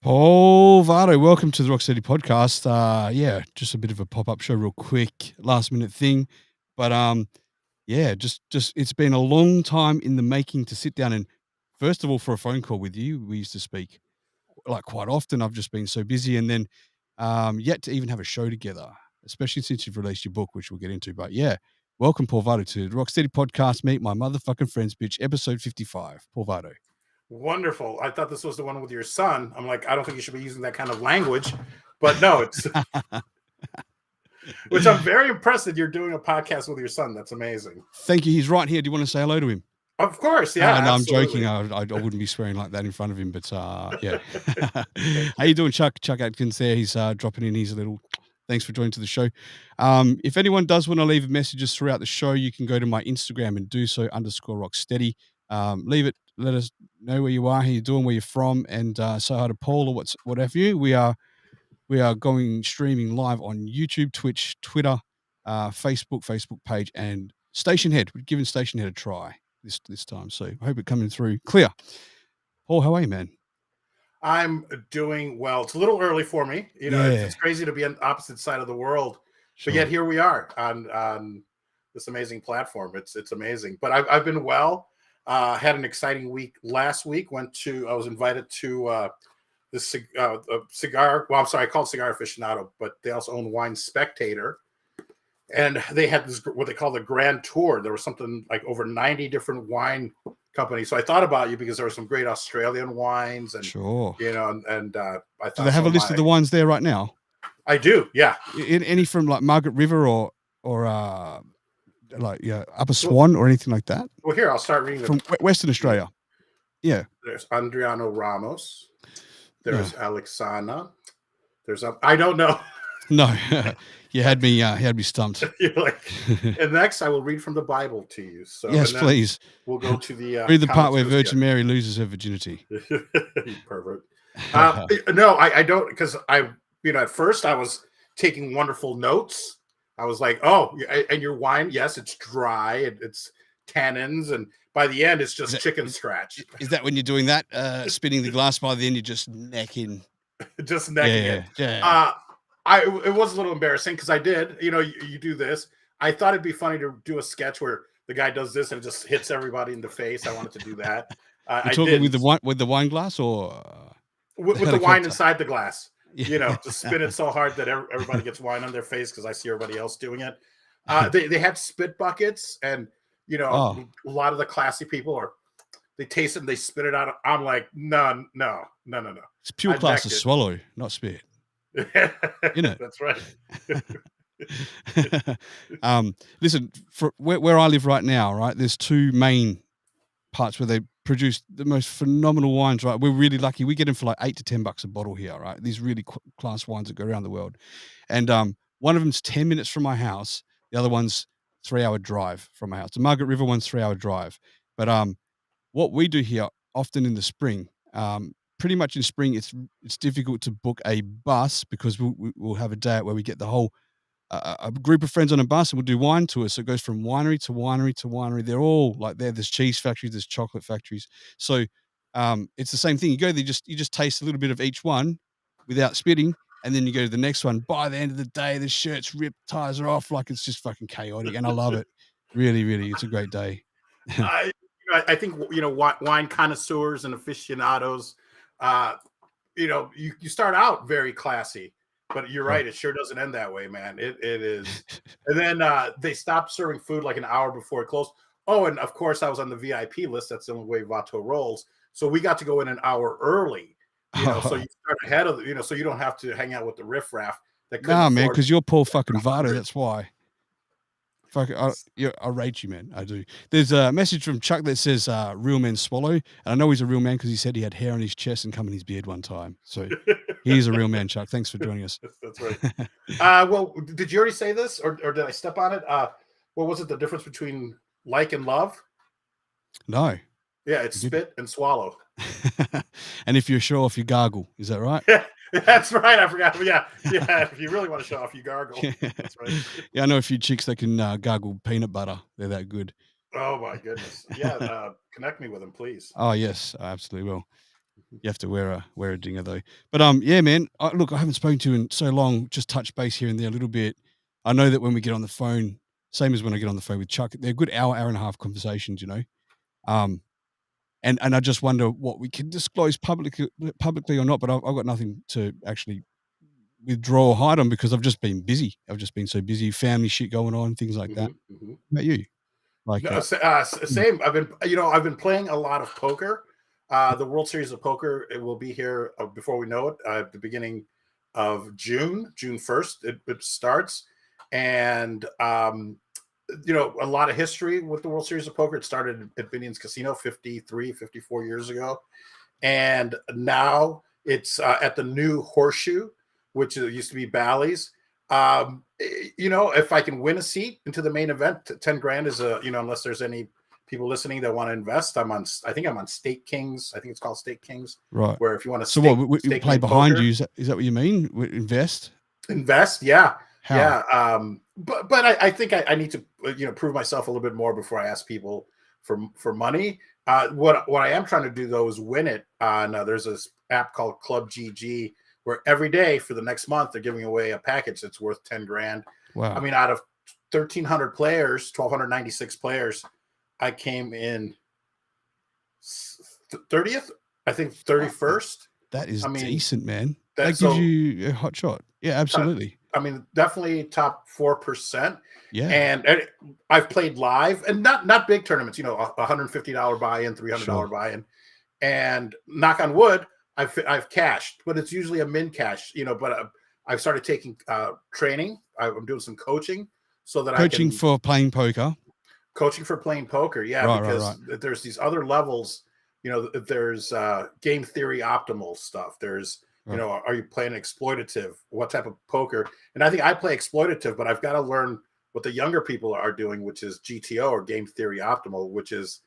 Paul Vato, welcome to the Rocstedi podcast. Just a bit of a pop-up show, real quick, last minute thing. But just it's been a long time in the making to sit down and first of all for a phone call with you. We used to speak like quite often. I've just been so busy, and then yet to even have a show together, especially since you've released your book, which we'll get into. But yeah, welcome, Paul Vato, to the Rocstedi podcast. Meet my motherfucking friends, bitch. Episode 55. Paul Vato. Wonderful. I thought this was the one with your son. I'm like, I don't think you should be using that kind of language, but no, it's which I'm very impressed that you're doing a podcast with your son. That's amazing. Thank you. He's right here. Do you want to say hello to him? Of course, yeah. No, I'm absolutely. joking. I wouldn't be swearing like that in front of him, but yeah. How you doing, Chuck? Chuck Atkins there. He's dropping in his little. Thanks for joining to the show. If anyone does want to leave messages throughout the show, you can go to my Instagram and do so _Rocstedi. Leave it. Let us know where you are, how you're doing, where you're from, and say hi to Paul or whatever you. We are going streaming live on YouTube, Twitch, Twitter, Facebook page, and Station Head. We're giving Station Head a try this time, so I hope it coming through clear. Paul, how are you, man? I'm doing well. It's a little early for me. It's crazy to be on the opposite side of the world, but yet here we are on this amazing platform. It's amazing. But I've been well. Had an exciting week last week. I was invited to this cigar. Well, I'm sorry, I call it Cigar Aficionado, but they also own Wine Spectator. And they had this, what they call the Grand Tour. There was something like over 90 different wine companies. So I thought about you because there were some great Australian wines, and sure, I thought. Do they have a list of the wines there right now? I do, yeah. Any from like Margaret River or Upper Swan or anything like that? Well, here I'll start reading from Western Australia. Yeah, there's Adriano Ramos. There's Alexana. There's I don't know. No, you had me stumped. You're like, and next I will read from the Bible to you. So yes, please. We'll go to the read the part where Virgin Mary loses her virginity. You pervert. No, I don't, because at first I was taking wonderful notes. I was like, oh, and your wine, yes, it's dry, it's tannins, and by the end it's just chicken scratch. Is that when you're doing that, spinning the glass? By the end, you're just necking. Just necking it. Yeah. It was a little embarrassing because I did, you do this. I thought it'd be funny to do a sketch where the guy does this and it just hits everybody in the face. I wanted to do that. You're talking with the wine glass or with the wine inside the glass? Yeah. Just spin it so hard that everybody gets wine on their face because I see everybody else doing it. They had spit buckets, and a lot of the classy people they taste it and they spit it out. I'm like, no. It's pure class to swallow, not spit. That's right. Listen, for where I live right now, right, there's two main parts where they produce the most phenomenal wines, right? We're really lucky. We get them for like $8 to $10 a bottle here, right? These really class wines that go around the world. And one of them's 10 minutes from my house. The other one's 3-hour drive from my house. The Margaret River one's 3-hour drive. But what we do here often in the spring, pretty much in spring, it's difficult to book a bus because we'll have a day out where we get the whole a group of friends on a bus, and we'll do wine tours. So it goes from winery to winery to winery. They're all like there. There's cheese factories, there's chocolate factories. So it's the same thing. You go there, you just taste a little bit of each one without spitting, and then you go to the next one. By the end of the day, the shirt's ripped, tires are off. Like, it's just fucking chaotic, and I love it. Really, really, it's a great day. I think wine connoisseurs and aficionados. You start out very classy, but you're right. It sure doesn't end that way, man. It is. And then they stopped serving food like an hour before it closed. Oh, and of course I was on the VIP list. That's the only way Vato rolls. So we got to go in an hour early, so you start ahead of, so you don't have to hang out with the riffraff. Nah, man, because you're Paul fucking Vato. That's why. Fuck, I rate you, man. I do. There's a message from Chuck that says real men swallow. And I know he's a real man because he said he had hair on his chest and come in his beard one time. So he's a real man, Chuck. Thanks for joining us. That's right. Well, did you already say this or did I step on it? What was it, the difference between like and love? No. Yeah, it's spit and swallow. And if you're show off, you gargle. Is that right? That's right. I forgot. Yeah. If you really want to show off, you gargle. That's right. Yeah, I know a few chicks that can gargle peanut butter. They're that good. Oh my goodness. Yeah. Connect me with them, please. Oh yes, I absolutely will. You have to wear a dinger though. But yeah, man. Look, I haven't spoken to you in so long. Just touch base here and there a little bit. I know that when we get on the phone, same as when I get on the phone with Chuck, they're good hour and a half conversations. Um, and I just wonder what we can disclose publicly or not. But I've got nothing to actually withdraw or hide on because I've just been busy. I've just been so busy, family shit going on, things like that. Mm-hmm, mm-hmm. How about you? Like, No, mm, same. I've been playing a lot of poker. The World Series of Poker, it will be here before we know it. At the beginning of June 1st, it starts, and a lot of history with the World Series of Poker. It started at Binion's Casino 54 years ago, and now it's at the new Horseshoe, which used to be Bally's. If I can win a seat into the main event, 10 grand is unless there's any people listening that want to invest. I think I'm on Stake Kings. I think it's called Stake Kings, right. where if you want to So what? We stake me play in behind poker, you. Is that what you mean? Invest? invest. Yeah. How? Yeah. But I think I need to, prove myself a little bit more before I ask people for money. What I am trying to do though is win it. Now there's this app called Club GG where every day for the next month they're giving away a package that's worth 10 grand. I Wow. mean, out of 1,300 players, 1,296 players, I came in 30th. I think Oh, 31st. that is I mean, decent, man. That that gives so you a hot shot. Yeah, absolutely. I mean, definitely top 4%. Yeah, And I've played live and not big tournaments, $150 buy-in, $300 sure. buy-in, and knock on wood, I've cashed, but it's usually a min cash, but I've started taking training. I'm doing some coaching so that I Coaching can for playing poker. coaching for playing poker. Yeah, Right, right, right. because there's these other levels. There's game theory optimal stuff. There's, Right. are you playing exploitative? What type of poker? And I think I play exploitative, but I've got to learn what the younger people are doing, which is GTO or game theory optimal, which is,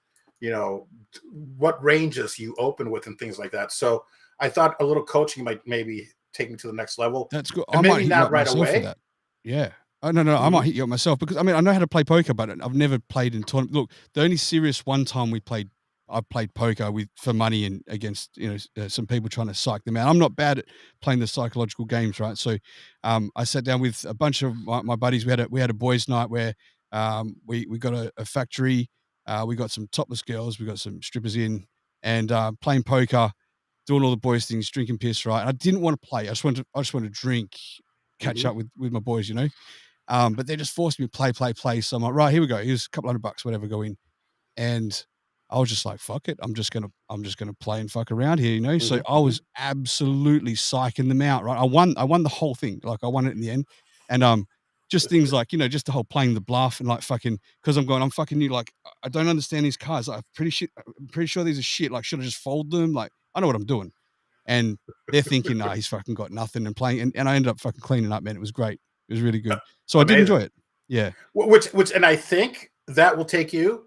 what ranges you open with and things like that. So I thought a little coaching might maybe take me to the next level, That's good. I and might maybe hit you not up right myself for away. that. Yeah. Oh, no, I might Mm-hmm, hit you up myself because, I mean, I know how to play poker, but I've never played in tournament. Look, the only serious one time I played poker for money and against, some people trying to psych them out. I'm not bad at playing the psychological games, right? So, I sat down with a bunch of my buddies. We had a boys' night where, we got a factory. We got some topless girls. We got some strippers in and, playing poker, doing all the boys things, drinking piss, right? And I didn't want to play. I just wanted to drink, catch mm-hmm, up with my boys. But they just forced me to play, play, play. So I'm like, right, here we go. Here's a couple $100, whatever, go in. And I was just like, fuck it. I'm just gonna play and fuck around here. So mm-hmm, I mm-hmm. was absolutely psyching them out, right? I won the whole thing. Like I won it in the end. And just things like, just the whole playing the bluff and like fucking because I'm fucking you, like I don't understand these cards. Like, I'm pretty sure these are shit. Like, should I just fold them? Like, I know what I'm doing. And they're thinking, nah, he's fucking got nothing and playing. And I ended up fucking cleaning up, man. It was great. It was really good. So I did enjoy Amazing. it. Yeah. And I think that will take you.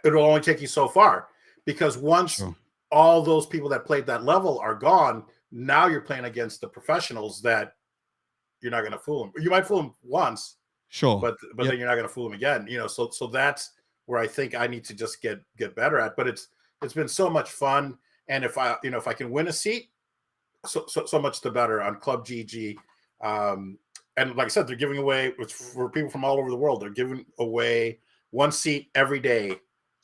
It'll only take you so far because once Sure. all those people that played that level are gone, now you're playing against the professionals that you're not going to fool them. You might fool them once, Sure. but Yep. then you're not going to fool them again. So that's where I think I need to just get better at. But it's been so much fun, and if I can win a seat, so much the better on Club GG. And like I said, they're giving away for people from all over the world. They're giving away one seat every day.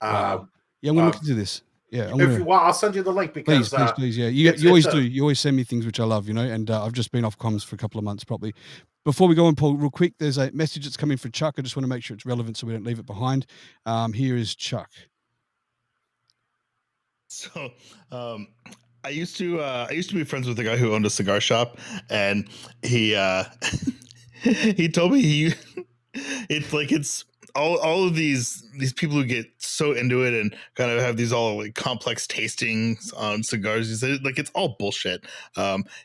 Uh, Wow. Yeah, I'm gonna uh, look into this. Yeah, I'm if you gonna want, I'll send you the link please, because please, please. Yeah, you it's you it's always a do. You always send me things which I love, and I've just been off comms for a couple of months, probably. Before we go on, Paul, real quick, there's a message that's coming for Chuck. I just want to make sure it's relevant so we don't leave it behind. Here is Chuck. So, um, I used to be friends with a guy who owned a cigar shop, and he he told me it's all of these people who get so into it and kind of have these all like complex tastings on cigars. He said like it's all bullshit.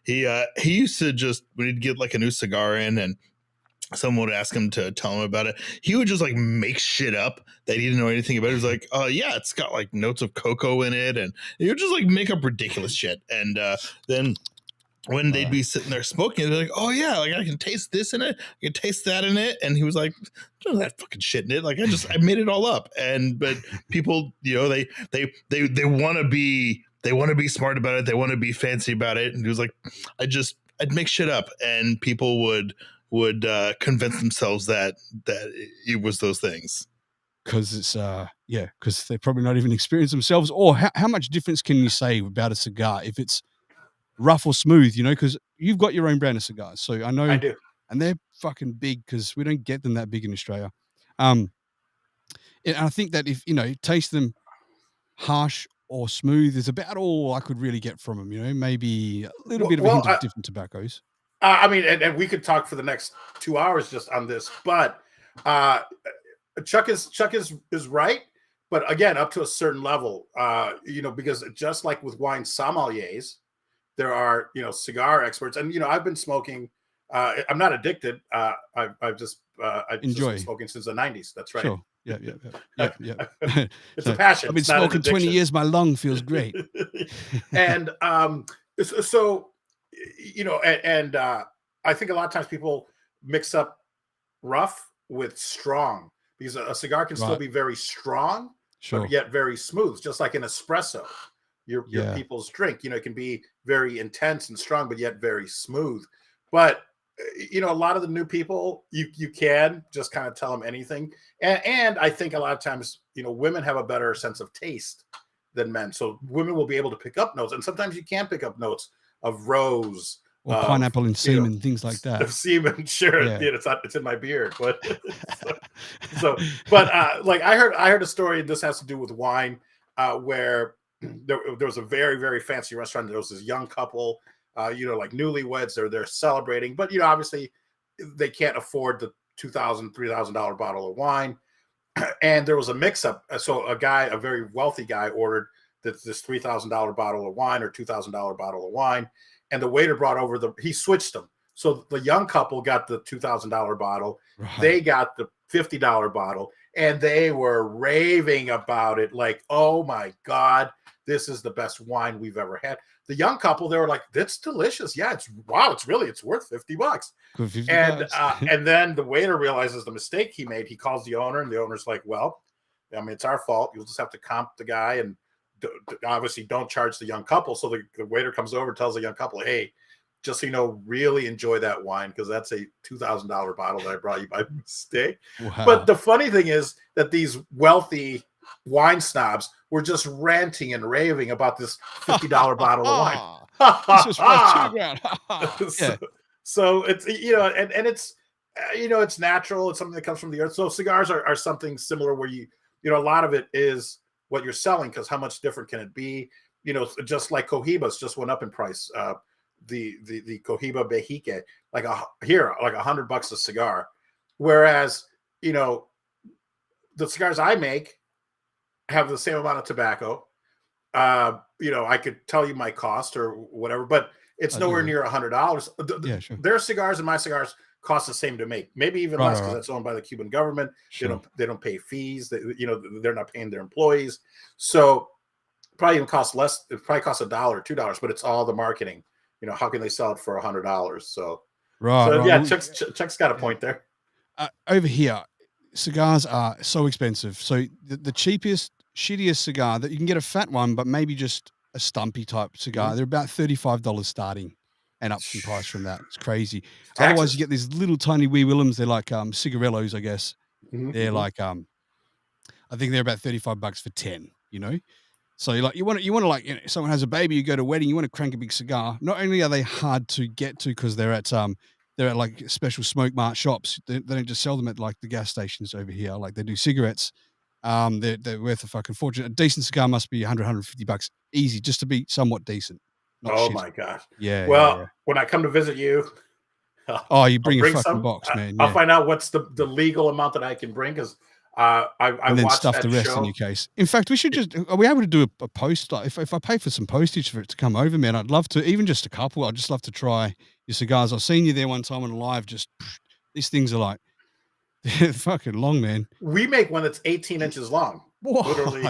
He used to just when he'd get like a new cigar in and someone would ask him to tell him about it, he would just like make shit up that he didn't know anything about. He was like, yeah, it's got like notes of cocoa in it, and he would just like make up ridiculous shit. And then when they'd be sitting there smoking, they're like, oh yeah, like I can taste this in it, I can taste that in it. And he was like, don't that fucking shit in it. Like I made it all up. And but people, they want to be they want to be smart about it. They want to be fancy about it. And he was like, I'd make shit up, and people would convince themselves that it was those things. Because it's because they're probably not even experienced themselves. Or how much difference can you say about a cigar if it's rough or smooth? Because you've got your own brand of cigars, so I know I do, and they're fucking big because we don't get them that big in Australia. And I think that if taste them harsh or smooth is about all I could really get from them. Maybe a little bit of a hint of different tobaccos. I mean, and we could talk for the next 2 hours just on this, but Chuck is right, but again, up to a certain level, because just like with wine sommeliers, there are cigar experts, and I've been smoking. I'm not addicted. I've just been smoking since the 90s. That's right. Sure. Yeah. It's a passion. I've been smoking 20 years. My lung feels great. And so I think a lot of times people mix up rough with strong, because a cigar can still be very strong, but yet very smooth, just like an espresso. Your people's drink, it can be very intense and strong, but yet very smooth. But a lot of the new people, you can just kind of tell them anything. And I think a lot of times, women have a better sense of taste than men. So women will be able to pick up notes. And sometimes you can pick up notes of rose. Or pineapple and semen, things like that. Of semen, sure. Yeah. It's in my beard. But like I heard a story, and this has to do with wine, where there was a very, very fancy restaurant. There was this young couple, like newlyweds. They're celebrating, but obviously they can't afford the $2,000, $3,000 bottle of wine. And there was a mix-up. So a very wealthy guy, ordered this $3,000 bottle of wine or $2,000 bottle of wine, and the waiter brought over he switched them. So the young couple got the $2,000 bottle. Right. They got the $50 bottle, and they were raving about it. Like, oh my God, this is the best wine we've ever had. The young couple, they were like, that's delicious. Yeah, it's worth $50. And then the waiter realizes the mistake he made. He calls the owner, and the owner's like, well, I mean, it's our fault. You'll just have to comp the guy, and obviously don't charge the young couple. So the waiter comes over and tells the young couple, hey, just so you know, really enjoy that wine, because that's a $2,000 bottle that I brought you by mistake. Wow. But the funny thing is that these wealthy wine snobs were just ranting and raving about this $50 bottle of wine. This is worth $2,000. So it's and it's it's natural. It's something that comes from the earth. So cigars are something similar, where a lot of it is what you're selling, because how much different can it be? Just like Cohibas just went up in price. The Cohiba Bejique, like $100 a cigar, whereas the cigars I make have the same amount of tobacco. I could tell you my cost or whatever, but it's nowhere near $100. Yeah, sure. Their cigars and my cigars cost the same to make, maybe even less, because that's owned by the Cuban government. Sure. They don't pay fees. They're not paying their employees, so probably even costs less. It probably costs $1 or $2, but it's all the marketing. How can they sell it for $100? So yeah, Chuck's got a point there. Over here, cigars are so expensive. So the cheapest, shittiest cigar that you can get, a fat one, but maybe just a stumpy type cigar, they're about $35 starting, and up in price from that. It's crazy. Otherwise, you get these little tiny wee Willems. They're like cigarellos, I guess. They're like I think they're about $35 for 10. So you want to like, someone has a baby, you go to a wedding, you want to crank a big cigar. Not only are they hard to get to, because they're at like special smoke mart shops. They don't just sell them at like the gas stations over here, like they do cigarettes. They're worth a fucking fortune. A decent cigar must be $100, $150 easy, just to be somewhat decent. Oh my gosh. Yeah. Well, when I come to visit you, you bring a fucking box, man. I'll find out what's the legal amount that I can bring, because and then stuff the rest in your case. In fact, we should just, are we able to do a post? If I pay for some postage for it to come over, man, I'd love to, even just a couple. I'd just love to try your cigars. I've seen you there one time on live. Just these things are like, they're fucking long, man. We make one that's 18 inches long. What? Literally.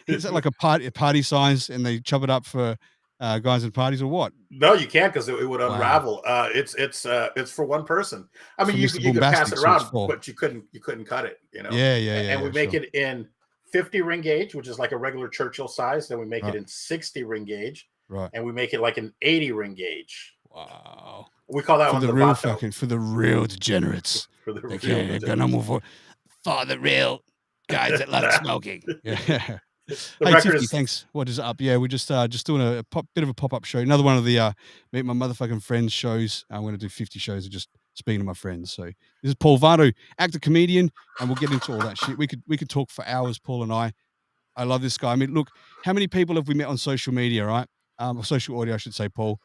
Is that like a party size, and they chop it up for guys and parties, or what? No, you can't, because it would unravel. It's for one person. I mean, you could pass it around, but you couldn't cut it. Yeah. And we make it in 50 ring gauge, which is like a regular Churchill size. Then we make Right. it in 60 ring gauge, Right. and we make it like an 80 ring gauge. Wow. We call that For one the the real Vato. for the real degenerates. For the They real can't go no degenerates. more for the real guys that love smoking. Yeah. The Hey, record Tifty, is thanks. What is up? Yeah, we're just doing a bit of a pop-up show. Another one of the Meet My Motherfucking Friends shows. I'm going to do 50 shows of just speaking to my friends. So this is Paul Vato, actor, comedian, and we'll get into all that shit. We could talk for hours, Paul and I. I love this guy. I mean, look, how many people have we met on social media, right? Or social audio, I should say, Paul.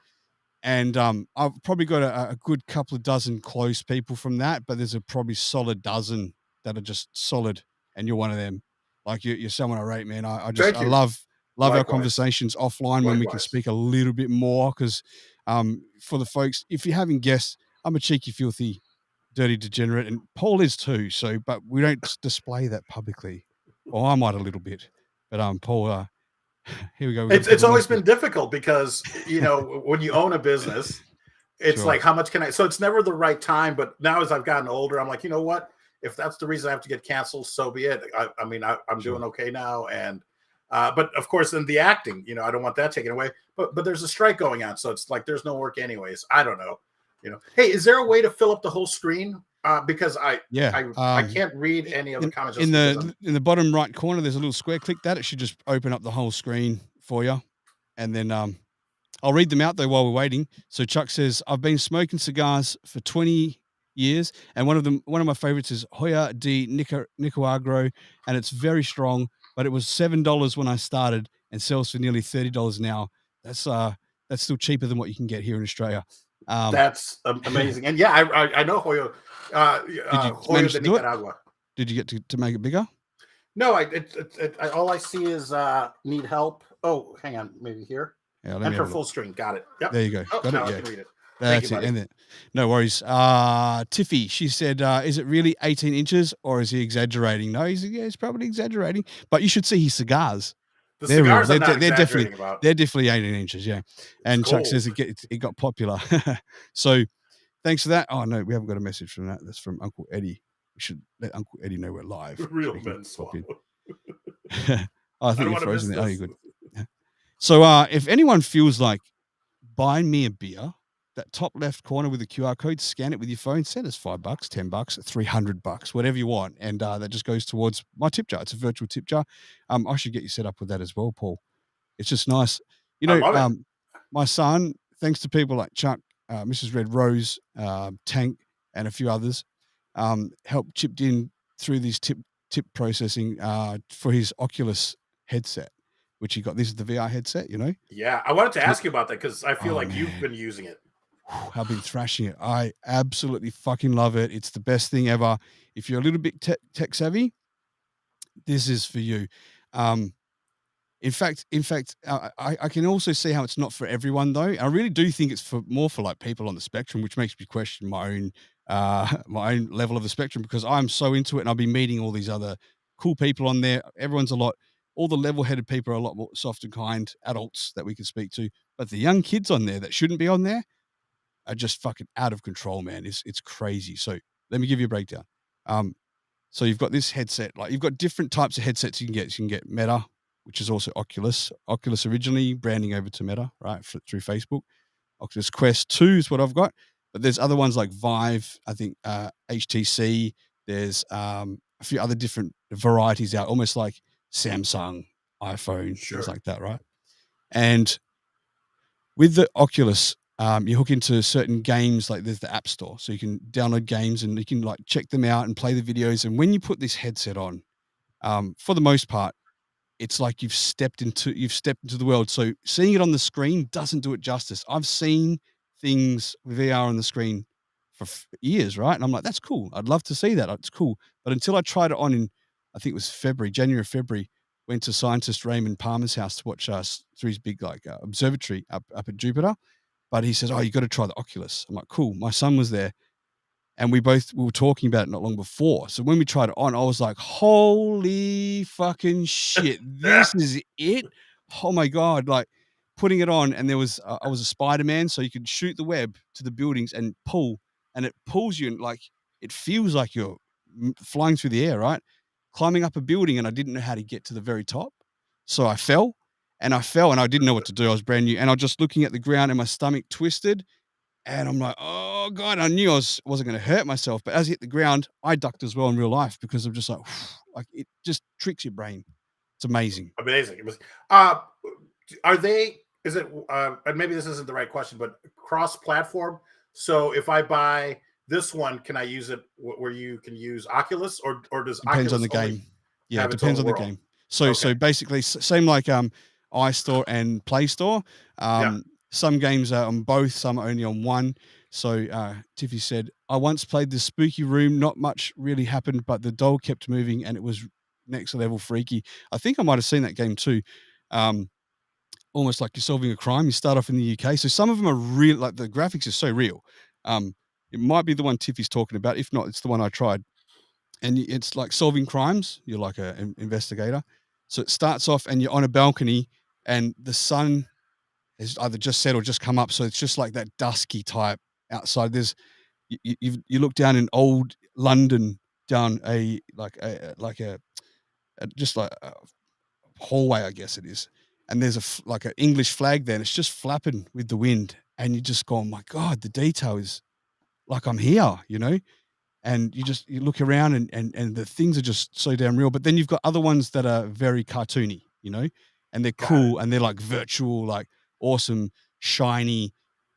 And I've probably got a good couple of dozen close people from that, but there's a probably solid dozen that are just solid, and you're one of them. Like you're someone I rate, man. thank I you. love our Likewise. conversations offline when we can Likewise. speak a little bit more. Because for the folks, if you're having guests, I'm a cheeky, filthy, dirty degenerate, and Paul is too. So, but we don't display that publicly. Or I might a little bit, but Paul. Here we go. We've got a It's couple of always messages. been difficult because when you own a business, it's Sure. like how much can I? So it's never the right time. But now as I've gotten older, I'm like, you know what? If that's the reason I have to get canceled, so be it. I mean, I'm Sure. doing okay now, and but of course, in the acting, I don't want that taken away. But there's a strike going on, so it's like there's no work anyways. I don't know. Hey, is there a way to fill up the whole screen? Because I can't read any of the comments just because I'm. In the bottom right corner, there's a little square. Click that. It should just open up the whole screen for you. And then I'll read them out though while we're waiting. So Chuck says, I've been smoking cigars for 20 years, and one of my favorites is Hoya de Nicaragua, and it's very strong, but it was $7 when I started and sells for nearly $30 now. That's still cheaper than what you can get here in Australia. That's amazing. And yeah, I know Hoyo. Did you Hoyo manage de to do it? Nicaragua. Did you get to make it bigger? No, all I see is need help. Oh, hang on, maybe here. Yeah, let me Enter have a full look. screen. Got it. Yep. There you go. Oh, Got now it. I Yeah. can read it. That's Thank you, it. buddy. And then, no worries. Tiffy, she said, is it really 18 inches or is he exaggerating? No, he's probably exaggerating. But you should see his cigars. The They're real. cigars I'm not They're exaggerating about. definitely 18 inches. Yeah. And Chuck says it got popular. So thanks for that. Oh no, we haven't got a message from that. That's from Uncle Eddie. We should let Uncle Eddie know we're live. Real men swallow. I think don't you're wanna frozen miss there. Oh, this. you're good. Yeah. So if anyone feels like buying me a beer, that top left corner with the QR code, scan it with your phone, send us $5, $10, $300, whatever you want. And that just goes towards my tip jar. It's a virtual tip jar. I should get you set up with that as well, Paul. It's just nice. I love it. My son, thanks to people like Chuck, Mrs. Red Rose, Tank, and a few others, helped chipped in through these tip processing for his Oculus headset, which he got. This is the VR headset, Yeah, I wanted to ask you about that because I feel Oh, like you've man. been using it. I've been thrashing it. I absolutely fucking love it. It's the best thing ever. If you're a little bit tech savvy, this is for you. In fact, I can also see how it's not for everyone though. I really do think it's more for like people on the spectrum, which makes me question my own my own level of the spectrum because I'm so into it and I'll be meeting all these other cool people on there. All the level-headed people are a lot more soft and kind adults that we can speak to, but the young kids on there that shouldn't be on there are just fucking out of control, man. It's crazy. So let me give you a breakdown. So you've got this headset, like you've got different types of headsets you can get. So you can get Meta, which is also Oculus. Oculus originally branding over to Meta, right, through Facebook. Oculus Quest 2 is what I've got. But there's other ones like Vive, I think HTC. There's a few other different varieties out, almost like Samsung, iPhone, things like that, right? And with the Oculus, you hook into certain games, like there's the App Store, so you can download games and you can like check them out and play the videos. And when you put this headset on, for the most part, it's like you've stepped into the world. So seeing it on the screen doesn't do it justice. I've seen things with VR on the screen for years, right? And I'm like, that's cool. I'd love to see that. It's cool. But until I tried it on in, I think it was January or February, went to scientist Raymond Palmer's house to watch us through his big like observatory up at Jupiter. But he says, oh, you got to try the Oculus. I'm like, cool. My son was there. And we were talking about it not long before. So when we tried it on, I was like, holy fucking shit, this is it. Oh my God. Like putting it on, and there was, I was a Spider-Man, so you could shoot the web to the buildings and pull, and it pulls you, and like, it feels like you're flying through the air, right? climbing up a building and I didn't know how to get to the very top. So I fell and I didn't know what to do. I was brand new and I was just looking at the ground and my stomach twisted and I'm like, oh God, I knew wasn't going to hurt myself. But as I hit the ground, I ducked as well in real life because I'm just like it just tricks your brain. It's amazing. Amazing. It was, is it, and maybe this isn't the right question, but cross platform. So if I buy this one, can I use it where you can use Oculus or does Depends Oculus on the game. Yeah, it depends on the game. So basically, same like iStore and Play Store. Some games are on both, some are only on one. So Tiffy said, I once played the Spooky Room. Not much really happened, but the doll kept moving and it was next level freaky. I think I might have seen that game too. Almost like you're solving a crime. You start off in the UK. So some of them are real, like the graphics are so real. It might be the one Tiffy's talking about. If not, it's the one I tried. And it's like solving crimes. You're like an investigator. So it starts off and you're on a balcony and the sun has either just set or just come up. So it's just like that dusky type outside. There's you look down in old London down just like a hallway, I guess it is. And there's like an English flag there and it's just flapping with the wind. And you just go, oh my God, the detail is like I'm here, and you look around and the things are just so damn real. But then you've got other ones that are very cartoony, and they're cool and they're like virtual, like awesome, shiny,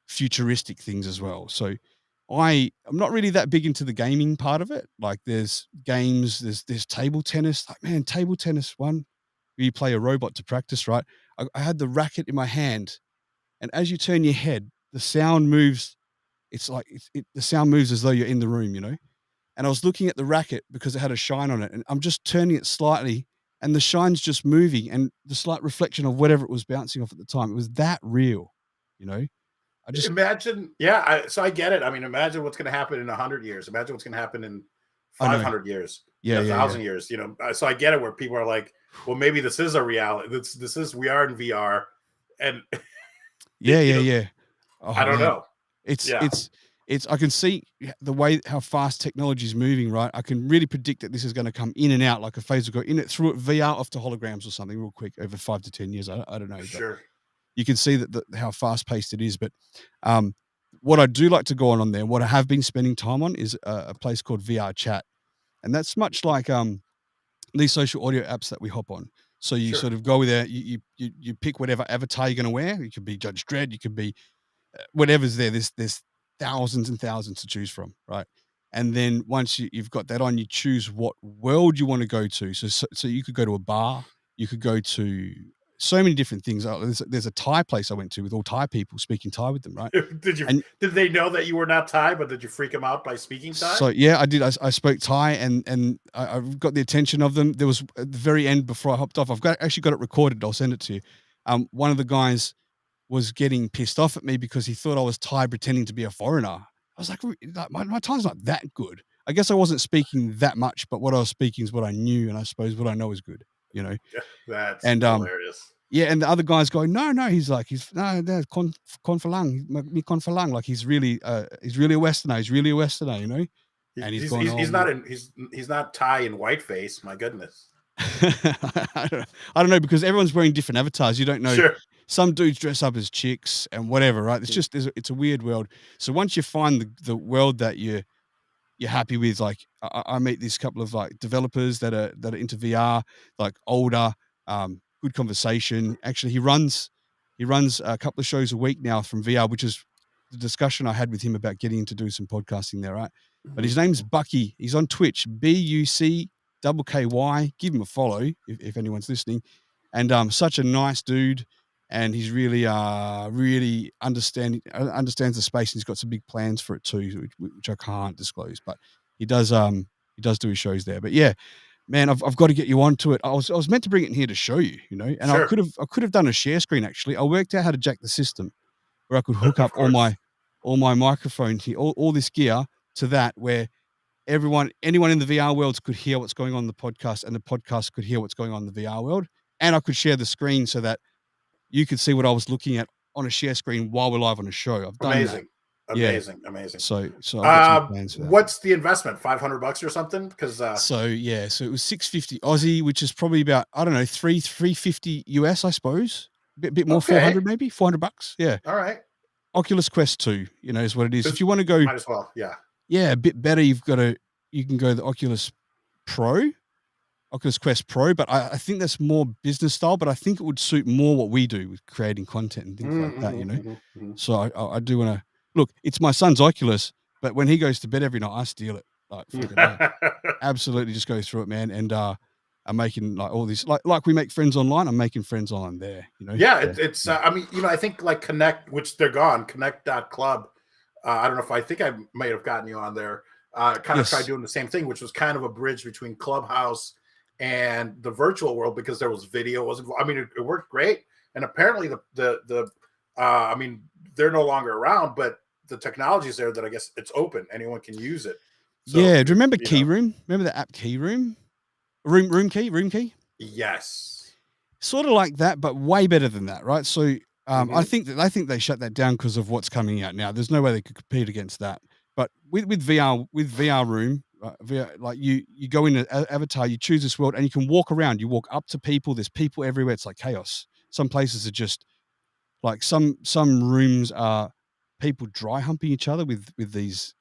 futuristic things as well. So I'm not really that big into the gaming part of it. Like there's games, there's table tennis. Like, man, table tennis one, where you play a robot to practice, right? I had the racket in my hand, and as you turn your head, the sound moves. It's like the sound moves as though you're in the room, And I was looking at the racket because it had a shine on it, and I'm just turning it slightly, and the shine's just moving, and the slight reflection of whatever it was bouncing off at the time. It was that real, I just imagine. So I get it. I mean, imagine what's going to happen in 100 years. Imagine what's going to happen in 500 years. Yeah, 1,000 years. So I get it. Where people are like, well, maybe this is a reality. This is we are in VR, and yeah. Oh, I don't know. It's I can see the way how fast technology is moving, right? I can really predict that this is going to come in and out like a phase will go in it through it VR off to holograms or something real quick over 5 to 10 years. I don't know. Sure. You can see that how fast paced it is. But what I do like to go on there, what I have been spending time on is a place called VR Chat. And that's much like these social audio apps that we hop on. So you sort of go there, you pick whatever avatar you're going to wear. You could be Judge Dredd, you could be whatever's there. There's thousands and thousands to choose from, right? And then once you've got that on, you choose what world you want to go to. So you could go to a bar, you could go to so many different things. There's a Thai place I went to with all Thai people speaking Thai with them, right? Did they know that you were not Thai, but did you freak them out by speaking Thai? So yeah, I did. I spoke Thai and I got the attention of them. There was at the very end before I hopped off. Actually got it recorded. I'll send it to you. One of the guys was getting pissed off at me because he thought I was Thai pretending to be a foreigner. I was like, my Thai's not that good. I guess I wasn't speaking that much, but what I was speaking is what I knew, and I suppose what I know is good, Yeah, that's hilarious. Yeah, and the other guy's going, no, he's con falang, me con falang, like he's really a Westerner, And he's not Thai in whiteface. My goodness. I don't know because everyone's wearing different avatars. You don't know. Sure. Some dudes dress up as chicks and whatever, right? It's a weird world. So once you find the world that you're happy with, like I meet these couple of like developers that are into VR, like older, good conversation. Actually, he runs a couple of shows a week now from VR, which is the discussion I had with him about getting to do some podcasting there, right? But his name's Bucky. He's on Twitch, BUCKKY. Give him a follow if anyone's listening. And such a nice dude. And he's really understands the space. And he's got some big plans for it too, which I can't disclose. But he does do his shows there. But yeah, man, I've got to get you onto it. I was meant to bring it in here to show you, and I could have done a share screen actually. I worked out how to jack the system where I could hook up all my microphones here, all this gear to that, where anyone in the VR world could hear what's going on in the podcast, and the podcast could hear what's going on in the VR world, and I could share the screen so that you could see what I was looking at on a share screen while we're live on a show. I've done Amazing. Amazing. So I've got some plans for that. What's the investment? $500 or something? Because so it was 650 Aussie, which is probably about, I don't know, 350 US, I suppose. Bit more, 400 maybe, $400. Yeah. All right. Oculus Quest 2, is what it is. If you want to go, might as well, a bit better, you can go the Oculus Quest Pro, but I think that's more business style, but I think it would suit more what we do with creating content and things like that, So I do want to look, it's my son's Oculus, but when he goes to bed every night, I steal it. Like, fucking absolutely just go through it, man. And I'm making like all these, like we make friends online. I'm making friends online there, Yeah, it's I mean, I think like Connect, which they're gone, Connect.club. I don't know if I think I might have gotten you on there. Kind of tried doing the same thing, which was kind of a bridge between Clubhouse and the virtual world, because there was video. I mean, it worked great. And apparently I mean, they're no longer around, but the technology's there that I guess it's open. Anyone can use it. So, do you remember Key Room? Remember the app Key Room? Room Key? Yes. Sort of like that, but way better than that, right? So I think they shut that down because of what's coming out now. There's no way they could compete against that. But with VR Room, VR, like you go in an avatar, you choose this world, and you can walk around. You walk up to people. There's people everywhere. It's like chaos. Some places are just like some rooms are people dry humping each other with these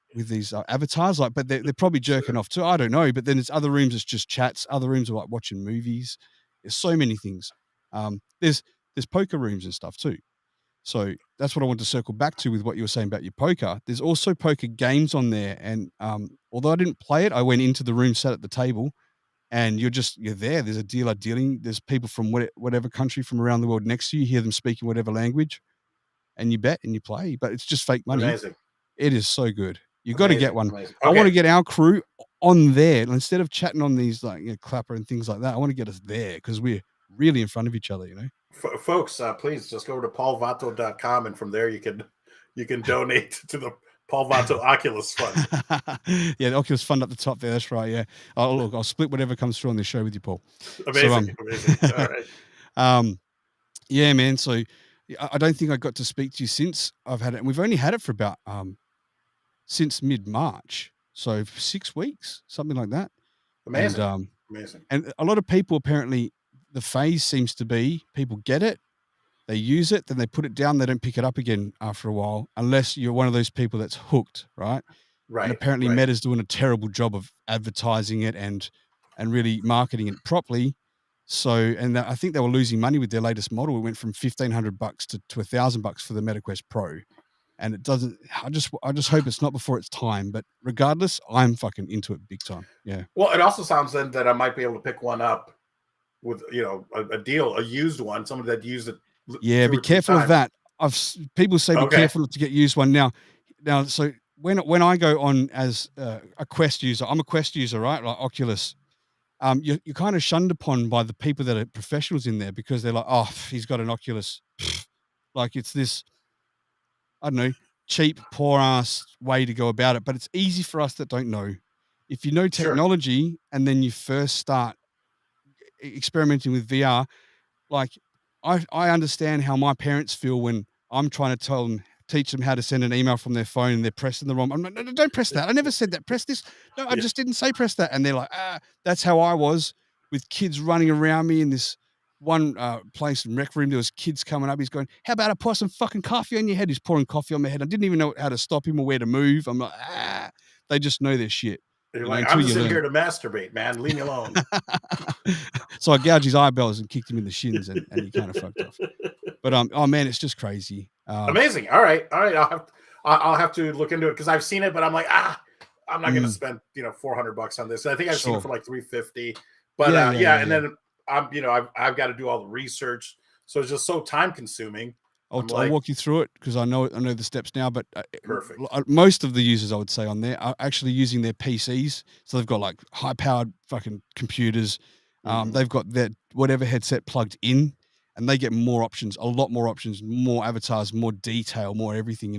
avatars, like, but they're probably jerking off too. I don't know. But then there's other rooms, it's just chats. Other rooms are like watching movies. There's so many things. There's poker rooms and stuff too. So that's what I want to circle back to with what you were saying about your poker. There's also poker games on there. And although I didn't play it, I went into the room, sat at the table, and you're there. There's a dealer dealing. There's people from whatever country from around the world next to you. You hear them speaking whatever language, and you bet and you play. But it's just fake money. Amazing. It is so good. You got to get one. Okay. I want to get our crew on there. Instead of chatting on these like Clapper and things like that, I want to get us there because we're really in front of each other, Folks, please just go to paulvato.com, and from there you can donate to the Paul Vato Oculus Fund. Yeah, the Oculus Fund up the top there. That's right. Yeah. I'll split whatever comes through on this show with you, Paul. Amazing. Amazing. All right. Yeah, man. So I don't think I got to speak to you since I've had it. And we've only had it for about since mid-March. So 6 weeks, something like that. Amazing. And, amazing. And a lot of people, apparently the phase seems to be people get it, they use it, then they put it down, they don't pick it up again after a while, unless you're one of those people that's hooked, right? Right. And apparently Meta's doing a terrible job of advertising it and really marketing it properly. So, and I think they were losing money with their latest model. It went from $1,500 to $1,000 for the MetaQuest Pro. And it doesn't, I just hope it's not before its time. But regardless, I'm fucking into it big time. Yeah. Well, it also sounds then that I might be able to pick one up with, a deal, a used one, somebody that used it. Yeah, be careful of that. People say be careful to get used one now. So when I go on as a Quest user, I'm a Quest user, right? Like Oculus. You're kind of shunned upon by the people that are professionals in there because they're like, oh, he's got an Oculus. Like it's this, I don't know, cheap, poor ass way to go about it. But it's easy for us that don't know. If you know technology and then you first start experimenting with VR, like I understand how my parents feel when I'm trying to teach them how to send an email from their phone and they're pressing the wrong. I'm like, no, don't press that. I never said that. Press this. No, I just didn't say press that. And they're like, that's how I was with kids running around me in this one place in Rec Room. There was kids coming up. He's going, how about I pour some fucking coffee on your head? He's pouring coffee on my head. I didn't even know how to stop him or where to move. I'm like, they just know their shit. You're like, I'm just in here to masturbate, man. Leave me alone. So I gouged his eyeballs and kicked him in the shins, and he kind of fucked off. But oh man, it's just crazy. Amazing. All right. I'll have to look into it because I've seen it, but I'm like, I'm not going to spend $400 on this. I think I've seen it for like $350. But and then I've got to do all the research, so it's just so time consuming. I'll walk you through it because I know the steps now. But perfect. Most of the users I would say on there are actually using their PCs, so they've got like high powered fucking computers. They've got their whatever headset plugged in, and they get more options, a lot more options, more avatars, more detail, more everything.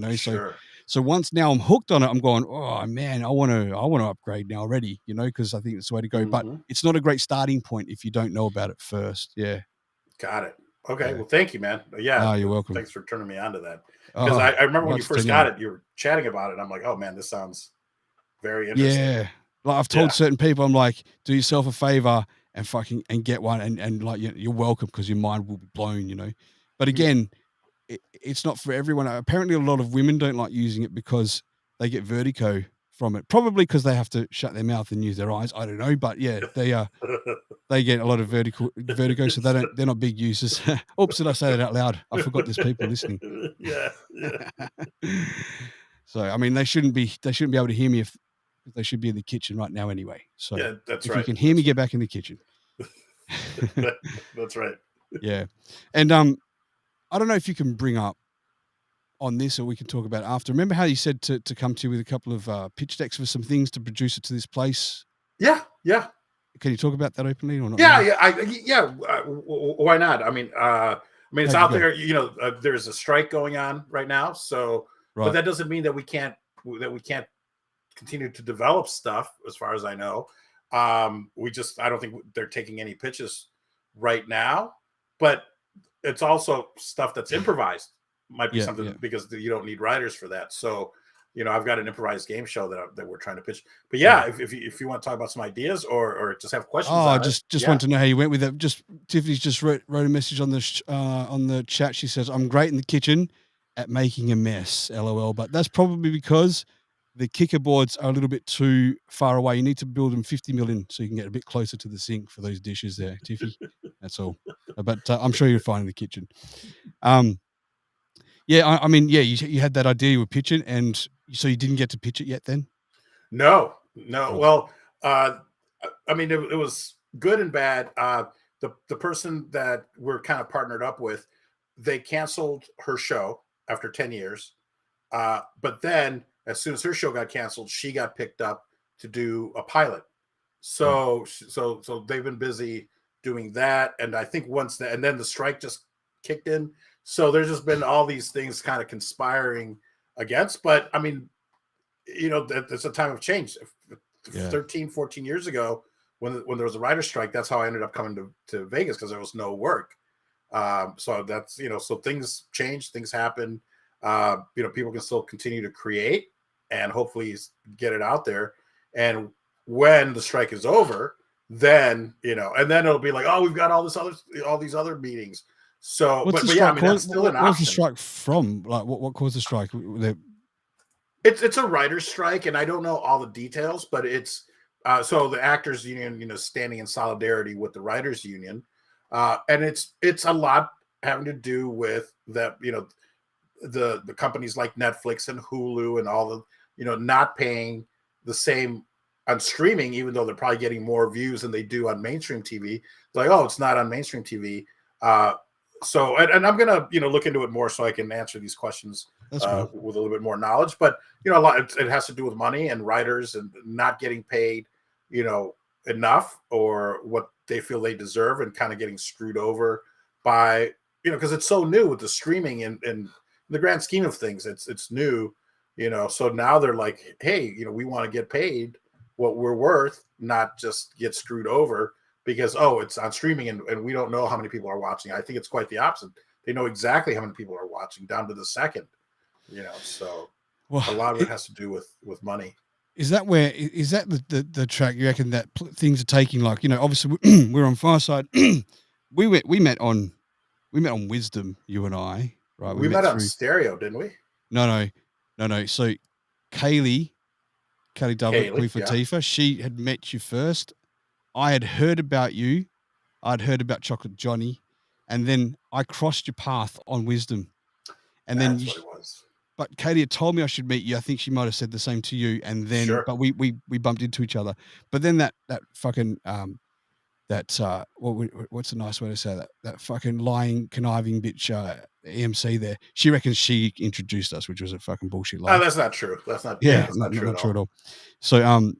So once now I'm hooked on it, I'm going, oh man, I want to upgrade now already. Because I think it's the way to go. But it's not a great starting point if you don't know about it first. Yeah. Got it. Okay. Well, thank you, man. Yeah. You're welcome. Thanks for turning me on to that. Because I remember when you first got it, you were chatting about it. And I'm like, oh man, this sounds very interesting. Yeah. Like I've told certain people, I'm like, do yourself a favor and get one, and like you're welcome, because your mind will be blown, you know. But again, it's not for everyone. Apparently, a lot of women don't like using it because they get vertigo from it. Probably because they have to shut their mouth and use their eyes. I don't know, but yeah, they get a lot of vertigo, so they're not big users. Oops, did I say that out loud? I forgot there's people listening. Yeah. So I mean, they shouldn't be able to hear me if they should be in the kitchen right now anyway. So yeah, that's if right. you can hear me, get back in the kitchen. That's right. Yeah. And I don't know if you can bring up on this, or we can talk about it after. Remember how you said to come to you with a couple of pitch decks for some things to produce it to this place? Yeah. Can you talk about that openly or not? Yeah. Why not? I mean, it's out there. You know, there's a strike going on right now. So, but that doesn't mean that we can't continue to develop stuff. As far as I know, I don't think they're taking any pitches right now. But it's also stuff that's improvised. Might be something because you don't need writers for that. So, you know, I've got an improvised game show that we're trying to pitch. But if you want to talk about some ideas or just have questions. I just want to know how you went with it. Just Tiffany's just wrote a message on the chat. She says, "I'm great in the kitchen at making a mess." LOL. But that's probably because the kicker boards are a little bit too far away. You need to build them 50 million so you can get a bit closer to the sink for those dishes there, Tiffy. That's all. But I'm sure you're fine in the kitchen. I mean, you had that idea you were pitching, and so you didn't get to pitch it yet then? No. Oh. Well, I mean, it was good and bad. The person that we're kind of partnered up with, they canceled her show after 10 years. But then as soon as her show got canceled, she got picked up to do a pilot. So they've been busy doing that. And I think and then the strike just kicked in. So there's just been all these things kind of conspiring against. But I mean, you know, it's a time of change. 13, 14 years ago, when there was a writer's strike, that's how I ended up coming to Vegas, because there was no work. So that's, you know, so things change, things happen. You know, people can still continue to create and hopefully get it out there. And when the strike is over, then, you know, and then it'll be like, oh, we've got all these other meetings. So, what's but yeah, I mean, that's still an option. What's the strike from? Like, what caused the strike? It's a writer's strike, and I don't know all the details, but it's so the actors union, you know, standing in solidarity with the writers union, and it's a lot having to do with that, you know, the companies like Netflix and Hulu and all the, you know, not paying the same on streaming, even though they're probably getting more views than they do on mainstream TV. It's like, oh, it's not on mainstream TV. So, and I'm gonna, you know, look into it more so I can answer these questions with a little bit more knowledge. But you know, it has to do with money and writers and not getting paid, you know, enough or what they feel they deserve, and kind of getting screwed over by, you know, because it's so new with the streaming and in the grand scheme of things, it's new, you know. So now they're like, hey, you know, we want to get paid what we're worth, not just get screwed over because, oh, it's on streaming and we don't know how many people are watching. I think it's quite the opposite. They know exactly how many people are watching down to the second, you know. So a lot of it has to do with money. Is that the track you reckon that things are taking? Like, you know, obviously we're on Fireside. we met on Wisdom, you and I, right? We met on Stereo, didn't we? No. So Kaylee Dublin, Queen Latifah, she had met you first. I had heard about you. I'd heard about Chocolate Johnny, and then I crossed your path on Wisdom. And that's what it was. But Katie had told me I should meet you. I think she might have said the same to you. And then, but we bumped into each other. But then that fucking what's a nice way to say that? That fucking lying, conniving bitch, EMC there. She reckons she introduced us, which was a fucking bullshit lie. Oh, that's not true. That's not. Yeah, that's not true at all. So I'm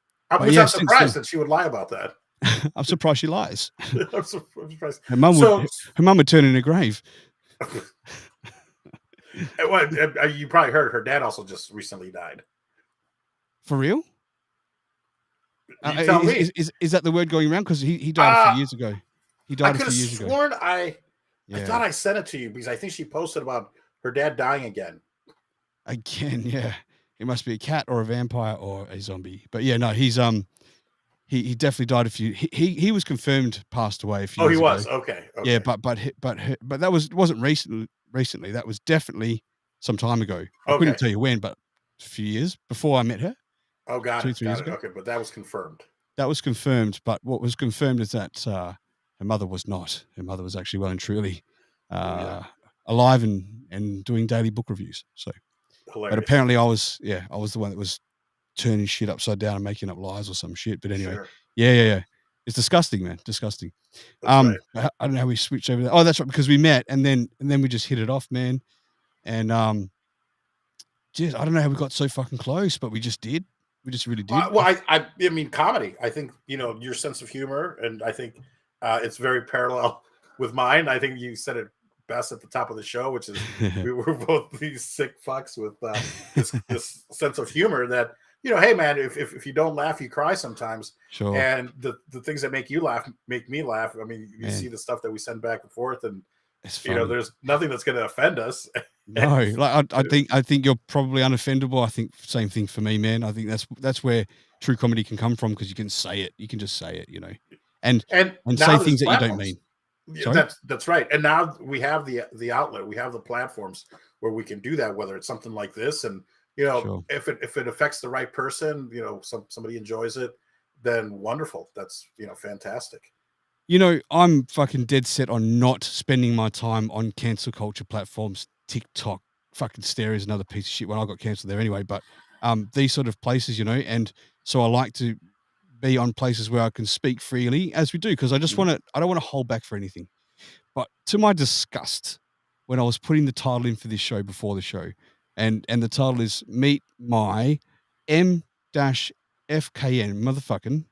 surprised that she would lie about that. I'm surprised she lies. I'm surprised. Her mum would turn in a grave. You probably heard her dad also just recently died. For real? You tell me. Is that the word going around? Because he died a few years ago. He died a few years ago. I could have sworn I thought I sent it to you because I think she posted about her dad dying again. Again, yeah. It must be a cat or a vampire or a zombie. But yeah, no, he's he definitely died a few. He was confirmed passed away a few Oh, he years ago. was. Okay. Yeah, but that wasn't recently. That was definitely some time ago. I couldn't Okay. tell you when, but a few years before I met her. Oh, got 3 years it. ago. Okay, but that was confirmed. That was confirmed. But what was confirmed is that her mother was not. Her mother was actually well and truly alive and doing daily book reviews. So, Hilarious. but apparently I was the one that was turning shit upside down and making up lies or some shit. But anyway, Sure. yeah. It's disgusting, man. Disgusting. That's right. I don't know how we switched over there. Oh, that's right, because we met and then we just hit it off, man. And geez, I don't know how we got so fucking close, but we just did. We just really did. Well, I mean, comedy. I think your sense of humor, and I think it's very parallel with mine. I think you said it best at the top of the show, which is we were both these sick fucks with this sense of humor that hey man, if you don't laugh, you cry sometimes. Sure. And the things that make you laugh make me laugh. I mean, you see the stuff that we send back and forth, and there's nothing that's going to offend us. No, like I think you're probably unoffendable. I think same thing for me, man. I think that's where true comedy can come from because you can say it. You can just say it, and say things that you don't mean. Yeah, that's right. And now we have the outlet. We have the platforms where we can do that. Whether it's something like this, and Sure. if it affects the right person, somebody enjoys it, then wonderful. That's fantastic. I'm fucking dead set on not spending my time on cancel culture platforms. TikTok, fucking Stare is another piece of shit. When I got cancelled there anyway, but these sort of places, and so I like to be on places where I can speak freely, as we do, because I just I don't want to hold back for anything. But to my disgust, when I was putting the title in for this show before the show, and the title is Meet My M-FKN motherfucking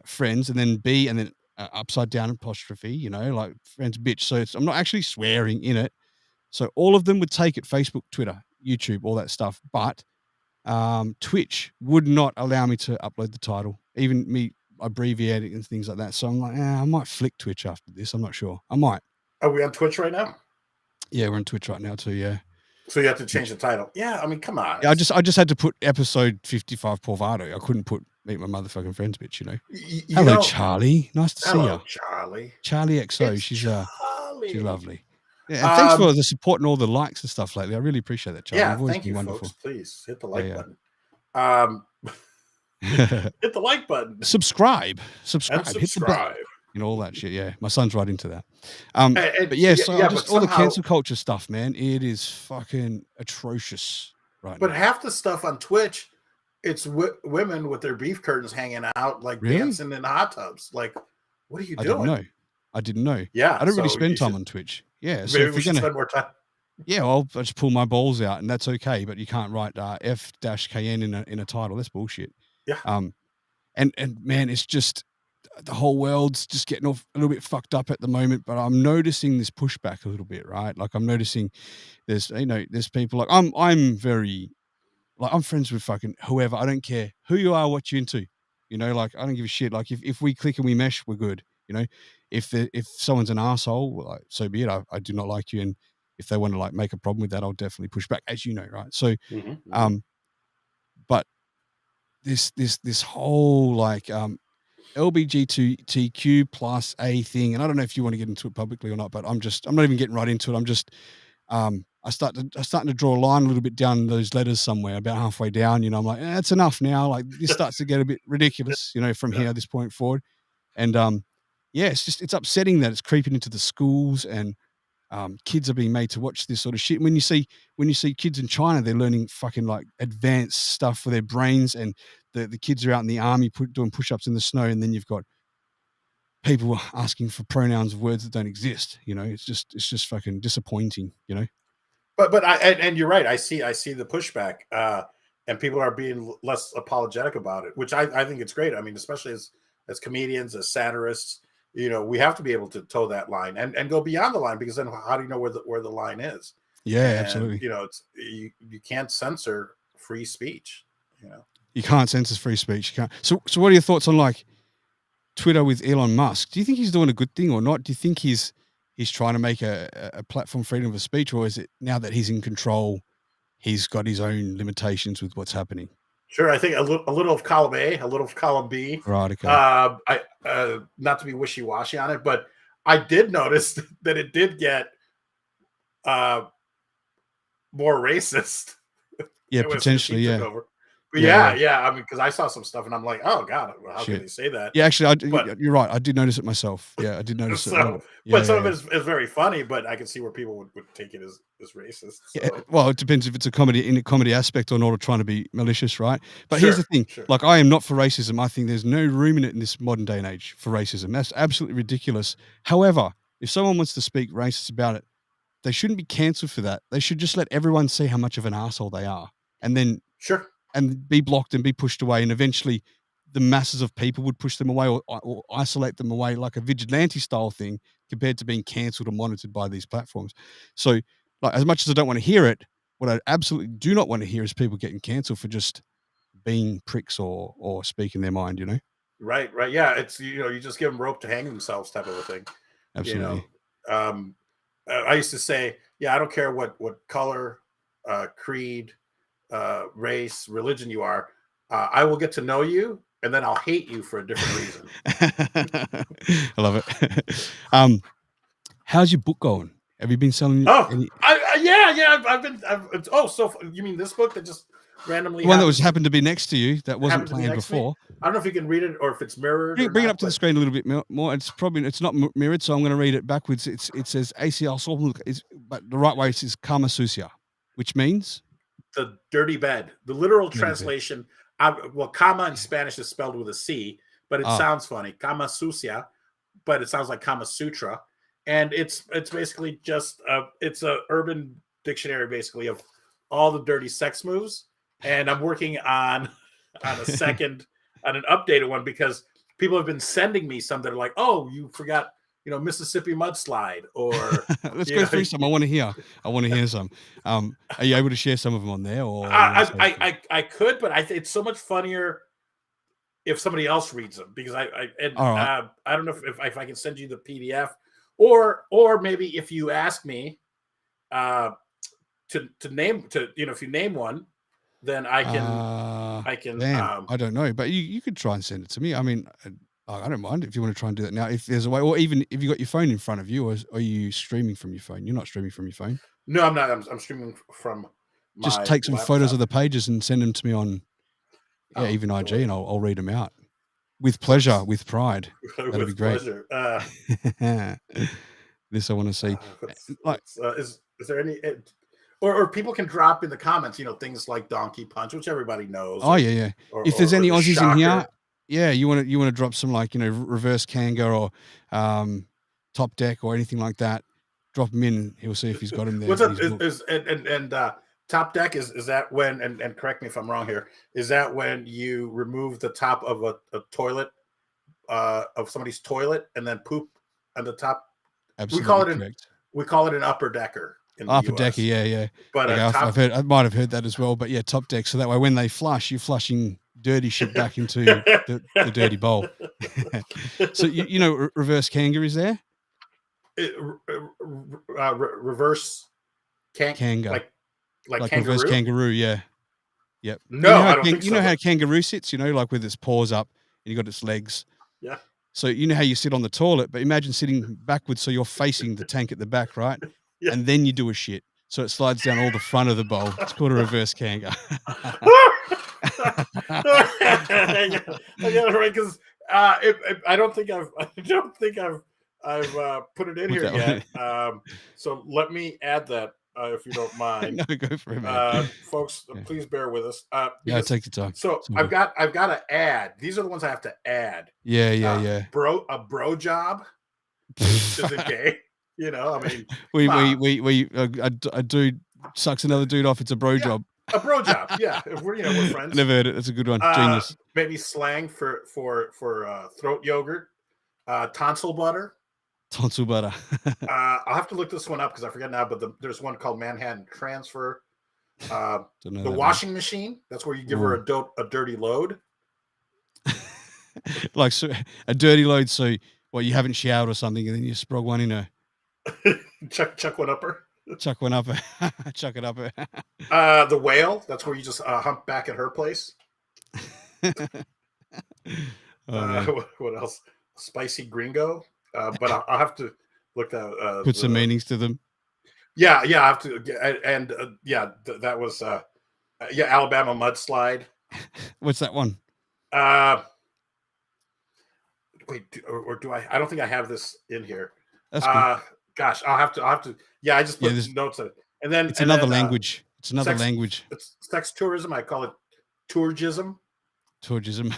friends, and then B, and then upside down apostrophe, like friends bitch. So I'm not actually swearing in it. So all of them would take it: Facebook, Twitter, YouTube, all that stuff. But Twitch would not allow me to upload the title, even me abbreviating and things like that. So I'm like, I might flick Twitch after this. I'm not sure. I might. Are we on Twitch right now? Yeah, we're on Twitch right now too. Yeah. So you have to change the title. Yeah, I mean, come on. Yeah, I just had to put episode 55 Paul Vato. I couldn't put Meet My Motherfucking Friends, bitch. Hello, Charlie. Nice to see you. Charlie. Charlie XO. It's She's lovely. Yeah, and thanks for the support and all the likes and stuff lately. I really appreciate that, Charlie. Yeah, thank you, wonderful. Folks. Please hit the like button. Hit the like button. Subscribe. And Hit the bell. All that shit. Yeah, my son's right into that. But yeah, so just all the cancel culture stuff, man. It is fucking atrocious right now. But half the stuff on Twitch, it's women with their beef curtains hanging out, like dancing in hot tubs. Like, what are you doing? I didn't know. Yeah, I don't really spend time on Twitch. Yeah, so maybe we should spend more time. Yeah, I'll just pull my balls out, and that's okay. But you can't write F-KN in a title. That's bullshit. Yeah. And man, it's just the whole world's just getting off a little bit fucked up at the moment. But I'm noticing this pushback a little bit, right? Like I'm noticing there's people like I'm very like I'm friends with fucking whoever. I don't care who you are, what you're into. Like I don't give a shit. Like if we click and we mesh, we're good. If someone's an asshole, well, like, so be it. I do not like you, and if they want to like make a problem with that, I'll definitely push back, as you know, right? So, but this whole like LBGTQ plus A thing, and I don't know if you want to get into it publicly or not, but I'm not even getting right into it. I'm just I'm starting to draw a line a little bit down those letters somewhere, about halfway down. I'm like, that's enough now. Like this starts to get a bit ridiculous, from here this point forward, and it's upsetting that it's creeping into the schools, and kids are being made to watch this sort of shit. When you see kids in China, they're learning fucking like advanced stuff for their brains, and the kids are out in the army doing push-ups in the snow, and then you've got people asking for pronouns of words that don't exist. It's just fucking disappointing. But and you're right. I see the pushback, and people are being less apologetic about it, which I think it's great. I mean, especially as comedians, as satirists, we have to be able to toe that line and go beyond the line, because then how do you know where the line is? Yeah, absolutely. It's you can't censor free speech. You can't censor free speech. You can't. So what are your thoughts on like Twitter with Elon Musk? Do you think he's doing a good thing or not? Do you think he's he's trying to make a platform freedom of speech, or is it now that he's in control, he's got his own limitations with what's happening? Sure, I think a little of column A, a little of column B. Right. Okay. I not to be wishy-washy on it, but I did notice that it did get more racist. Yeah, potentially. Yeah. But yeah. I mean, because I saw some stuff and I'm like, oh god, how can they say that? Yeah, actually, But you're right. I did notice it myself. Yeah, I did notice so, it. But some of it is very funny. But I can see where people would take it as racist. So. Yeah, well, it depends if it's a comedy aspect or not, or trying to be malicious, right? But here's the thing: sure. like, I am not for racism. I think there's no room in it in this modern day and age for racism. That's absolutely ridiculous. However, if someone wants to speak racist about it, they shouldn't be cancelled for that. They should just let everyone see how much of an asshole they are, and then and be blocked and be pushed away, and eventually the masses of people would push them away or isolate them away, like a vigilante style thing, compared to being cancelled or monitored by these platforms. So, like, as much as I don't want to hear it, what I absolutely do not want to hear is people getting cancelled for just being pricks or speaking their mind, you know? Right. Yeah, it's you just give them rope to hang themselves, type of a thing. Absolutely. I used to say, yeah, I don't care what color, creed, race, religion you are. I will get to know you, and then I'll hate you for a different reason. I love it. How's your book going? Have you been selling? Yeah. So you mean this book that just randomly? The one that happened to be next to you that wasn't planned before. I don't know if you can read it or if it's mirrored. Bring it up to the screen a little bit more. It's not mirrored, so I'm going to read it backwards. It says ACL Soul, but the right way it says Kama Susia, which means the dirty bed. The literal translation. Kama in Spanish is spelled with a C, but it sounds funny. Kama Susia, but it sounds like Kama Sutra. And it's basically just it's a urban dictionary basically of all the dirty sex moves. And I'm working on an updated one because people have been sending me some that are like, oh, you forgot, Mississippi mudslide, or let's go through some. I want to hear some. Are you able to share some of them on there? Or I could, but it's so much funnier if somebody else reads them, because I don't know if I can send you the PDF. Or maybe if you ask me to name if you name one, then I can. I don't know, but you could try and send it to me. I mean, I don't mind if you want to try and do that now. If there's a way, or even if you got your phone in front of you, or are you streaming from your phone? You're not streaming from your phone. No, I'm not. I'm streaming from. Just take some photos of the pages and send them to me on, even IG, and I'll read them out. With pleasure, with pride. That'd be great. This I want to see. Is there any, or people can drop in the comments, things like donkey punch, which everybody knows. Oh yeah. If there's any Aussies in here, you want to drop some reverse kanga or top deck or anything like that. Drop him in. He'll see if he's got him there. What's up? Top deck is that when, and correct me if I'm wrong here, is that when you remove the top of a toilet, of somebody's toilet, and then poop on the top? Absolutely. We call it an upper decker. Upper decker, yeah. But I might have heard that as well. But yeah, top deck. So that way, when they flush, you're flushing dirty shit back into the dirty bowl. So reverse kanga is there? Reverse kanga. Like kangaroo? reverse kangaroo, yeah. Yep. No, I don't think so. You know how a kangaroo sits, like with its paws up and you got its legs. Yeah. So you know how you sit on the toilet, but imagine sitting backwards so you're facing the tank at the back, right? Yeah. And then you do a shit. So it slides down all the front of the bowl. It's called a reverse kanga. I got it right, because I don't think I've put it in here yet. So let me add that. If you don't mind. No, go for it, man. Folks, please bear with us. Take your time. So I've got to add. These are the ones I have to add. Yeah. A bro job. Is it gay? I mean, a dude sucks another dude off. It's a bro job. A bro job. Yeah, if we're friends. Never heard it. That's a good one. Genius. Maybe slang for throat yogurt, tonsil butter. Tonsil butter. I'll have to look this one up because I forget now, but there's one called Manhattan Transfer. The washing machine. That's where you give her a dirty load. Like a dirty load. So you haven't showered or something, and then you sprog one in her. Chuck one upper. Chuck one up. Chuck it up. The whale. That's where you just hump back at her place. What else? Spicy gringo. But I'll have to look that. Put some meanings to them. Yeah, I have to. And that was Alabama mudslide. What's that one? Wait, or do I? I don't think I have this in here. That's cool. Gosh, I'll have to. Yeah, I just put notes on it, and then it's another language. It's another language. It's sex tourism. I call it tourism. Tourism.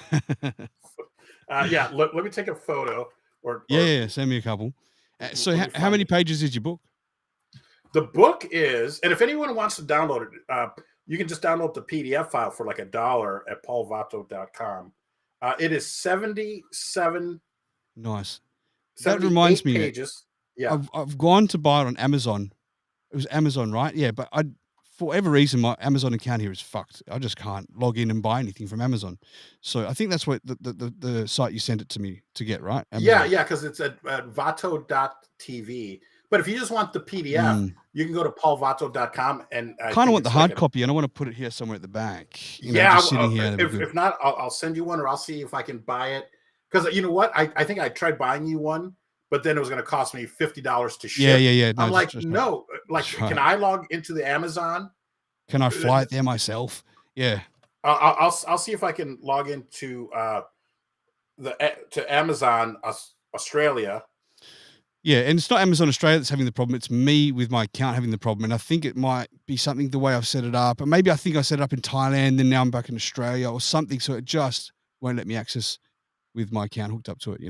Let me take a photo. Or send me a couple. So, how many pages is your book? The book is, and if anyone wants to download it, you can just download the PDF file for like $1 at paulvato.com. It is 77. Nice. That reminds me. Pages. Yeah, I've gone to buy it on Amazon. It was Amazon, right? Yeah, but for whatever reason, my Amazon account here is fucked. I just can't log in and buy anything from Amazon. So I think that's what the site you sent it to me to get, right? Amazon. Yeah, because it's at vato.tv. But if you just want the PDF, you can go to paulvato.com and I kind of want the hard copy, and I want to put it here somewhere at the back. Just sitting here. If not, I'll send you one, or I'll see if I can buy it. Because you know what? I think I tried buying you one, but then it was going to cost me $50 to ship. Yeah. No, I'm like, no. Like, can I log into the Amazon? Can I fly it there myself? Yeah. I'll see if I can log into to Amazon Australia. Yeah, and it's not Amazon Australia that's having the problem. It's me with my account having the problem. And I think it might be something the way I've set it up. And maybe I think I set it up in Thailand and now I'm back in Australia or something. So it just won't let me access with my account hooked up to it,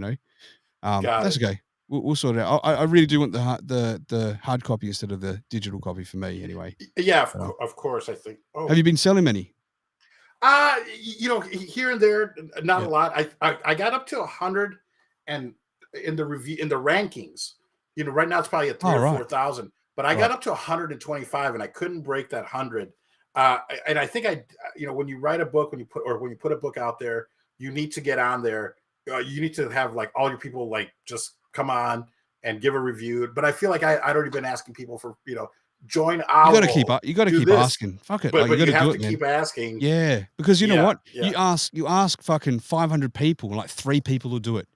That's okay. We'll sort it out. I really do want the hard copy instead of the digital copy for me anyway. Yeah, of course, I think. Have you been selling many? Here and there, not a lot. I got up to 100 and in the rankings, right now it's probably at 3,000 or 4,000, but I got up to 125 and I couldn't break that 100. And I think when you write a book, when you put a book out there, you need to get on there. You need to have like all your people like just come on and give a review. But I feel like I'd already been asking people for, join our. You got to keep up. You got to keep asking. Fuck it. But you got to do it, keep asking. Yeah, because you know what? Yeah. You ask fucking 500 people, like 3 people will do it.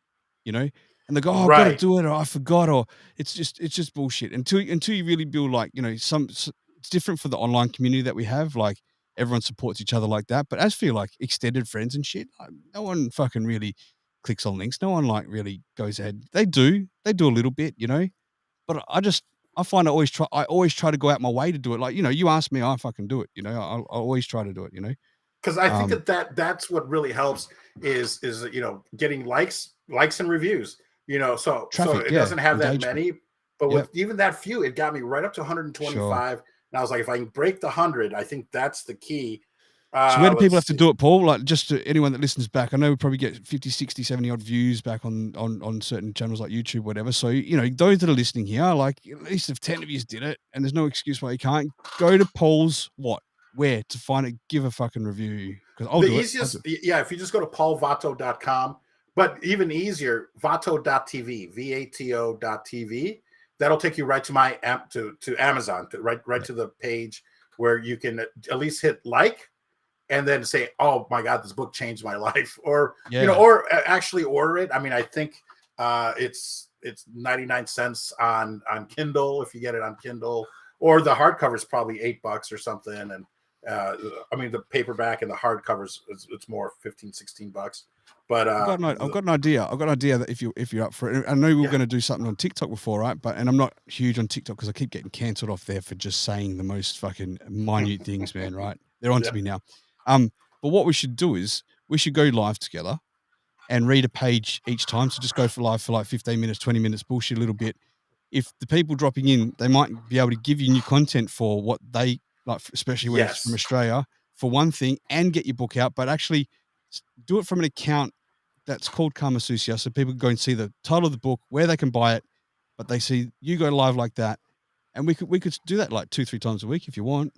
And they go, I've got to do it, or I forgot, or it's just bullshit. Until you really build like, it's different for the online community that we have. Like everyone supports each other like that. But as for like extended friends and shit, no one fucking really clicks on links. No one like really goes ahead. They do a little bit, but I find I always try to go out my way to do it. Like, you ask me, I fucking do it. I'll always try to do it, Because I think that's what really helps is getting likes and reviews. So it doesn't have that many, but with even that few, it got me right up to 125. Sure. And I was like, if I can break the 100, I think that's the key. So where do people have to do it, Paul? Like, just to anyone that listens back, I know we probably get 50, 60, 70 odd views back on certain channels like YouTube, whatever. So, those that are listening here, like at least if 10 of you did it, and there's no excuse why you can't, go to Paul's where to find it, give a fucking review. Because I'll do it. If you just go to paulvato.com, but even easier, vato.tv, vato.tv, that'll take you right to my app, to Amazon, right to the page where you can at least hit like and then say, oh my God, this book changed my life, or or actually order it. I mean, I think it's 99 cents on Kindle if you get it on Kindle, or the hardcover is probably $8 or something. And I mean, the paperback and the hardcovers, it's more $15-$16. But I've got an idea. I've got an idea that if you're up for it, I know we were going to do something on TikTok before, right? And I'm not huge on TikTok because I keep getting cancelled off there for just saying the most fucking minute things, man. Right? They're on to me now. But what we should do is we should go live together and read a page each time. So just go for live for like 15 minutes, 20 minutes, bullshit a little bit. If the people dropping in, they might be able to give you new content for what they like, especially when it's from Australia, for one thing, and get your book out, but actually do it from an account that's called Kama Susia, so people can go and see the title of the book, where they can buy it, but they see you go live like that, and we could do that like 2-3 times a week if you want.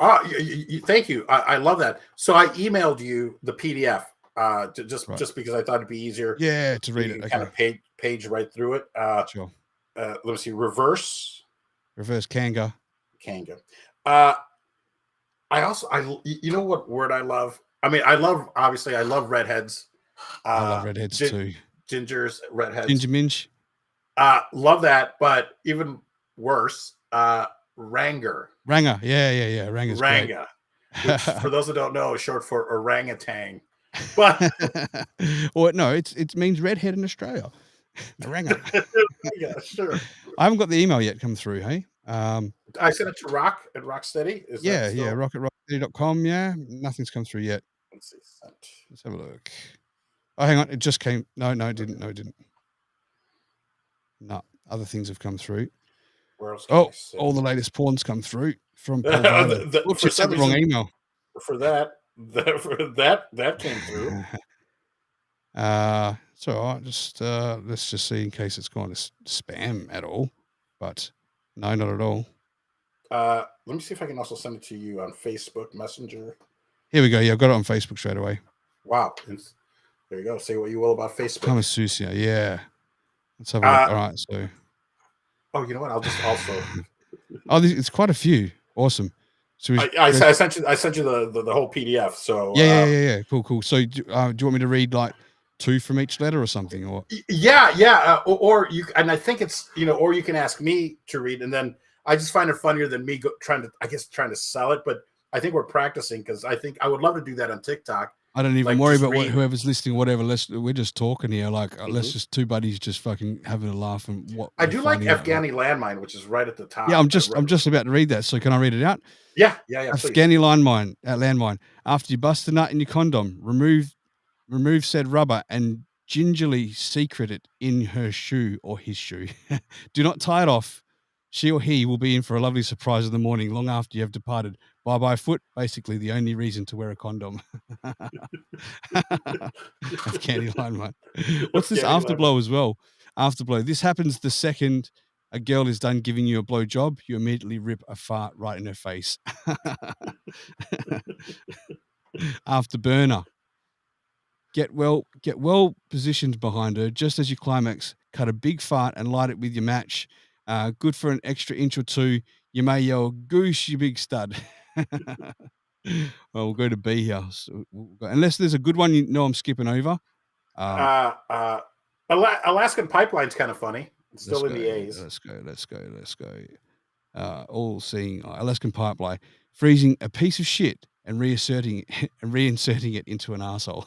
Thank you. I love that. So I emailed you the PDF just because I thought it'd be easier. Yeah, to read it. Kind of page right through it. Sure. let me see. Reverse Kanga. Kanga. You know what word I love? I mean, I love redheads. I love redheads too. Gingers, redheads. Ginger minge. Love that, but even worse, Ranger. Ranger. Yeah. Ranger's Ranga, great. which for those that don't know is short for orangutan. But or no, it means redhead in Australia. Ranger. Yeah, sure. I haven't got the email yet come through, hey? I sent it to Rock at Rocstedi. Is that still... rock at rocstedi.com. Yeah, nothing's come through yet. Let's see. Let's have a look. Oh, hang on. It just came. No, it didn't. No, it didn't. No, other things have come through. Where else can I send? All the latest porn's come through from Paul Vato. Oops, you sent the wrong email. For that came through. It's all right. Just let's just see in case it's gone to spam at all. But no, not at all. Let me see if I can also send it to you on Facebook Messenger. Here we go. Yeah, I've got it on Facebook straight away. Wow. There you go. Say what you will about Facebook. Kamasusia, yeah. Let's have a look. All right, so. Oh, you know what? I'll just also. It's quite a few. Awesome. So I sent you the whole PDF. So yeah. Cool. So do you want me to read like 2 from each letter or something, or? Yeah. Or you, and I think it's or you can ask me to read, and then I just find it funnier than me trying to sell it. But I think we're practicing because I think I would love to do that on TikTok. I don't even worry about whoever's listening, whatever. We're just talking here. Like, let's just 2 buddies just fucking having a laugh. And what I do like Afghani landmine, which is right at the top. Yeah, I'm just about to read that. So can I read it out? Yeah. Afghani landmine. After you bust a nut in your condom, remove said rubber and gingerly secret it in her shoe or his shoe. Do not tie it off. She or he will be in for a lovely surprise in the morning, long after you have departed. Bye foot. Basically, the only reason to wear a condom. Afghani landmine. What's this afterblow as well? Afterblow. This happens the second a girl is done giving you a blow job. You immediately rip a fart right in her face. Afterburner. Get well positioned behind her. Just as you climax, cut a big fart and light it with your match. Good for an extra inch or 2. You may yell, "Goose, you big stud." Well, we'll go to B here. So unless there's a good one, I'm skipping over. Alaskan Pipeline's kind of funny. It's still in the A's. Let's go. All seeing Alaskan Pipeline freezing a piece of shit and reinserting it into an arsehole.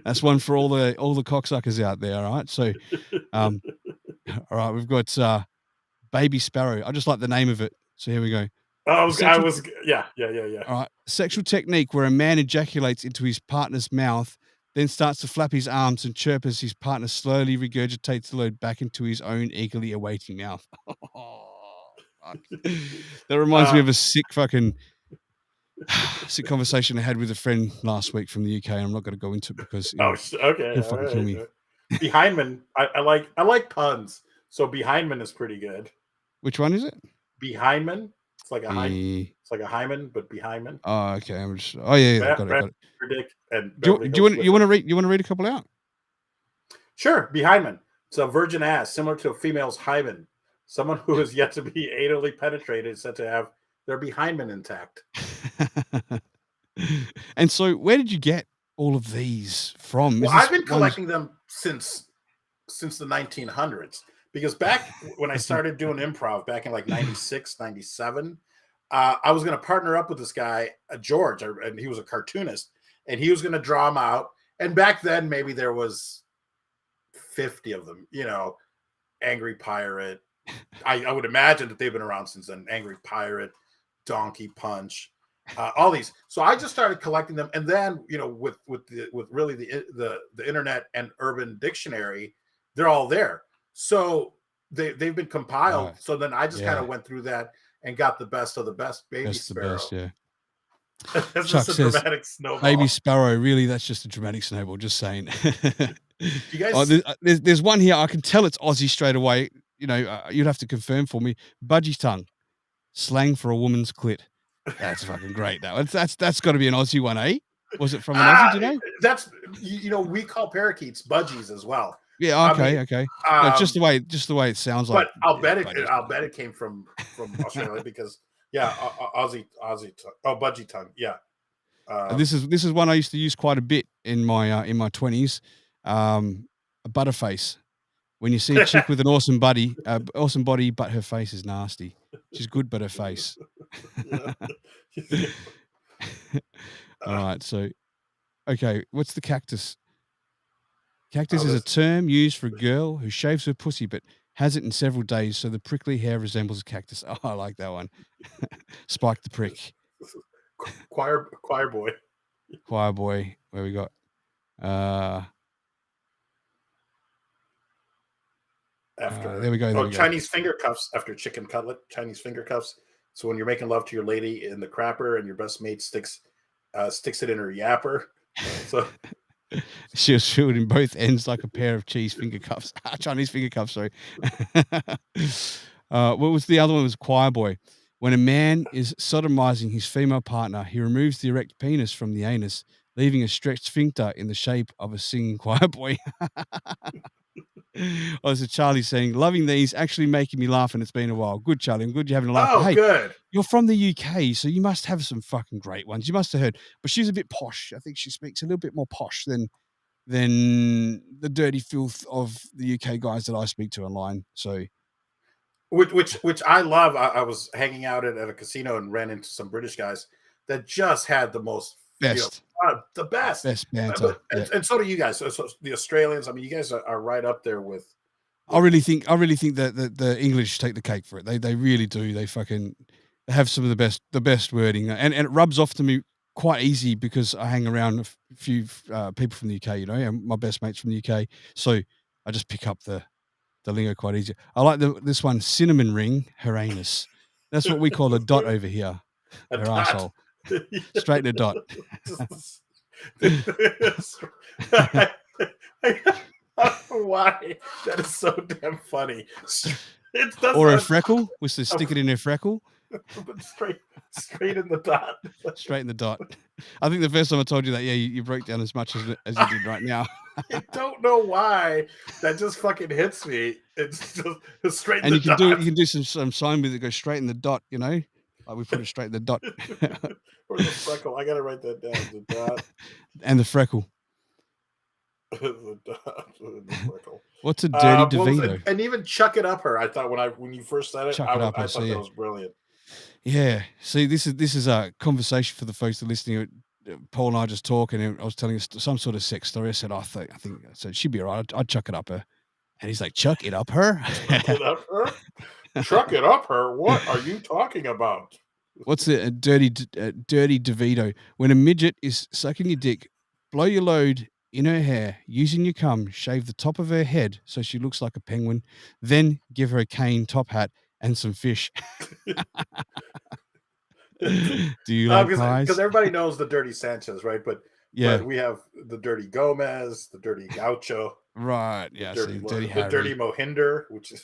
That's one for all the cocksuckers out there. All right. So, all right, we've got Baby Sparrow. I just like the name of it. So here we go. Yeah. All right. Sexual technique where a man ejaculates into his partner's mouth, then starts to flap his arms and chirp as his partner slowly regurgitates the load back into his own eagerly awaiting mouth. Fuck. That reminds me of a sick conversation I had with a friend last week from the UK. And I'm not going to go into it because okay, he'll fucking kill me. Behindman, I like puns, so Behindman is pretty good. Which one is it? Behindman. It's like a hymen, but Behindman. Oh, okay. Got it. Do you want to read a couple out? Sure. Behindman. It's a virgin ass, similar to a female's hymen. Someone who is yet to be anally penetrated is said to have their Behindman intact. And so, where did you get all of these from? Well, I've been collecting them since the 1900s. Because back when I started doing improv back in like 96, 97, I was going to partner up with this guy, George, and he was a cartoonist, and he was going to draw them out. And back then, maybe there was 50 of them, Angry Pirate. I would imagine that they've been around since then. Angry Pirate, Donkey Punch, all these. So I just started collecting them. And then, with really the internet and Urban Dictionary, they're all there. So they've been compiled. Right. So then I just kind of went through that and got the best of the best. Baby Sparrow. That's Chuck just a dramatic snowball. Baby Sparrow, really, that's just a dramatic snowball. Just saying. You guys... there's one here. I can tell it's Aussie straight away. You'd have to confirm for me. Budgie tongue, slang for a woman's clit. That's fucking great. That's got to be an Aussie one, eh? Was it from an Aussie? Do you know? That's we call parakeets budgies as well. Yeah. I Okay. mean, Okay. No, just the way it sounds like. but I'll Yeah, bet it. budgie. I'll bet it came from Australia because yeah, Aussie. Oh, budgie tongue. Yeah. This is one I used to use quite a bit in my 20s. A butterface. When you see a chick with an awesome body, but her face is nasty. She's good, but her face. All right. So, okay. What's the cactus? Cactus is a term used for a girl who shaves her pussy, but has it in several days, so the prickly hair resembles a cactus. Oh, I like that one. Spike the prick. choir boy. Choir boy. Where we got? After there we go. There we go. Chinese finger cuffs after chicken cutlet. Chinese finger cuffs. So when you're making love to your lady in the crapper and your best mate sticks it in her yapper. So she was filled in both ends like a pair of cheese finger cuffs. Chinese finger cuffs, sorry. What was the other one? Was choir boy. When a man is sodomizing his female partner, he removes the erect penis from the anus, leaving a stretched sphincter in the shape of a singing choir boy. Oh, so Charlie saying, loving these, actually making me laugh, and it's been a while. Good, Charlie. I'm good you're having a laugh. oh, Hey, good. you're from the UK, so you must have some fucking great ones. You must have heard. But she's a bit posh. I think she speaks a little bit more posh than the dirty filth of the UK guys that I speak to online. So, which I love. I was hanging out at a casino and ran into some British guys that just had the most best, the best banter. And so do you guys. So the Australians. I mean, you guys are right up there with. I really think that the English take the cake for it. They really do. They have some of the best wording, and it rubs off to me quite easy because I hang around a few people from the UK, you know, and my best mates from the UK. So I just pick up the lingo quite easy. I like this one, cinnamon ring, her anus. That's what we call a dot over here. Her asshole. Straight in a dot. I don't know why. That is so damn funny. Or a freckle. Was to stick it in her freckle. But straight in the dot. Straight in the dot. I think the first time I told you that, yeah, you broke down as much as you did right now. I don't know why. That just fucking hits me. It's just straight in and the dot. You can do some sign with it, go straight in the dot, you know? Like we put it straight in the dot. Or the freckle. I gotta write that down. The dot. And the freckle. The dot and the freckle. What's a dirty DeVito? And even chuck it up her. I thought when you first said it, I thought that was brilliant. Yeah. See, this is a conversation for the folks that are listening. Paul and I just talking, and I was telling us some sort of sex story. I said, I think she'd be all right. I'd chuck it up her. And he's like, chuck it up her? Chuck it up her? Chuck it up her? What are you talking about? What's a dirty DeVito? When a midget is sucking your dick, blow your load in her hair, using your cum, shave the top of her head so she looks like a penguin, then give her a cane top hat and some fish. Do you like pies? Because everybody knows the dirty Sanchez, right? But we have the dirty Gomez, the dirty Gaucho, right? Yeah, the dirty Mohinder, which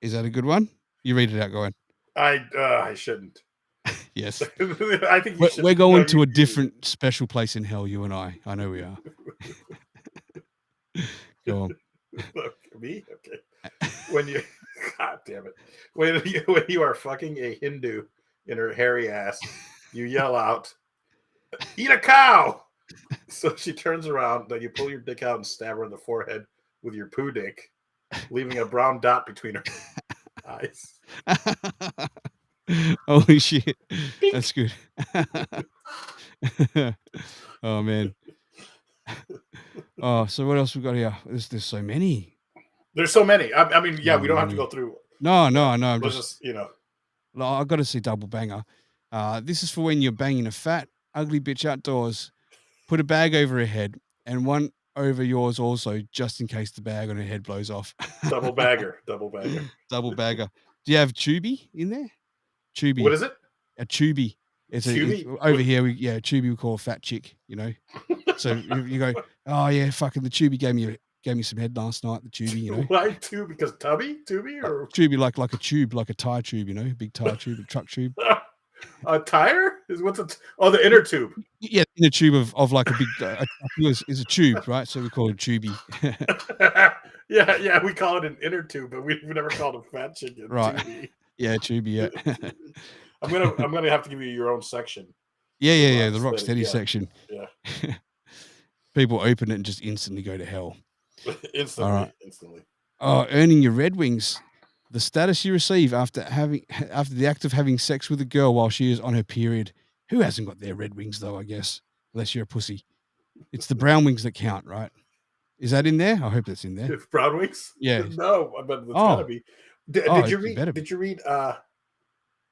is that a good one? You read it out. Go on. I shouldn't. Yes, I think we're going to a different special place in hell. You and I know we are. Go on. Me? Okay. When you, God damn it, when you are fucking a Hindu in her hairy ass, you yell out, "Eat a cow!" So she turns around, then you pull your dick out and stab her in the forehead with your poo dick, leaving a brown dot between her eyes. Holy shit. That's good. Oh, man. Oh, so what else we got here? There's so many. There's so many. I mean, yeah, we don't have to go through. No. I'm just I've got to see double banger. This is for when you're banging a fat, ugly bitch outdoors. Put a bag over her head and one over yours also, just in case the bag on her head blows off. Double bagger. Double bagger. Do you have Tubi in there? Tubi. What is it? A Tubi. It's over here. Tubi we call a fat chick. You know. So you go, oh yeah, fucking the Tubi gave me some head last night. The Tubi, you know. Why Tubi? Because Tubi or Tubi like a tube, like a tire tube, you know, big tire tube, a truck tube. A tire is what's the inner tube. Yeah, in a tube of like a big is a tube, right? So we call it tubey. Yeah, we call it an inner tube, but we've never called a fat chicken Right. tubey. Yeah, tubey. Yeah. I'm gonna have to give you your own section. Yeah. The Rocstedi section. Yeah. People open it and just instantly go to hell. Instantly. Earning your Red Wings. The status you receive after the act of having sex with a girl while she is on her period. Who hasn't got their Red Wings though? I guess, unless you're a pussy. It's the brown wings that count, right? Is that in there? I hope that's in there. It's brown wings? Yeah. No, but it's gotta be. Did you read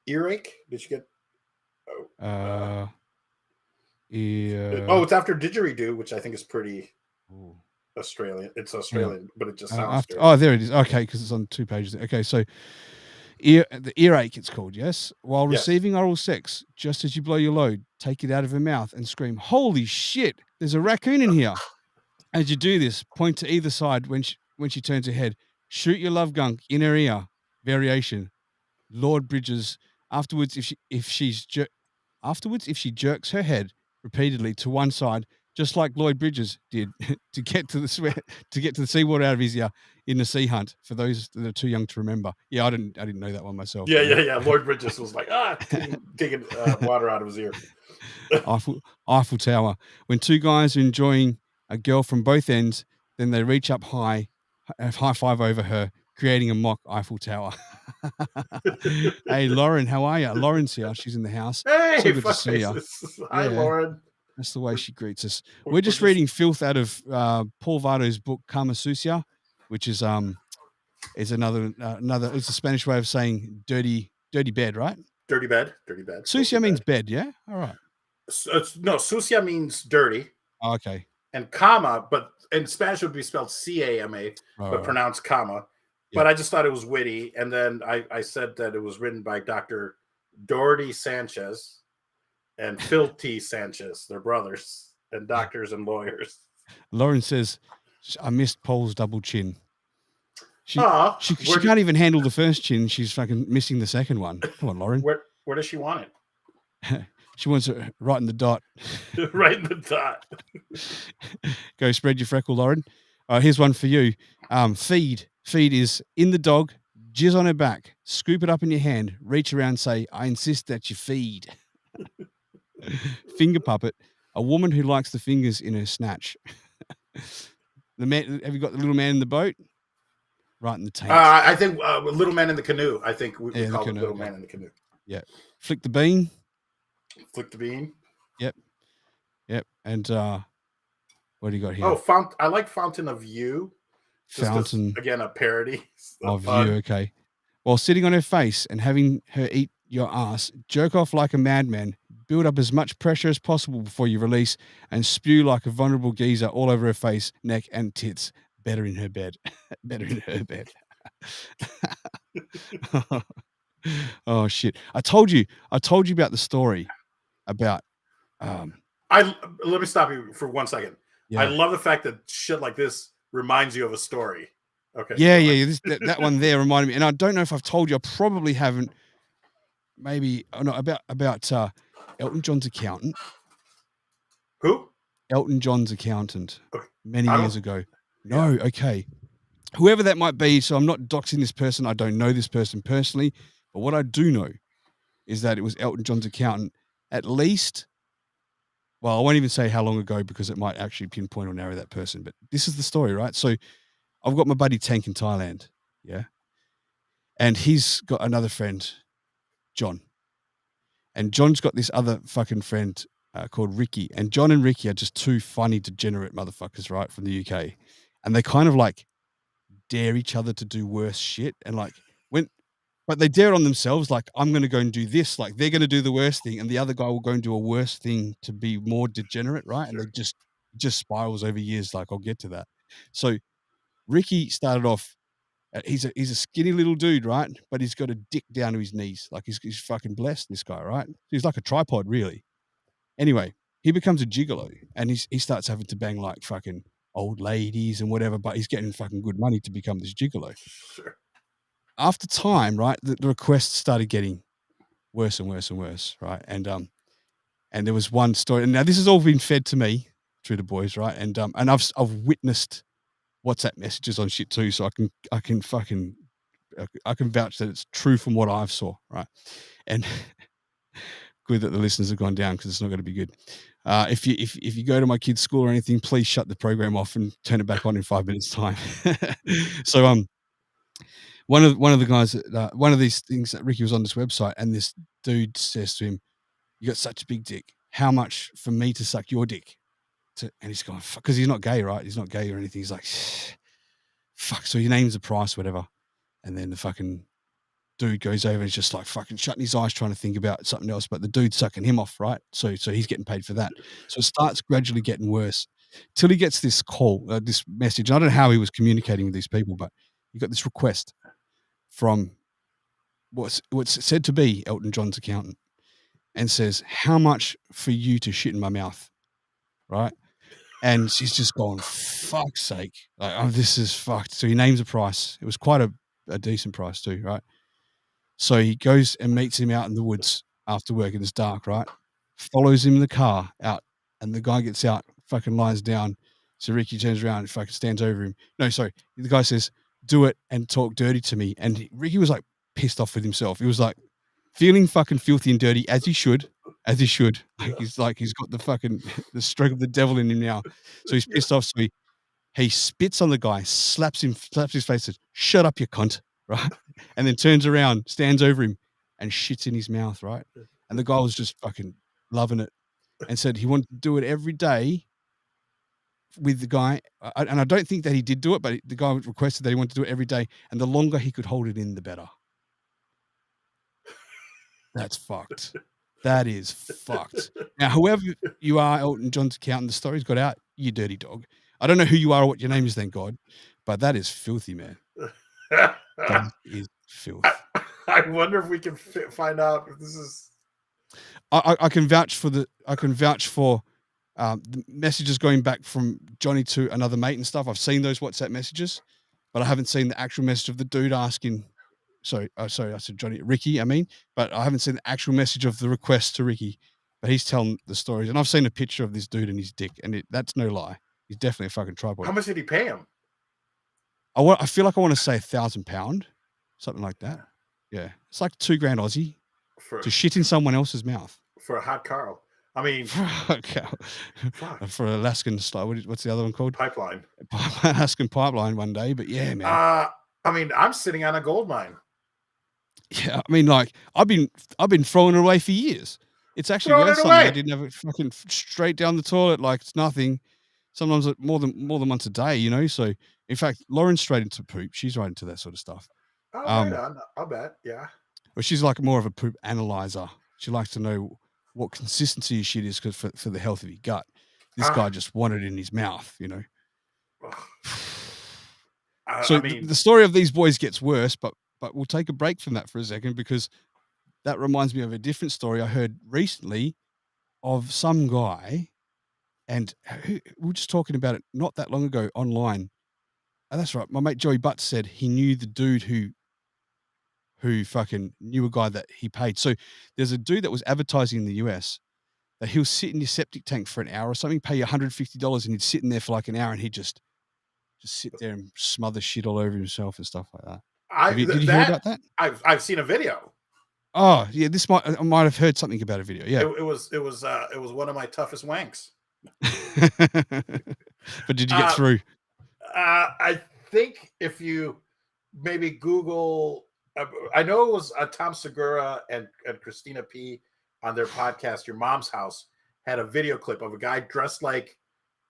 Earache? Did you get yeah. it's after Didgeridoo, which I think is pretty Australian. It's Australian, but it just sounds there it is. Okay, because it's on 2 pages. Okay, so the earache it's called, yes. While receiving oral sex, just as you blow your load, take it out of her mouth and scream, "Holy shit, there's a raccoon in here." As you do this, point to either side when she turns her head. Shoot your love gunk in her ear. Variation. Lord Bridges. Afterwards, if she jerks her head repeatedly to one side, just like Lloyd Bridges did to get to the seawater out of his ear in the sea hunt. For those that are too young to remember, I didn't know that one myself. Yeah. Lloyd Bridges was like taking water out of his ear. Eiffel Tower. When two guys are enjoying a girl from both ends, then they reach up high five over her, creating a mock Eiffel Tower. Hey, Lauren, how are you? Lauren's here. She's in the house. Hey, so good to see you. Hi, Lauren. That's the way she greets us. We're just reading filth out of Paul Vato's book Kama Sucia, which is another it's a Spanish way of saying dirty bed, right? Dirty bed. Sucia means bed, yeah? All right. No, sucia means dirty. Oh, okay. And kama, but in Spanish it would be spelled C-A-M-A, but pronounced kama. Yeah. But I just thought it was witty. And then I said that it was written by Dr. Doherty Sanchez and Phil T. Sanchez. They're brothers and doctors and lawyers. Lauren says, I missed Paul's double chin. She can't even handle the first chin. She's fucking missing the second one. Come on, Lauren. Where does she want it? She wants it right in the dot. Right in the dot. Go spread your freckle, Lauren. Here's one for you. Feed. Feed is in the dog, jizz on her back, scoop it up in your hand, reach around, say, I insist that you feed. Finger puppet. A woman who likes the fingers in her snatch. The man. Have you got the little man in the boat? Right in the tank. I think little man in the canoe. I think we call it little man in the canoe. Yeah. Flick the bean. Flick the bean. Yep. And what do you got here? Oh, I like Fountain of You. Fountain. Again, a parody of You. Okay. While sitting on her face and having her eat your ass, jerk off like a madman, build up as much pressure as possible before you release, and spew like a vulnerable geezer all over her face, neck, and tits. Better in her bed. Better in her bed. Oh shit! I told you about the story about. Let me stop you for 1 second. Yeah. I love the fact that shit like this reminds you of a story. Okay. Yeah. That one there reminded me, and I don't know if I've told you. I probably haven't. Maybe about Elton John's accountant. Who? Elton John's accountant. Okay. Many years ago. No, okay. Whoever that might be. So I'm not doxing this person. I don't know this person personally, but what I do know is that it was Elton John's accountant. At least. Well, I won't even say how long ago because it might actually pinpoint or narrow that person. But this is the story, right? So I've got my buddy Tank in Thailand, yeah? And he's got another friend, John. And John's got this other fucking friend called Ricky. And John and Ricky are just two funny, degenerate motherfuckers, right, from the UK. And they kind of like dare each other to do worse shit. And like but they dare it on themselves, like, I'm going to go and do this. Like, they're going to do the worst thing, and the other guy will go and do a worse thing to be more degenerate, right? Sure. And they just spirals over years. Like, I'll get to that. So Ricky started off, he's a skinny little dude, right? But he's got a dick down to his knees. Like, he's fucking blessed, this guy, right? He's like a tripod, really. Anyway, he becomes a gigolo, and he starts having to bang, like, fucking old ladies and whatever, but he's getting fucking good money to become this gigolo. Sure. After time, right, the requests started getting worse and worse and worse, right? And there was one story, and now this has all been fed to me through the boys, right? And I've witnessed WhatsApp messages on shit too, so I can fucking I can vouch that it's true from what I've saw, right? And good that the listeners have gone down because it's not going to be good. If you go to my kid's school or anything, please shut the program off and turn it back on in 5 minutes time. So one of the guys one of these things that Ricky was on this website, and this dude says to him, "You got such a big dick. How much for me to suck your dick?" And he's going, fuck, because he's not gay, right? He's not gay or anything. He's like, fuck. So he names the price, whatever. And then the fucking dude goes over and is just like fucking shutting his eyes trying to think about something else, but the dude's sucking him off, right? So he's getting paid for that. So it starts gradually getting worse till he gets this call, this message. I don't know how he was communicating with these people, but he got this request from what's said to be Elton John's accountant, and says, "How much for you to shit in my mouth?" Right? And she's just gone, fuck's sake. Like, oh, this is fucked. So he names a price. It was quite a decent price too, right? So he goes and meets him out in the woods after work, and it's dark, right? Follows him in the car out, and the guy gets out, fucking lies down. So Ricky turns around and fucking stands over him. No, sorry. The guy says, "Do it and talk dirty to me." And Ricky was like pissed off with himself. He was like feeling fucking filthy and dirty, as he should. As he should. Like he's got the fucking the stroke of the devil in him now. So he's pissed off. So he spits on the guy, slaps his face, says, "Shut up, you cunt," right? And then turns around, stands over him, and shits in his mouth, right? And the guy was just fucking loving it, and said he wanted to do it every day with the guy. And I don't think that he did do it, but the guy requested that he wanted to do it every day, and the longer he could hold it in, the better. That's fucked. That is fucked. Now, whoever you are, Elton John's accountant, the story's got out, you dirty dog. I don't know who you are or what your name is, thank God, but that is filthy, man. That is filth. I wonder if we can find out if this is. I can vouch for the messages going back from Johnny to another mate and stuff. I've seen those WhatsApp messages, but I haven't seen the actual message of the dude asking. Sorry, I said Ricky, but I haven't seen the actual message of the request to Ricky, but he's telling the stories. And I've seen a picture of this dude and his dick, and that's no lie. He's definitely a fucking tripod. How much did he pay him? I feel like I want to say £1,000, something like that. Yeah. It's like $2,000 Aussie to shit in someone else's mouth. For a hot Carl. I mean, for Alaskan style. What's the other one called? Pipeline. Alaskan pipeline one day, but yeah, man. I mean, I'm sitting on a gold mine. Yeah, I mean, like I've been throwing it away for years. It's actually worth something. I didn't have it fucking straight down the toilet like it's nothing. Sometimes more than once a day, you know. So in fact, Lauren's straight into poop. She's right into that sort of stuff. Oh, right on. I'll bet. Yeah. Well, she's like more of a poop analyzer. She likes to know what consistency your shit is for the health of your gut. This guy just wanted it in his mouth, you know. So I mean, the story of these boys gets worse, but we'll take a break from that for a second, because that reminds me of a different story I heard recently of some guy, and we were just talking about it not that long ago online. And that's right. My mate Joey Butts said he knew the dude who fucking knew a guy that he paid. So there's a dude that was advertising in the US that he'll sit in your septic tank for an hour or something, pay you $150, and he'd sit in there for like an hour, and he'd just sit there and smother shit all over himself and stuff like that. Did you hear about that? I've seen a video. Oh yeah, I might have heard something about a video. Yeah, it was one of my toughest wanks. But did you get through? I think if you maybe Google, I know it was Tom Segura and Christina P on their podcast, Your Mom's House, had a video clip of a guy dressed like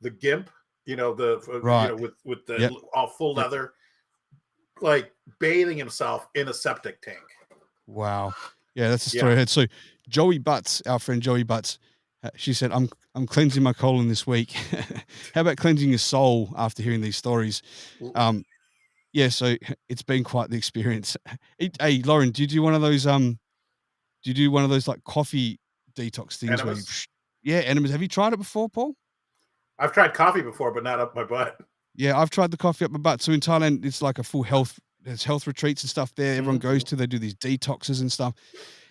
the Gimp, you know, with the all full leather, like bathing himself in a septic tank. Wow. Yeah, that's the story I heard. So Joey Butts, our friend Joey Butts, she said, I'm cleansing my colon this week. How about cleansing your soul after hearing these stories? Yeah, so it's been quite the experience. Hey, Lauren, do you do one of those like coffee detox things? Enemas? Enemas. Have you tried it before, Paul? I've tried coffee before, but not up my butt. Yeah, I've tried the coffee up my butt. So in Thailand, it's like a full there's health retreats and stuff there. Everyone goes to, they do these detoxes and stuff.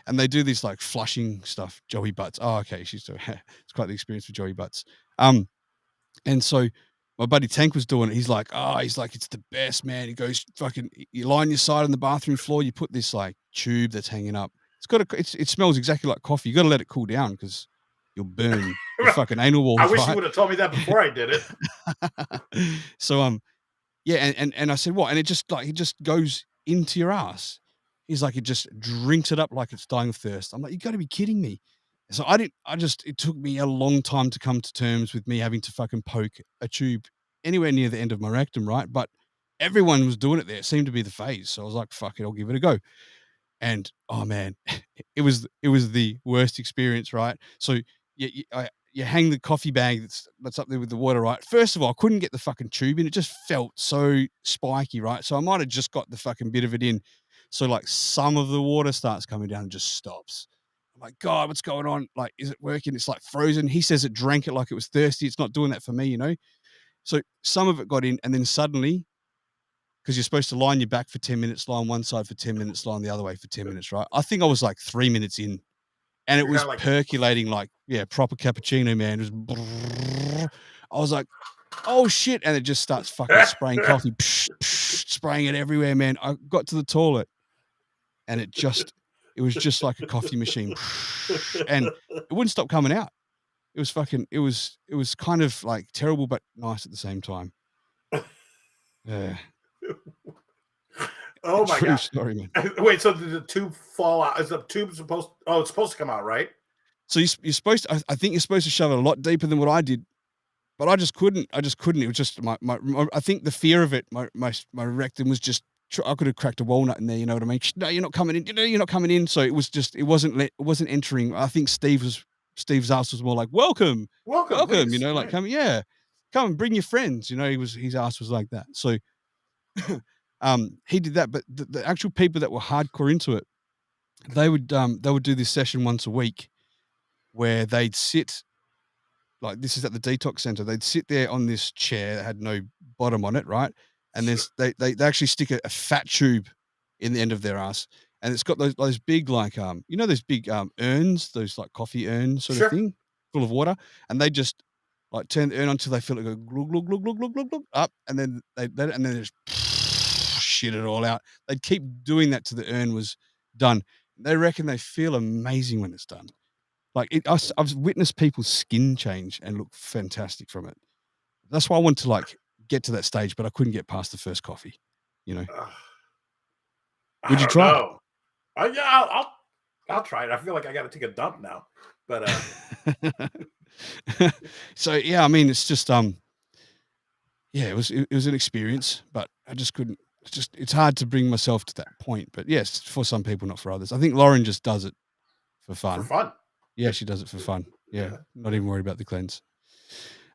and they do this like flushing stuff. Joey Butts. Oh, okay, she's doing. It's quite the experience with Joey Butts. And so my buddy Tank was doing it. He's like, it's the best, man. He goes, fucking, you lie on your side on the bathroom floor. You put this like tube that's hanging up. It smells exactly like coffee. You got to let it cool down because you'll burn your fucking anal walls. I wish right? you would have told me that before I did it. So yeah, and I said what, and it just goes into your ass. He's like, it just drinks it up like it's dying of thirst. I'm like, you got to be kidding me. So it took me a long time to come to terms with me having to fucking poke a tube anywhere near the end of my rectum, right? But everyone was doing it there. It seemed to be the phase. So I was like, fuck it, I'll give it a go. And oh man, it was the worst experience, right? So you hang the coffee bag that's up there with the water, right? First of all, I couldn't get the fucking tube in. It just felt so spiky, right? So I might have just got the fucking bit of it in. So like some of the water starts coming down and just stops. I'm like, God, what's going on? Like, is it working? It's like frozen. He says it drank it like it was thirsty. It's not doing that for me, you know? So some of it got in, and then suddenly, because you're supposed to lie on your back for 10 minutes, lie on one side for 10 minutes, lie on the other way for 10 minutes, right? I think I was like 3 minutes in, and it was percolating like, yeah, proper cappuccino, man. It was, I was like, oh shit. And it just starts fucking spraying coffee, spraying it everywhere, man. I got to the toilet, and it was just like a coffee machine, and it wouldn't stop coming out. It was fucking, it was kind of like terrible, but nice at the same time. Yeah. Oh my God. Story, man. Wait, so did the tube fall out? Is the tube supposed? Oh, it's supposed to come out, right? So you're supposed to, I think you're supposed to shove it a lot deeper than what I did, but I just couldn't. It was just my I think the fear of it, my rectum was just, I could have cracked a walnut in there. You know what I mean? No, you're not coming in. You're not coming in. So it was just, it wasn't entering. I think Steve's ass was more like, welcome, please. you know, like, come and bring your friends. You know, his ass was like that. So he did that, but the actual people that were hardcore into it, they would do this session once a week where they'd sit, like, this is at the detox center. They'd sit there on this chair that had no bottom on it, right? And they actually stick a fat tube in the end of their ass, and it's got those big, like, you know, those big urns, those like coffee urns sort of thing, full of water, and they just like turn the urn on until they feel it go glug glug glug glug glug glug glug up, and then they just shit it all out. They'd keep doing that till the urn was done. They reckon they feel amazing when it's done. Like, I've witnessed people's skin change and look fantastic from it. That's why I wanted to like get to that stage, but I couldn't get past the first coffee. You know, would you try it? Yeah, I'll try it. I feel like I got to take a dump now, but so yeah, I mean, it's just yeah, it was an experience, but I just couldn't. It's hard to bring myself to that point. But yes, for some people, not for others. I think Lauren just does it for fun. For fun. Yeah, she does it for fun. Yeah, not even worried about the cleanse.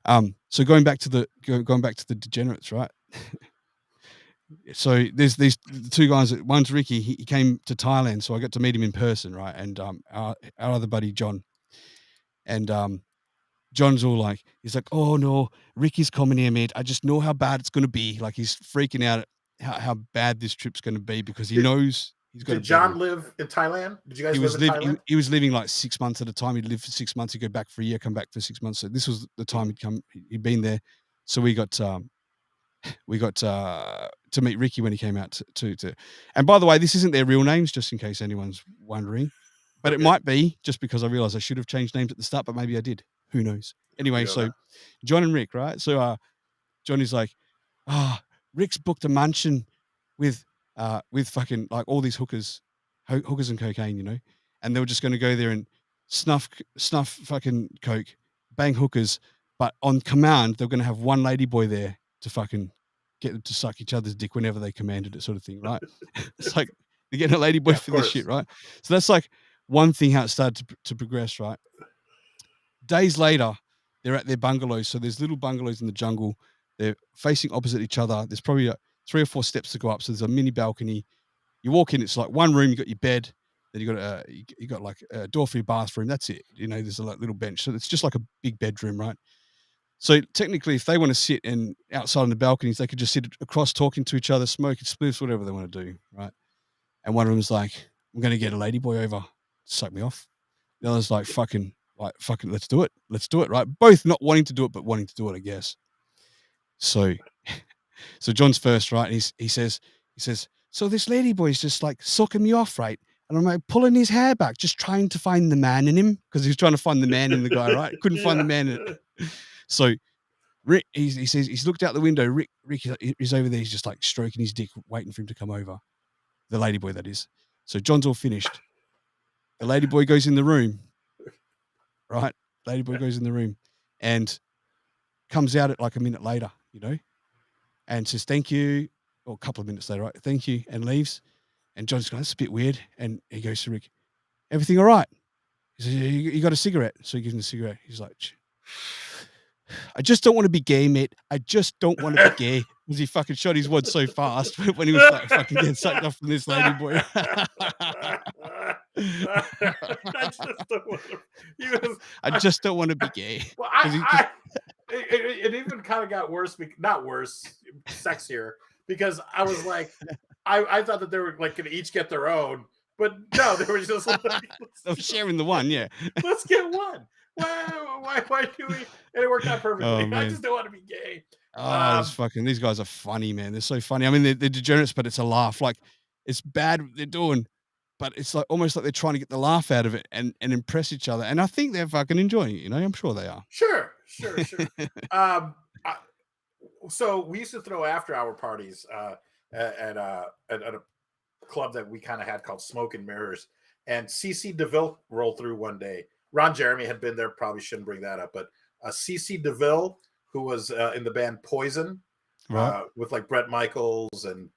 So going back to the degenerates, right? So there's these two guys. One's Ricky. He came to Thailand, so I got to meet him in person, right? And our other buddy John, and John's all like, he's like, oh no, Ricky's coming here, mate. I just know how bad it's going to be. Like, he's freaking out at how bad this trip's going to be because he knows. Did John live in Thailand? Did you guys live in Thailand? He was living like 6 months at a time. He'd live for 6 months. He'd go back for a year, come back for 6 months. So this was the time he'd been there. So we got to meet Ricky when he came out to. And by the way, this isn't their real names, just in case anyone's wondering. But it might be, just because I realized I should have changed names at the start, but maybe I did. Who knows? Anyway, so John and Rick, right? So John is like, Rick's booked a mansion with fucking like all these hookers and cocaine, you know, and they were just going to go there and snuff fucking coke, bang hookers, but on command they're going to have one lady boy there to fucking get them to suck each other's dick whenever they commanded it, sort of thing, right? It's like they're getting a lady boy for this shit, right? So that's like one thing how it started to progress, right? Days later, they're at their bungalows. So there's little bungalows in the jungle. They're facing opposite each other. There's probably 3 or 4 steps to go up. So there's a mini balcony. You walk in, it's like one room. You got your bed. Then you got like a door for your bathroom. That's it. You know, there's a little bench. So it's just like a big bedroom, right? So technically, if they want to sit and outside on the balconies, they could just sit across, talking to each other, smoking spliffs, whatever they want to do, right? And one of them's like, I'm going to get a ladyboy over suck me off. The other's like, fucking, let's do it. Let's do it, right? Both not wanting to do it, but wanting to do it, I guess. So John's first, right? He says, so this lady boy's just like sucking me off, right? And I'm like pulling his hair back, just trying to find the man in him, because he was trying to find the man in the guy, right? Couldn't find the man in it. So Rick, he says he's looked out the window. Rick is over there. He's just like stroking his dick, waiting for him to come over. The lady boy, that is. So John's all finished. The lady boy goes in the room, right? Lady boy goes in the room and comes out at like a minute later, and says thank you, or a couple of minutes later, right? Thank you, and leaves. And John's going, that's a bit weird. And he goes to Rick, everything all right? He says, you got a cigarette? So he gives him a cigarette. He's like, I just don't want to be gay, mate. I just don't want to be gay. Because he fucking shot his wad so fast when he was like fucking getting sucked off from this lady boy. I just don't want to be gay. Well, it even kind of got worse, not worse, sexier, because I was like, I thought that they were like going to each get their own, but no, they were just like, they're sharing the one, yeah. Let's get one. Why do we? And it worked out perfectly. Oh, I just don't want to be gay. Oh, these guys are funny, man. They're so funny. I mean, they're degenerates, but it's a laugh. Like, it's bad what they're doing, but it's like almost like they're trying to get the laugh out of it and impress each other. And I think they're fucking enjoying it. I'm sure they are. Sure. So we used to throw after-hour parties at a club that we kind of had called Smoke and Mirrors. And CC DeVille rolled through one day. Ron Jeremy had been there. Probably shouldn't bring that up, but CC DeVille, who was in the band Poison, right, with like Bret Michaels and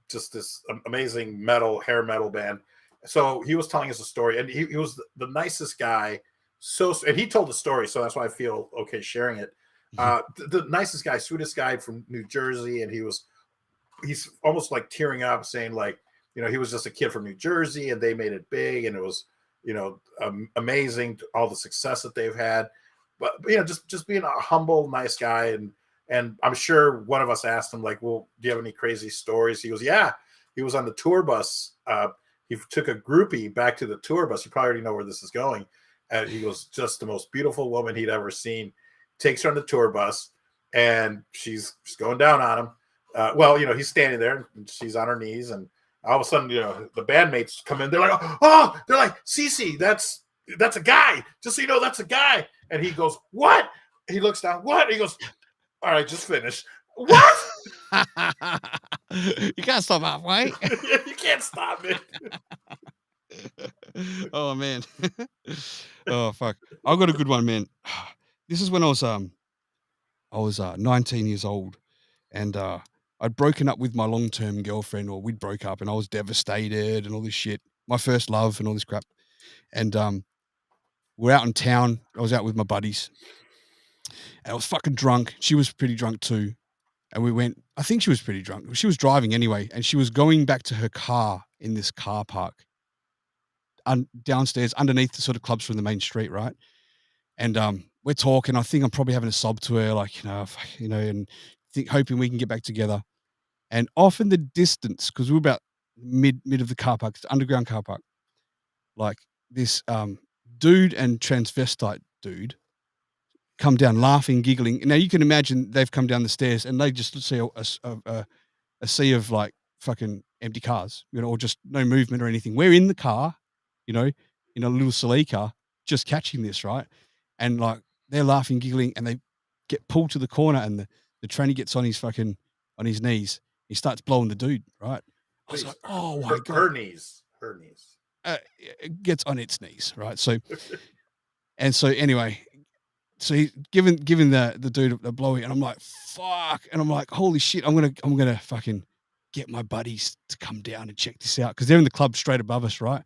just this amazing hair metal band. So he was telling us a story, and he was the nicest guy. And he told the story, so that's why I feel okay sharing it. The nicest guy, sweetest guy from New Jersey, and he's almost like tearing up, saying like, he was just a kid from New Jersey, and they made it big, and it was amazing, all the success that they've had. But just being a humble, nice guy, and I'm sure one of us asked him like, well, do you have any crazy stories? He goes, yeah. He was on the tour bus. He took a groupie back to the tour bus. You probably already know where this is going. And he goes, just the most beautiful woman he'd ever seen. Takes her on the tour bus, and she's going down on him. He's standing there, and she's on her knees, and all of a sudden, the bandmates come in. They're like, oh, they're like, Cece, that's a guy. Just so you know, that's a guy. And he goes, what? He looks down. What? He goes, all right, just finish. What? You can't stop halfway. You can't stop it. Oh man. Oh fuck. I got a good one, man. This is when I was 19 years old, and I'd broken up with my long-term girlfriend, or we'd broke up, and I was devastated and all this shit. My first love and all this crap. And we're out in town. I was out with my buddies, and I was fucking drunk. She was pretty drunk too. And we went, I think she was pretty drunk. She was driving anyway, and she was going back to her car in this car park downstairs underneath the sort of clubs from the main street, right? And we're talking. I think I'm probably having a sob to her, like, and hoping we can get back together. And off in the distance, because we're about mid of the car park, it's an underground car park, like this dude and transvestite dude come down laughing, giggling. Now you can imagine they've come down the stairs and they just see a sea of like fucking empty cars, or just no movement or anything. We're in the car, in a little silly car, just catching this, right? And like they're laughing, giggling, and they get pulled to the corner, and the trainee gets on his knees. He starts blowing the dude, right? I was like, oh my God. Her knees. It gets on its knees, right? So, and so anyway, so he's giving the dude a blowy, and I'm like, fuck, and I'm like, holy shit, I'm gonna fucking get my buddies to come down and check this out, because they're in the club straight above us, right?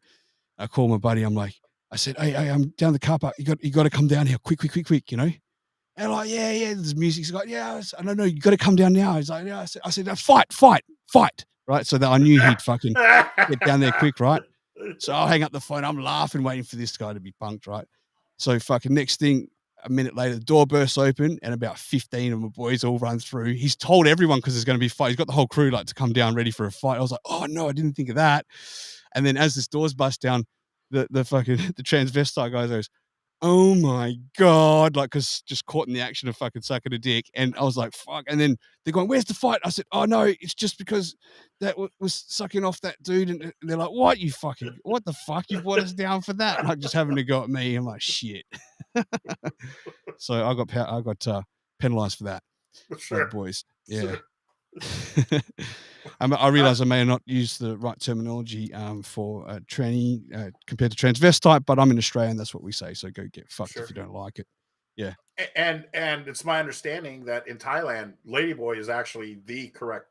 I call my buddy, I said, hey, I'm down the car park. You got to come down here, quick, And like, yeah, there's music. He's like, yeah, I don't know, you got to come down now. He's like, yeah. I said, fight, right? So that I knew he'd fucking get down there quick, right? So I'll hang up the phone. I'm laughing, waiting for this guy to be punked, right? So fucking next thing, a minute later, the door bursts open, and about 15 of my boys all run through. He's told everyone, because there's going to be a fight. He's got the whole crew like to come down ready for a fight. I was like, oh no, I didn't think of that. And then as this door's bust down, the fucking the transvestite guy goes, "Oh my god!" Like, cause just caught in the action of fucking sucking a dick, and I was like, "Fuck!" And then they're going, "Where's the fight?" I said, "Oh no, it's just because that was sucking off that dude." And they're like, "What? You fucking what the fuck? You brought us down for that?" Like, just having to go at me. I'm like, "Shit." So I got penalized for that by the Sure. boys. Yeah. Sure. I realize I may not use the right terminology for tranny compared to transvestite, but I'm in Australia and that's what we say. So go get fucked if Sure. you don't like it. Yeah. And it's my understanding that in Thailand, ladyboy is actually the correct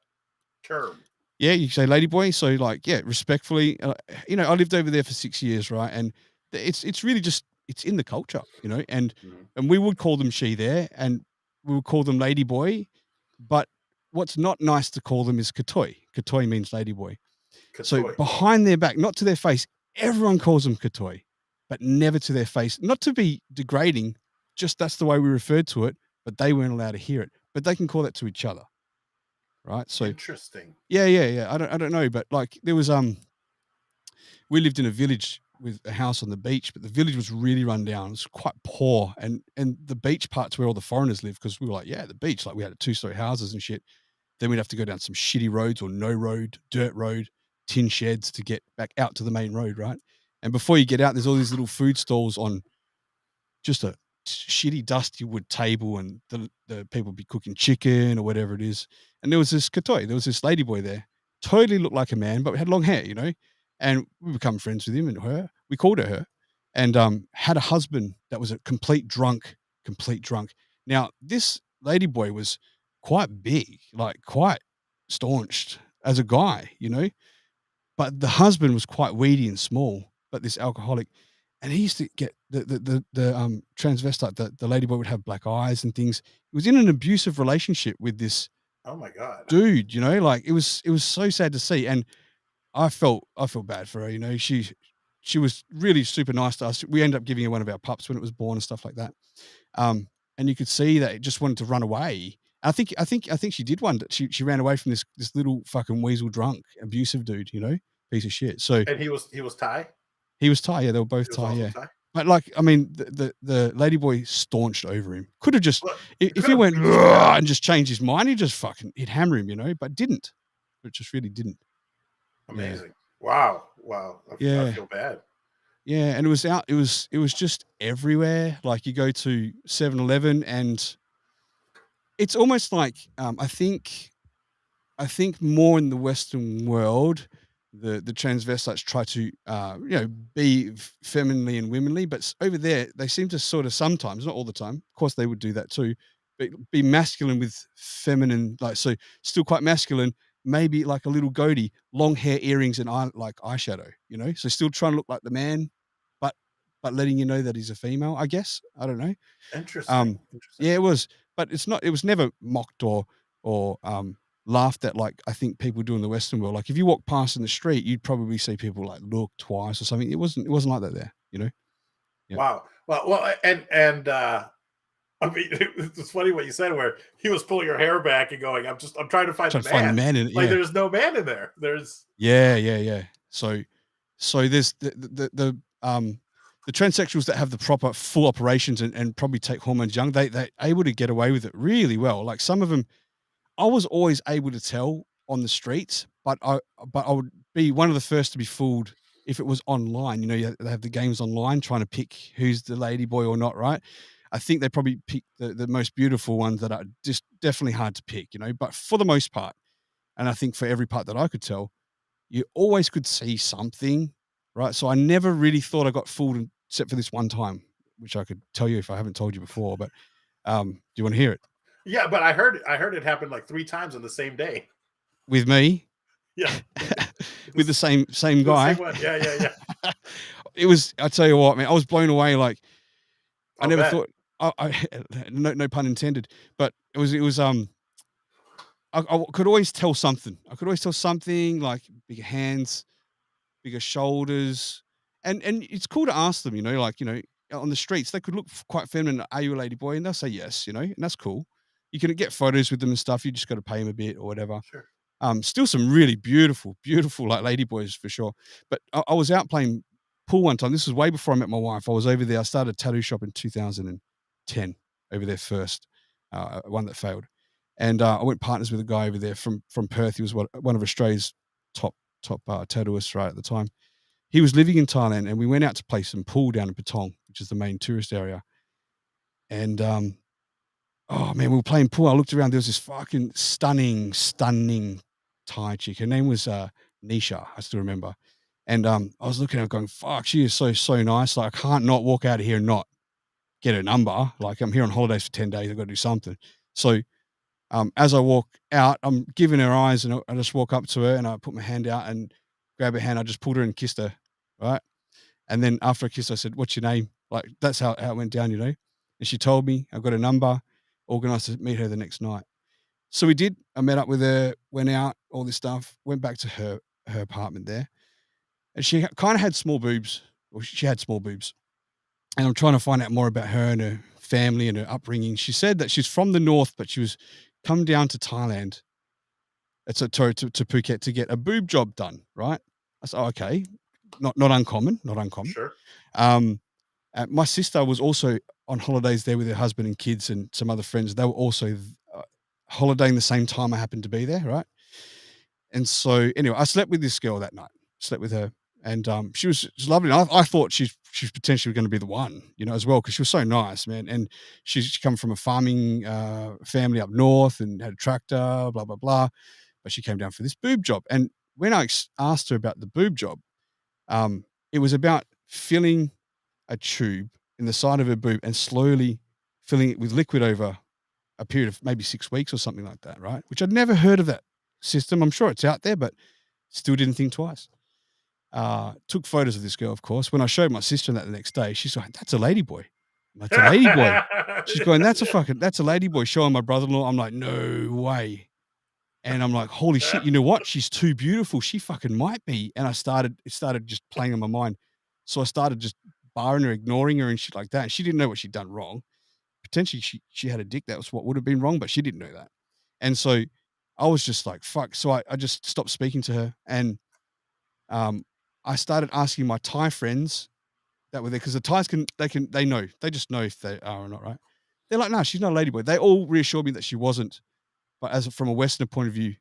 term. Yeah, you say ladyboy. So like, yeah, respectfully, I lived over there for 6 years, right? And it's really just it's in the culture, Mhm. and we would call them she there, and we would call them ladyboy. But what's not nice to call them is katoi. Katoi means ladyboy. So Katoi. behind their back, not to their face, everyone calls them katoi, but never to their face. Not to be degrading, just that's the way we referred to it, but they weren't allowed to hear it. But they can call that to each other, right? So Interesting. yeah, yeah, yeah. I don't know, but like there was we lived in a village with a house on the beach, but the village was really run down. It was quite poor, and the beach part's where all the foreigners live because we were like, yeah, the beach. Like we had two-story houses and shit. Then we'd have to go down some shitty roads or no road, dirt road, tin sheds to get back out to the main road, right? And before you get out, there's all these little food stalls on just a shitty dusty wood table, and the people be cooking chicken or whatever it is. And there was this katoi, there was this ladyboy there, totally looked like a man, but had long hair. And we become friends with him and her. We called her her, and had a husband that was a complete drunk, complete drunk. Now this ladyboy was quite big, like quite staunched as a guy. But the husband was quite weedy and small, but this alcoholic, and he used to get the transvestite, the ladyboy would have black eyes and things. He was in an abusive relationship with this Oh my God. dude, like it was so sad to see. And I felt bad for her, she was really super nice to us. We ended up giving her one of our pups when it was born and stuff like that. And you could see that it just wanted to run away. I think she did one. She ran away from this little fucking weasel drunk abusive dude, piece of shit. So And he was Thai. he was Thai. Yeah, they were both He was Thai. also Yeah, Thai. but like I mean, the ladyboy staunched over him. Could have just Look, if could he have went beat the shit out of and him. just changed his mind, he'd hammer him, but didn't. But just really didn't. Yeah, Amazing. Wow. Wow. I yeah. feel bad. Yeah, and it was just everywhere. Like you go to 7-Eleven, and it's almost like I think more in the Western world, the transvestites try to be femininely and womanly, but over there they seem to sort of sometimes, not all the time. Of course, they would do that too, but be masculine with feminine, like so, still quite masculine. Maybe like a little goatee, long hair, earrings, and like eyeshadow. So still trying to look like the man, but letting you know that he's a female. I guess I don't know. Interesting. Um, Interesting. yeah, it was, but it's not. It was never mocked or laughed at like I think people do in the Western world. Like if you walk past in the street, you'd probably see people like look twice or something. It wasn't like that there. Yeah, Wow. Well, and I mean, it's funny what you said, where he was pulling her hair back and going, I'm trying to find the trying to find the man. man in it. Like Yeah, there's no man in there. There's yeah, yeah, yeah. So there's the transsexuals that have the proper full operations and probably take hormones young. They able to get away with it really well. Like some of them I was always able to tell on the streets, but I would be one of the first to be fooled if it was online. They have the games online trying to pick who's the lady boy or not, right? I think they probably pick the most beautiful ones that are just definitely hard to pick. But for the most part, and I think for every part that I could tell, you always could see something, right? So I never really thought I got fooled except for this one time, which I could tell you if I haven't told you before. But do you want to hear it yeah, but I heard it happened like 3 times on the same day. with me? Yeah. With the same The same guy. one. Yeah, yeah, yeah. It was. I tell you what, man. I was blown away. Like I I'll never bet. thought. No pun intended. But it was. I could always tell something. I could always tell something like bigger hands, bigger shoulders, and it's cool to ask them. Like on the streets they could look quite feminine. Are you a lady boy? And they'll say yes. And that's cool. You can get photos with them and stuff. You just got to pay them a bit or whatever. Sure. Still some really beautiful, beautiful like ladyboys for sure. But I was out playing pool one time. This was way before I met my wife. I was over there. I started a tattoo shop in 2010 over there first, one that failed. And I went partners with a guy over there from Perth. He was one of Australia's top tattooists right at the time. He was living in Thailand, and we went out to play some pool down in Patong, which is the main tourist area. And oh man, we were playing pool. I looked around. There was this fucking stunning Thai chick. Her name was Nisha. I still remember. And I was looking at her going, fuck, she is so nice. Like, I can't not walk out of here and not get her number. Like, I'm here on holidays for 10 days. I've got to do something. So as I walk out, I'm giving her eyes, and I just walk up to her and I put my hand out and grab her hand. I just pulled her and kissed her, right? And then after I kissed her, I said, what's your name? Like, that's how it went down, you know? And she told me. I got a number, organized to meet her the next night. So we did. I met up with her, went out, all this stuff, went back to her apartment there. And she kind of had small boobs. Or she had small boobs. And I'm trying to find out more about her and her family and her upbringing. She said that she's from the north, but she was come down to Thailand, to Phuket to get a boob job done, right? I said, oh, okay, not uncommon. Sure. My sister was also on holidays there with her husband and kids and some other friends. They were also holidaying the same time I happened to be there, right? And so anyway, I slept with this girl that night. Slept with her, and she was lovely. And I thought she's potentially going to be the one, you know, as well, because she was so nice, man. And she's come from a farming family up north and had a tractor, blah blah blah. But she came down for this boob job, and when I asked her about the boob job, it was about filling a tube in the side of her boob and slowly filling it with liquid over a period of maybe 6 weeks or something like that, right? Which I'd never heard of that system. I'm sure it's out there, but still didn't think twice. Took photos of this girl, of course. When I showed my sister that the next day, she's like, that's a ladyboy. That's a ladyboy. She's going, that's a ladyboy. Showing my brother-in-law. I'm like, no way. And I'm like, holy shit, you know what? She's too beautiful. She fucking might be. And it started just playing on my mind. So I started just barring her, ignoring her and shit like that. And she didn't know what she'd done wrong. Potentially she had a dick. That was what would have been wrong, but she didn't know that. And so I was just like, fuck. So I just stopped speaking to her. And I started asking my Thai friends that were there, because the Thais they know. They just know if they are or not, right? They're like, no, she's not a ladyboy. They all reassured me that she wasn't. But from a Westerner point of view,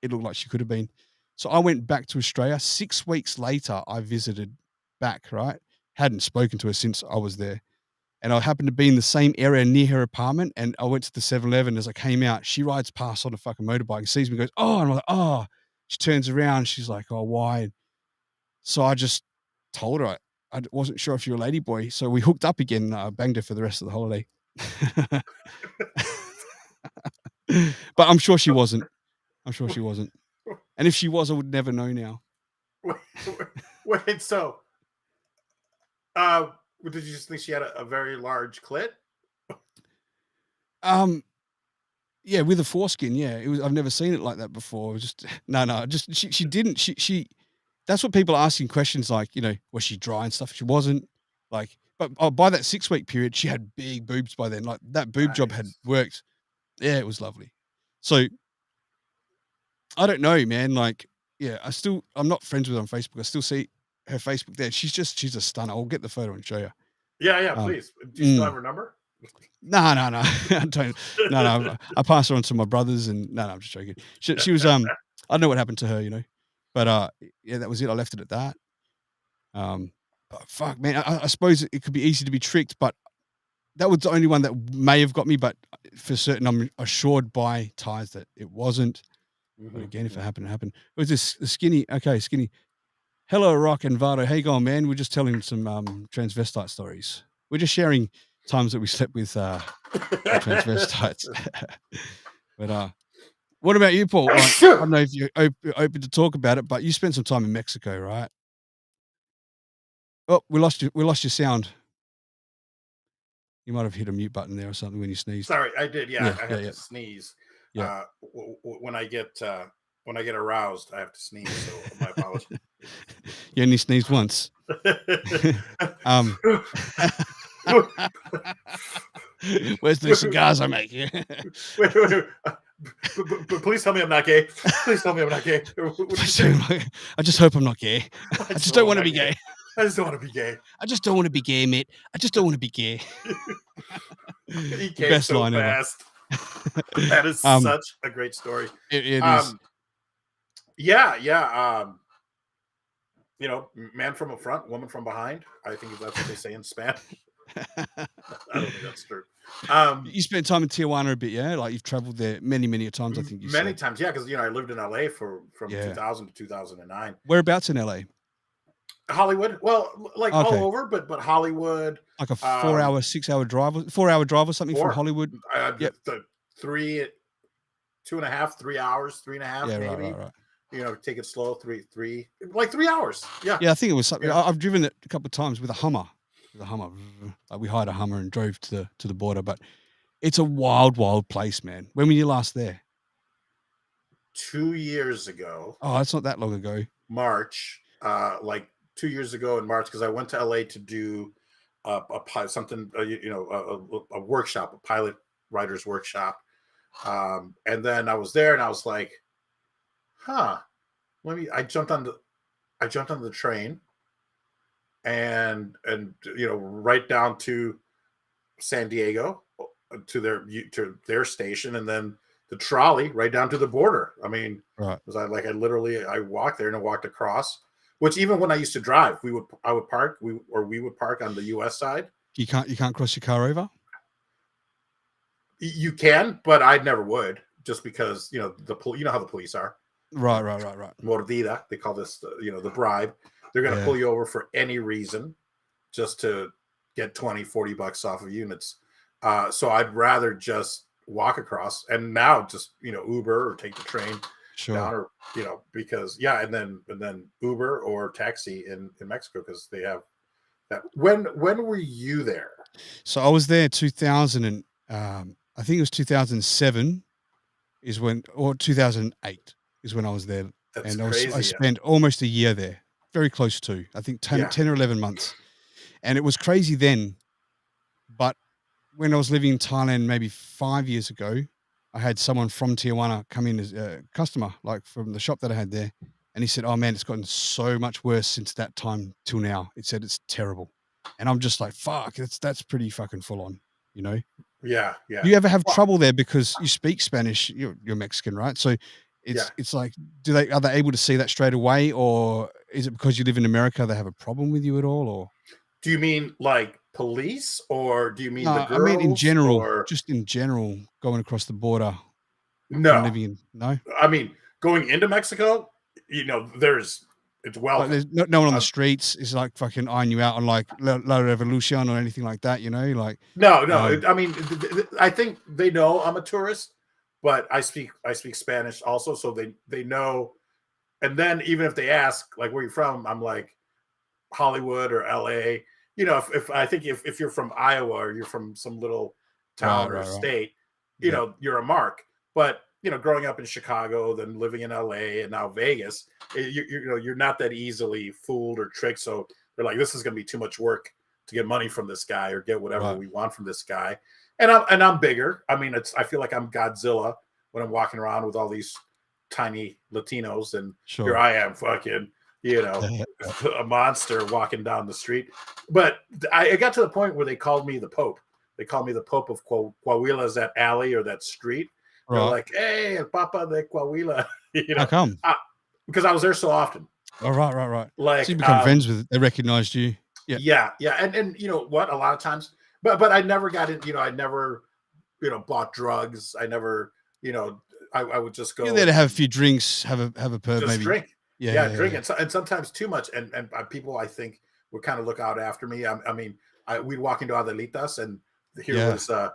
it looked like she could have been. So I went back to Australia. 6 weeks later, I visited back, right? Hadn't spoken to her since I was there. And I happened to be in the same area near her apartment. And I went to the 7-Eleven. As I came out, she rides past on a fucking motorbike, sees me, goes, oh, and I'm like, oh. She turns around. She's like, oh, why? So I just told her I wasn't sure if you were a ladyboy. So we hooked up again. I banged her for the rest of the holiday. But I'm sure she wasn't. And if she was, I would never know now. Wait, so did you just think she had a very large clit? Yeah, with a foreskin. Yeah, it was. I've never seen it like that before. It was just no. Just she didn't. She. That's what people are asking questions like. You know, was she dry and stuff? She wasn't. Like, but by that 6-week period, she had big boobs by then. Like that boob job had worked. Yeah, it was lovely. So I don't know, man. Like, yeah, I'm not friends with her on Facebook. I still see her Facebook there. She's a stunner. I'll get the photo and show you. Yeah, please. Do you still have her number? No. I don't. No. I pass her on to my brothers, and no, I'm just joking. She was I don't know what happened to her, you know, but yeah, that was it. I left it at that. But fuck, man, I suppose it could be easy to be tricked, but that was the only one that may have got me. But for certain, I'm assured by Thais that it wasn't. But again, if it happened, it happened. It was this skinny. Okay, skinny. Hello, Rock and Vato. How you going, man? We're just telling some transvestite stories. We're just sharing times that we slept with transvestites. But what about you, Paul? Like, I don't know if you're open to talk about it, but you spent some time in Mexico, right? Oh, we lost your sound. You might have hit a mute button there or something when you sneezed. Sorry, I did. Yeah, I had to sneeze. Yeah. When I get aroused, I have to sneeze. So my apologies. You only sneezed once. Where's the cigars I make? wait. But please tell me I'm not gay. Please tell me I'm not gay. I just hope I'm not gay. I just don't want to be gay. I just don't want to be gay. I just don't want to be gay, mate. I just don't want to be gay. He The came best so line ever. fast. That is such a great story. It is. Yeah. You know, man from up front, woman from behind. I think that's what they say in Spanish. I don't think that's true. You spent time in Tijuana a bit, yeah? Like you've traveled there many, many times, I think you many said. times, yeah, because I lived in LA from Yeah. 2000 to 2009. Whereabouts in LA? Hollywood, well, like all over, but Hollywood. Like a 4-hour, 6-hour drive, 4-hour drive or something from Hollywood. The 2.5, 3 hours, 3.5, Yeah, maybe. right. You know, take it slow, 3 hours. Yeah. Yeah, I think it was something. Yeah. I've driven it a couple of times with a Hummer. Like we hired a Hummer and drove to the border, but it's a wild, wild place, man. When were you last there? 2 years ago. Oh, it's not that long ago. March, like 2 years ago in March, because I went to LA to do a workshop, a pilot writer's workshop. And then I was there and I was like, I jumped on the train and right down to San Diego to their station, and then the trolley right down to the border. I mean, right. Was I walked there and I walked across, which even when I used to drive, we would park on the US side. You can't cross your car over? You can, but I never would, just because, you know how the police are. Right. Mordida, they call this, the bribe. They're going to pull you over for any reason just to get $20-$40 off of units. So I'd rather just walk across, and now just, Uber or take the train down, or, because and then Uber or taxi in Mexico, because they have that. When were you there? So I was there 2000 and I think it was 2007 is when, or 2008 is when I was there. That's and crazy. I spent almost a year there, very close to, I think 10 or 11 months. And it was crazy then. But when I was living in Thailand maybe 5 years ago, I had someone from Tijuana come in as a customer, like from the shop that I had there. And he said, "Oh man, it's gotten so much worse since that time till now." It said it's terrible. And I'm just like, fuck, that's pretty fucking full on, you know? Yeah. Do you ever have trouble there because you speak Spanish? You're Mexican, right? So it's like, are they able to see that straight away, or is it because you live in America they have a problem with you at all? Or do you mean like police, or do you mean the girls? I mean in general, or just in general, going across the border. No, living in no. I mean, going into Mexico, it's welcome. Like there's no one on the streets is like fucking eyeing you out on like La Revolution or anything like that, like no. I mean, I think they know I'm a tourist, but I speak Spanish also, so they know. And then even if they ask, like, where you from, I'm like, Hollywood or LA. If I think if you're from Iowa or you're from some little town or state, you're a mark. But growing up in Chicago, then living in LA, and now Vegas, you're not that easily fooled or tricked. So they're like, this is going to be too much work to get money from this guy or get whatever we want from this guy. And I'm bigger. I mean, I feel like I'm Godzilla when I'm walking around with all these tiny Latinos, and here I am, fucking, a monster walking down the street. But I got to the point where they called me the Pope. They called me the Pope of Coahuila, is that alley or that street. They're like, "Hey, El Papa de Coahuila." How come? Because I was there so often. Oh, right. Like, so you become friends with it. They recognized you. Yeah. And you know what? A lot of times, but I never got in. I never, bought drugs. I never, I would just go. You're there to have a few drinks, have a perv, maybe drink. Yeah, drink. And sometimes too much. And people, I think, would kind of look out after me. I mean, we'd walk into Adelitas, and here was a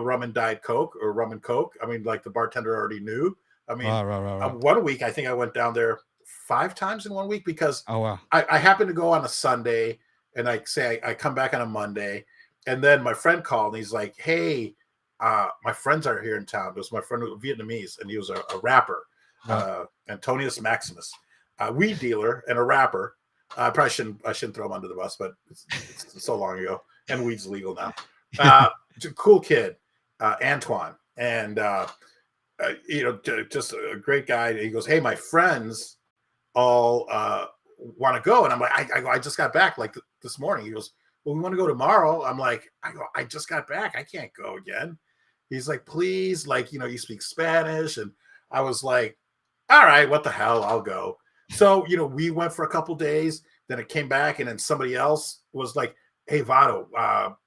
rum and diet Coke, or rum and Coke. I mean, like, the bartender already knew. I mean, right. 1 week, I think I went down there 5 times in 1 week, because wow. I happened to go on a Sunday, and I come back on a Monday, and then my friend called, and he's like, "Hey, my friends are here in town." It was my friend who was Vietnamese, and he was a rapper, Antonius Maximus, a weed dealer and a rapper. I shouldn't throw him under the bus, but it's so long ago, and weed's legal now. Cool kid, Antoine, and just a great guy. He goes, "Hey, my friends all want to go? And I'm like, I just got back like this morning. He goes, well, we want to go tomorrow. I'm like, I just got back. I can't go again. He's like, please, like, you speak Spanish. And I was like, all right, what the hell? I'll go. So, we went for a couple days. Then it came back, and then somebody else was like, hey, Vato,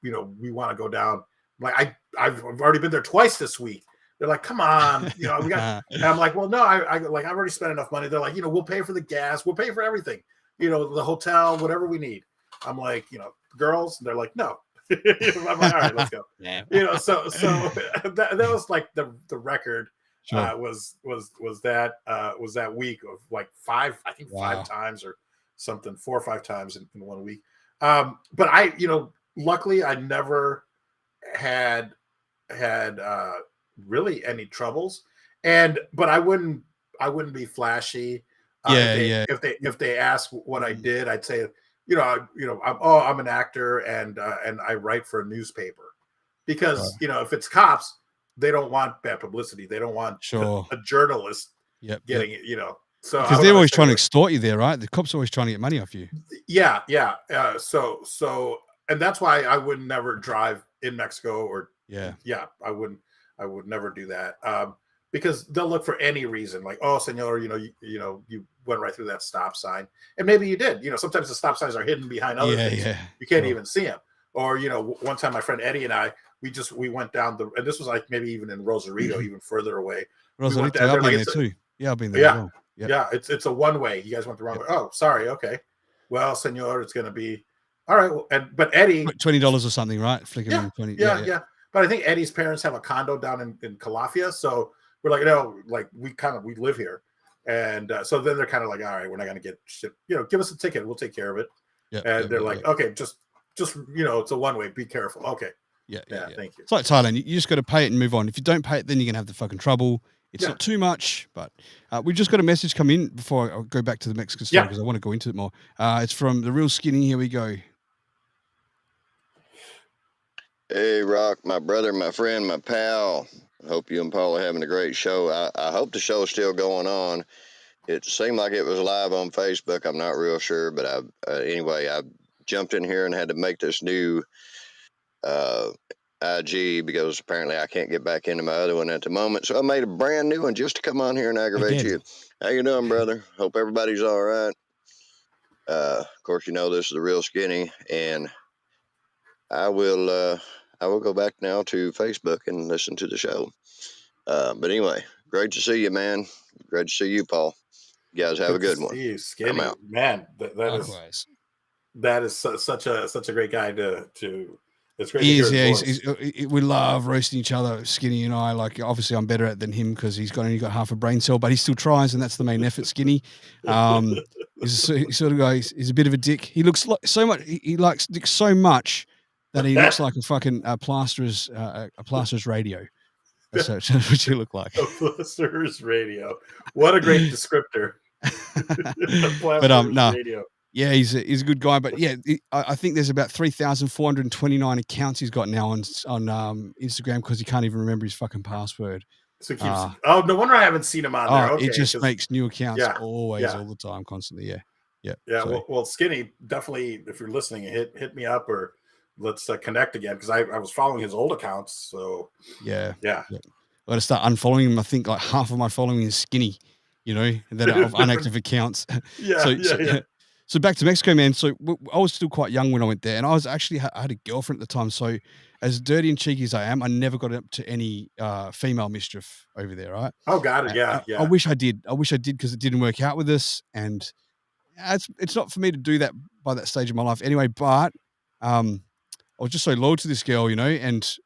we want to go down. Like, I've already been there twice this week. They're like, come on, we got. And I'm like, well, no, I've already spent enough money. They're like, we'll pay for the gas, we'll pay for everything, the hotel, whatever we need. I'm like, girls, and they're like, no. I'm like, all right, let's go. Yeah. So that was like the record. Sure. Was that week of like five times or something, 4 or 5 times in 1 week. But I, luckily I never had really any troubles, but I wouldn't be flashy. If they ask what I did, I'd say, I'm an actor and I write for a newspaper, because if it's cops, they don't want bad publicity. They don't want a journalist getting it. So because they're always trying to extort you there, right? The cops are always trying to get money off you. Yeah. So and that's why I would never drive in Mexico, or I would never do that, because they'll look for any reason, like, oh, senor, you went right through that stop sign, and maybe you did. Sometimes the stop signs are hidden behind other things. You can't even see them. Or one time my friend Eddie and I, we went down and this was like maybe even in Rosarito, even further away. Rosarito, I've been there too. Yeah, I've been there. Yeah, as well. Yeah, it's a one way. You guys went the wrong way. Oh, sorry. Okay, well, senor, it's going to be all right. Well, but Eddie, $20 or something, right? Flicking in 20. Yeah. But I think Eddie's parents have a condo down in Calafia, so we're like, like we live here, and so then they're kind of like, all right, we're not going to get shit. Give us a ticket, we'll take care of it. And they're like, okay, just it's a one way. Be careful. Okay. Yeah. Thank you. It's like Thailand. You just got to pay it and move on. If you don't pay it, then you're gonna have the fucking trouble. It's not too much, but we just got a message come in before I go back to the Mexican story, because I want to go into it more. It's from the Real Skinny. Here we go. Hey, Rock, my brother, my friend, my pal. Hope you and Paul are having a great show. I hope the show is still going on. It seemed like it was live on Facebook. I'm not real sure, but anyway, I jumped in here and had to make this new IG, because apparently I can't get back into my other one at the moment. So I made a brand new one just to come on here and aggravate you. How you doing, brother? Hope everybody's all right. Of course, this is the Real Skinny, and I will go back now to Facebook and listen to the show. But anyway, great to see you, man. Great to see you, Paul. You guys have a good one. See you, Skinny. I'm out. Man, that is such a great guy to. It's great. He is, we love roasting each other, Skinny and I. Like, obviously, I'm better at it than him because he's only got half a brain cell, but he still tries, and that's the main effort. Skinny, he's sort of guy. He's a bit of a dick. He looks like so much. He likes dick so much that he looks like a fucking plasterer's radio. That's what you look like. A plasterer's radio. What a great descriptor. But radio. Yeah, he's a good guy, but yeah, I think there's about 3,429 accounts he's got now on Instagram, because he can't even remember his fucking password. So no wonder I haven't seen him on there. Okay, it just makes new accounts all the time, constantly. Yeah. So. Well, Skinny, definitely, if you're listening, hit me up, or let's connect again, because I was following his old accounts. So yeah. I got to start unfollowing him. I think like half of my following is Skinny, that are of inactive accounts. So back to Mexico, man. So I was still quite young when I went there, and I was actually I had a girlfriend at the time. So as dirty and cheeky as I am, I never got up to any female mischief over there, right? Oh, got it. Yeah. I wish I did, because it didn't work out with us, and it's not for me to do that by that stage of my life anyway. But I was just so loyal to this girl, and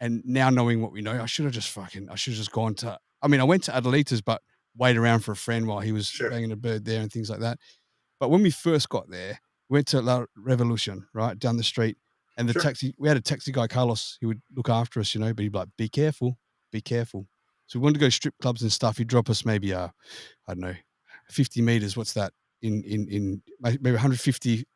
now knowing what we know, I should have just gone to. I mean, I went to Adelita's, but waited around for a friend while he was banging a bird there and things like that. But when we first got there, we went to La Revolution, right down the street, and the taxi. We had a taxi guy, Carlos. He would look after us, but he'd be like, "Be careful, be careful." So we wanted to go strip clubs and stuff. He'd drop us maybe, I don't know, 50 meters. What's that in maybe 150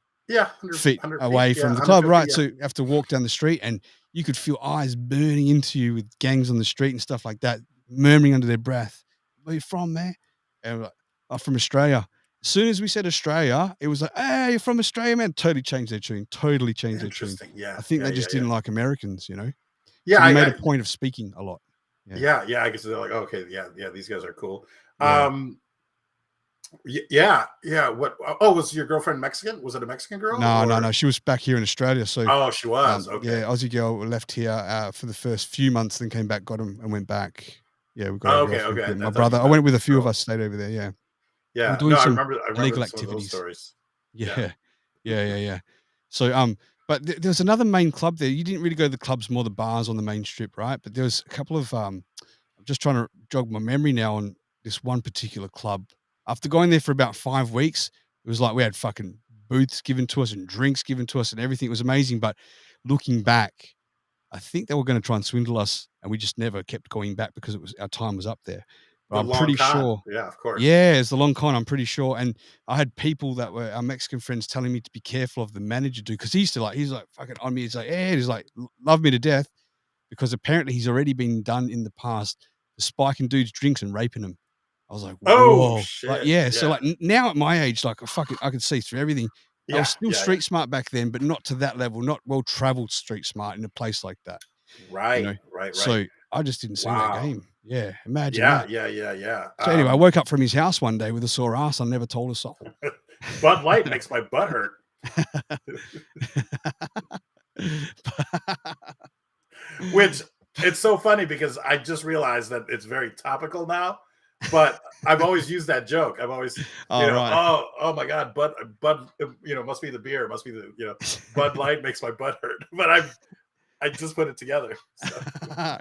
feet away from the club, right? So you have to walk down the street, and you could feel eyes burning into you with gangs on the street and stuff like that, murmuring under their breath, "Where are you from, man?" And we're like, "I'm from Australia." As soon as we said Australia, it was like, "Hey, you're from Australia, man!" Totally changed their tune. Totally changed their tune. Interesting. Yeah. I think Yeah. they Yeah. just Yeah. didn't like Americans, you know. Yeah. So we made a point of speaking a lot. Yeah. Yeah. I guess they're like, okay, yeah. These guys are cool. Yeah. Yeah. What? Oh, was your girlfriend Mexican? Was it a Mexican girl? No. She was back here in Australia. So, Oh, she was. Okay. Yeah, Aussie girl left here for the first few months, then came back, got him, and went back. Yeah, we got Oh, our okay. girlfriend. Okay. My brother. I went with a few of us, stayed over there. Yeah. We're Yeah. doing No, I some remember illegal some of those activities. stories. Yeah. So, but there was another main club there. You didn't really go to the clubs, more the bars on the main strip, right? But there was a couple of, I'm just trying to jog my memory now on this one particular club. After going there for about 5 weeks, it was like we had fucking booths given to us and drinks given to us and everything. It was amazing. But looking back, I think they were going to try and swindle us, and we just never kept going back because our time was up there. But The I'm long pretty con. sure. Yeah, of course. Yeah, it's the long con, I'm pretty sure. And I had people that were our Mexican friends telling me to be careful of the manager dude, because he's like fucking on me. He's like, yeah, he's like, love me to death, because apparently he's already been done in the past, spiking dudes' drinks and raping them. I was like, Oh whoa. shit. Like, yeah. So like now at my age, like I could see through everything. I was still street smart back then, but not to that level, not well traveled street smart in a place like that. Right. You know? Right. So I just didn't see that game. Yeah. Imagine that. Yeah. So anyway, I woke up from his house one day with a sore ass. I never told a soul. Bud Light makes my butt hurt. Which it's so funny because I just realized that it's very topical now. But I've always used that joke. I've always, right. oh my God, Bud, must be the beer, must be the, Bud Light makes my butt hurt. But I just put it together. So.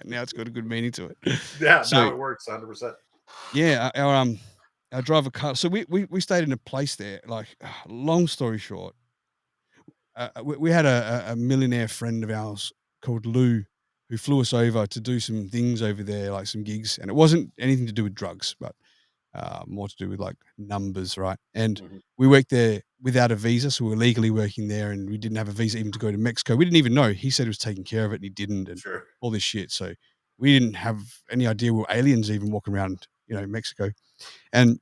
Now it's got a good meaning to it. Yeah, now it works 100%. Yeah, our driver car. So we stayed in a place there. Like, long story short, we had a millionaire friend of ours called Lou, who flew us over to do some things over there, like some gigs, and it wasn't anything to do with drugs, but more to do with like numbers, right? And we worked there without a visa, so we were legally working there, and we didn't have a visa even to go to Mexico. We didn't even know. He said he was taking care of it, and he didn't, and all this shit. So we didn't have any idea we were aliens even walking around, Mexico. And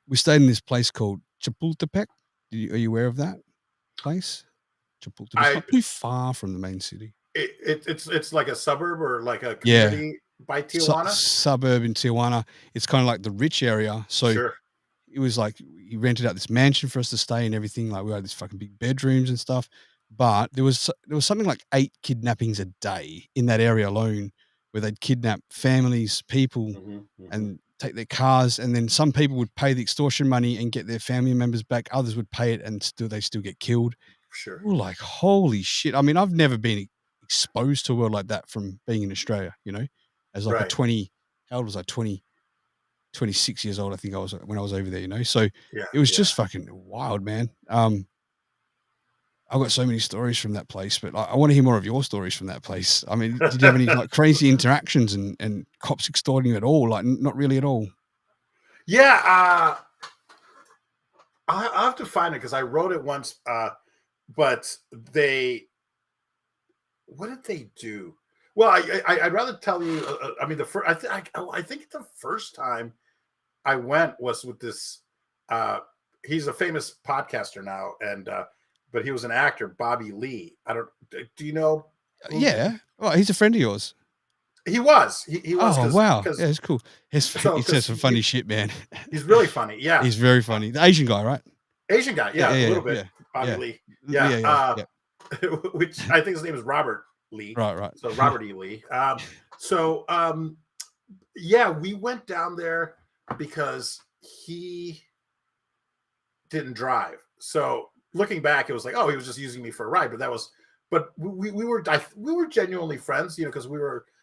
we stayed in this place called Chapultepec. Are you aware of that place? Chapultepec. It's not too far from the main city. It's like a suburb or like a community by Tijuana? Suburb in Tijuana. It's kind of like the rich area. So it was like he rented out this mansion for us to stay and everything. Like we had these fucking big bedrooms and stuff. But there was something like 8 kidnappings a day in that area alone, where they'd kidnap families, people, and take their cars. And then some people would pay the extortion money and get their family members back. Others would pay it and they still get killed. Sure. We were like, holy shit. I mean, I've never been exposed to a world like that from being in Australia, as like a 20, how old was I? 26 years old, I think I was when I was over there, So it was just fucking wild, man. I've got so many stories from that place, but I want to hear more of your stories from that place. I mean, did you have any like crazy interactions and cops extorting you at all? Like, not really at all. Yeah. I have to find it because I wrote it once, but what did they do? Well, I'd rather tell you. I mean, I think the first time I went was with this. He's a famous podcaster now, and but he was an actor, Bobby Lee. Do you know? Yeah. Well, he's a friend of yours. He was. He was. Oh wow! Yeah, it's cool. He says some funny shit, man. He's really funny. Yeah, he's very funny. The Asian guy, right? Asian guy. Yeah, a little bit. Yeah. Bobby Lee. Yeah. Which I think his name is Robert Lee. Right. So Robert E. Lee. We went down there because he didn't drive. So looking back, it was like, oh, he was just using me for a ride. But we were genuinely friends, because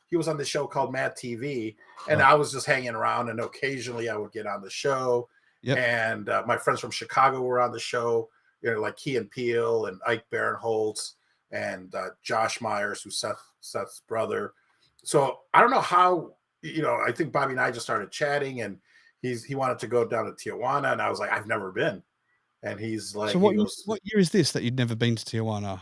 he was on the show called Mad TV, and I was just hanging around, and occasionally I would get on the show. Yep. And my friends from Chicago were on the show, like Key and Peele and Ike Barinholtz and Josh Myers, who's Seth's brother. So I don't know how, I think Bobby and I just started chatting, and he wanted to go down to Tijuana, and I was like, I've never been. And he's like, so what year is this that you'd never been to Tijuana?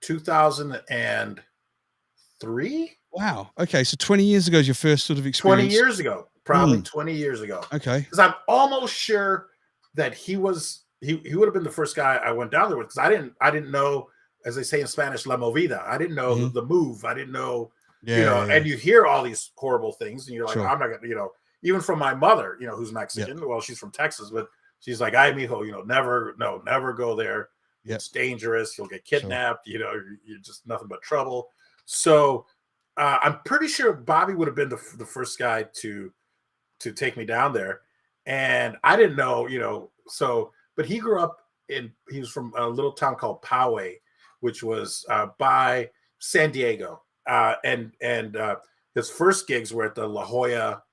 2003. Wow. Okay. So 20 years ago is your first sort of experience. 20 years ago, probably 20 years ago. Okay. Because I'm almost sure that he would have been the first guy I went down there with, because I didn't know, as they say in Spanish, la movida. I didn't know the move. I didn't know, and you hear all these horrible things, and you're like, I'm not gonna, even from my mother, who's Mexican. Well, she's from Texas, but she's like, ay, mijo, never go there. It's dangerous. You'll get kidnapped. You're just nothing but trouble. So I'm pretty sure Bobby would have been the first guy to take me down there. And I didn't know, but he grew up he was from a little town called Poway, which was by San Diego. And his first gigs were at the La Jolla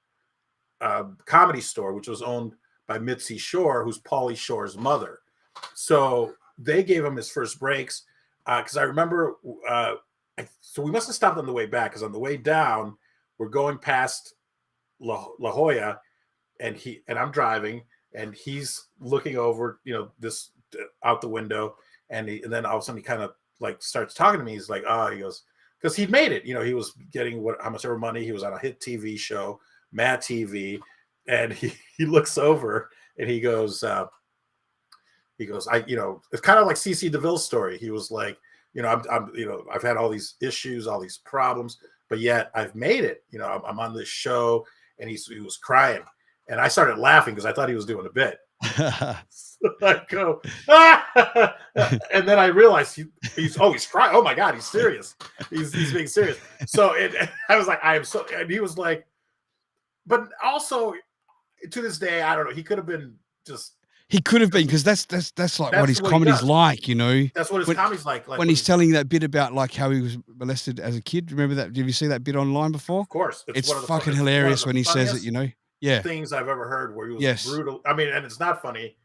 Comedy Store, which was owned by Mitzi Shore, who's Pauly Shore's mother. So they gave him his first breaks. Because I remember, so we must have stopped on the way back, because on the way down, we're going past La Jolla, and I'm driving, and he's looking over, this out the window, and then all of a sudden he kind of like starts talking to me. He's like, he goes, because he'd made it, he was getting how much ever money. He was on a hit TV show, Mad TV, and he looks over and he goes, it's kind of like CC DeVille's story. He was like, I've had all these issues, all these problems, but yet I've made it. I'm on this show, and he was crying, and I started laughing because I thought he was doing a bit. So I go, and then I realized he's crying. Oh my God, he's serious. He's being serious. So I was like, I am so, and he was like, but also to this day, I don't know. He could have been just. He could have been, because that's like what his comedy's like, That's what his comedy's like. When he's telling that bit about like how he was molested as a kid. Remember that? Did you see that bit online before? Of course. It's fucking hilarious when he says it, Yeah. Things I've ever heard where he was brutal. I mean, and it's not funny.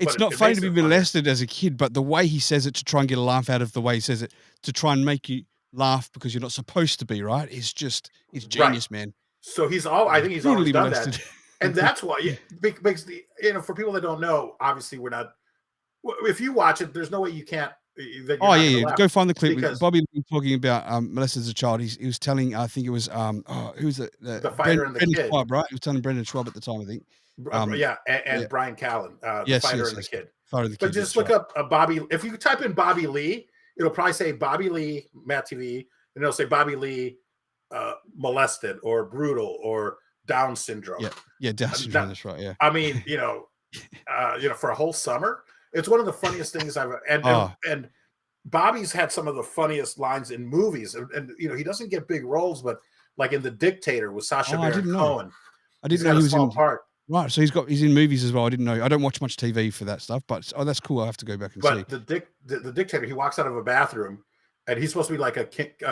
It's not funny to be molested as a kid, but the way he says it to try and get a laugh out of the way he says it, to try and make you laugh because you're not supposed to be, right? It's genius, man. So I think he's always done that. And that's why, because for people that don't know, obviously we're not. If you watch it, there's no way you can't. Go find the clip with Bobby Lee talking about molested as a child. He was telling, I think it was who's the fighter and the Brendan kid, Schwab, right? He was telling Brendan Schwab at the time, I think. And Brian Callen, the fighter and the kid. But just look up Bobby. If you type in Bobby Lee, it'll probably say Bobby Lee, Matt TV, and it'll say Bobby Lee molested or brutal or Down syndrome. Yeah, Down syndrome. That's right. Yeah. I mean, for a whole summer, it's one of the funniest things I've and Bobby's had some of the funniest lines in movies, and he doesn't get big roles, but like in The Dictator with Sacha Baron Cohen, I didn't know he was in part. Right, so he's in movies as well. I didn't know. I don't watch much TV for that stuff, but that's cool. I have to go back and see. But the Dictator, he walks out of a bathroom, and he's supposed to be like a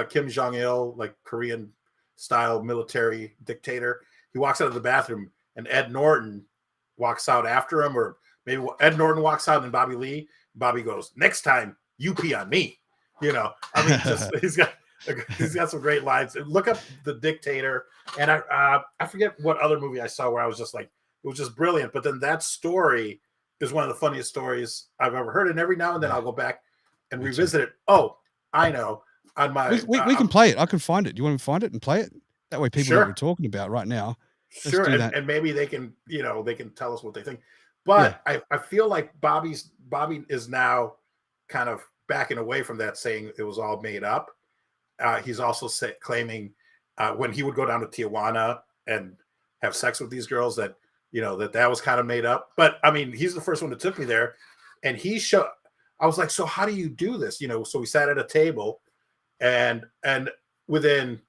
Kim Jong-il, like Korean style military dictator. He walks out of the bathroom, and Ed Norton walks out after him, or maybe Ed Norton walks out, and Bobby Lee. Bobby goes, "Next time, you pee on me." I mean, he's got some great lines. Look up The Dictator, and I forget what other movie I saw where I was just like, it was just brilliant. But then that story is one of the funniest stories I've ever heard, and every now and then I'll go back and revisit it. Oh, I know. On my we can play it. I can find it. Do you want to find it and play it? That way people know what we're talking about right now. Sure, and maybe they can, they can tell us what they think. But I feel like Bobby is now kind of backing away from that, saying it was all made up. He's also claiming when he would go down to Tijuana and have sex with these girls that that was kind of made up. But I mean, he's the first one that took me there, and I was like, so how do you do this? So we sat at a table, and within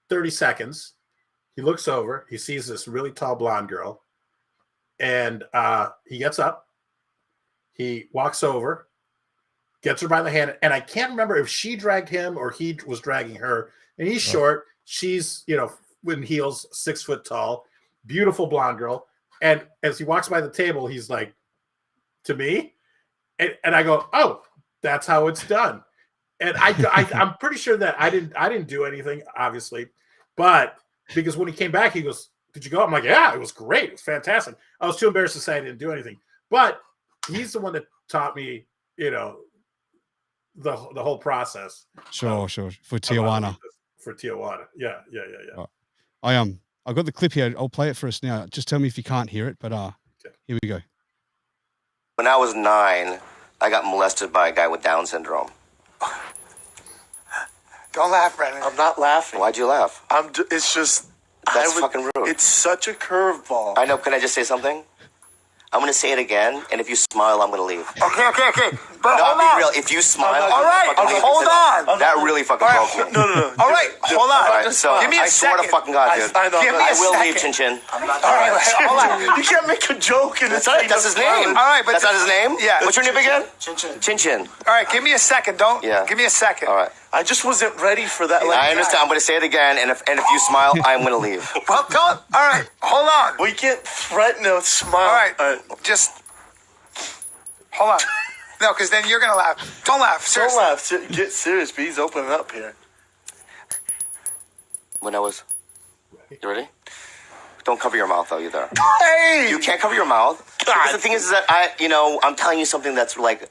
30 seconds, he looks over, he sees this really tall blonde girl, and he gets up, he walks over, gets her by the hand, and I can't remember if she dragged him or he was dragging her. And he's short, she's in heels, 6 foot tall, beautiful blonde girl. And as he walks by the table, he's like, to me, and I go, oh, that's how it's done. And I'm pretty sure that I didn't do anything, obviously, but because when he came back, he goes, "Did you go?" I'm like, "Yeah, it was great. It was fantastic." I was too embarrassed to say I didn't do anything, but he's the one that taught me, the whole process. Sure. For Tijuana. Yeah. I've got the clip here. I'll play it for us now. Just tell me if you can't hear it, but here we go. When I was 9, I got molested by a guy with Down syndrome. Don't laugh, Brandon. I'm not laughing. Why'd you laugh? It's just... That's fucking rude. It's such a curveball. I know. Can I just say something? I'm going to say it again, and if you smile, I'm going to leave. Okay. But no, hold be on. real. If you smile, all right. Hold on. That really fucking broke me. No. All right. Hold on. All right, so give me a second. I swear to fucking God, dude. I will leave, Chin Chin. All right. Hold on. You can't make a joke and that's his name. All right, but that's not his name? Yeah. What's your name again? Chin Chin. All right, give me a second. Give me a second. All right. I just wasn't ready for that. I understand. I'm going to say it again, and if you smile, I'm going to leave. Well, don't. All right. Hold on. We can't threaten a smile. All right. Just hold on. No, because then you're going to laugh. Don't laugh. Seriously. Don't laugh. Get serious. He's opening up here. When I was... You ready? Don't cover your mouth, though, either. Hey! You can't cover your mouth. Because the thing is that I'm telling you something that's like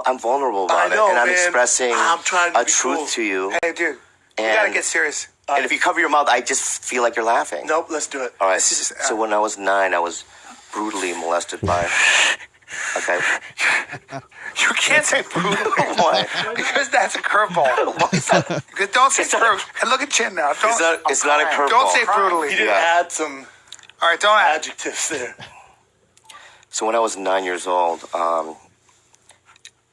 I'm vulnerable about it, and I'm expressing a truth to you. Hey, dude, you gotta get serious. And if you cover your mouth, I just feel like you're laughing. Nope, let's do it. All right. So when I was 9, I was brutally molested by. Okay. You can't say brutally. Why? Because that's a curveball. Because don't say brutally. And look at Chin now. It's not a curveball. Don't say brutally. You didn't add some. All right, don't add adjectives there. So when I was 9 years old,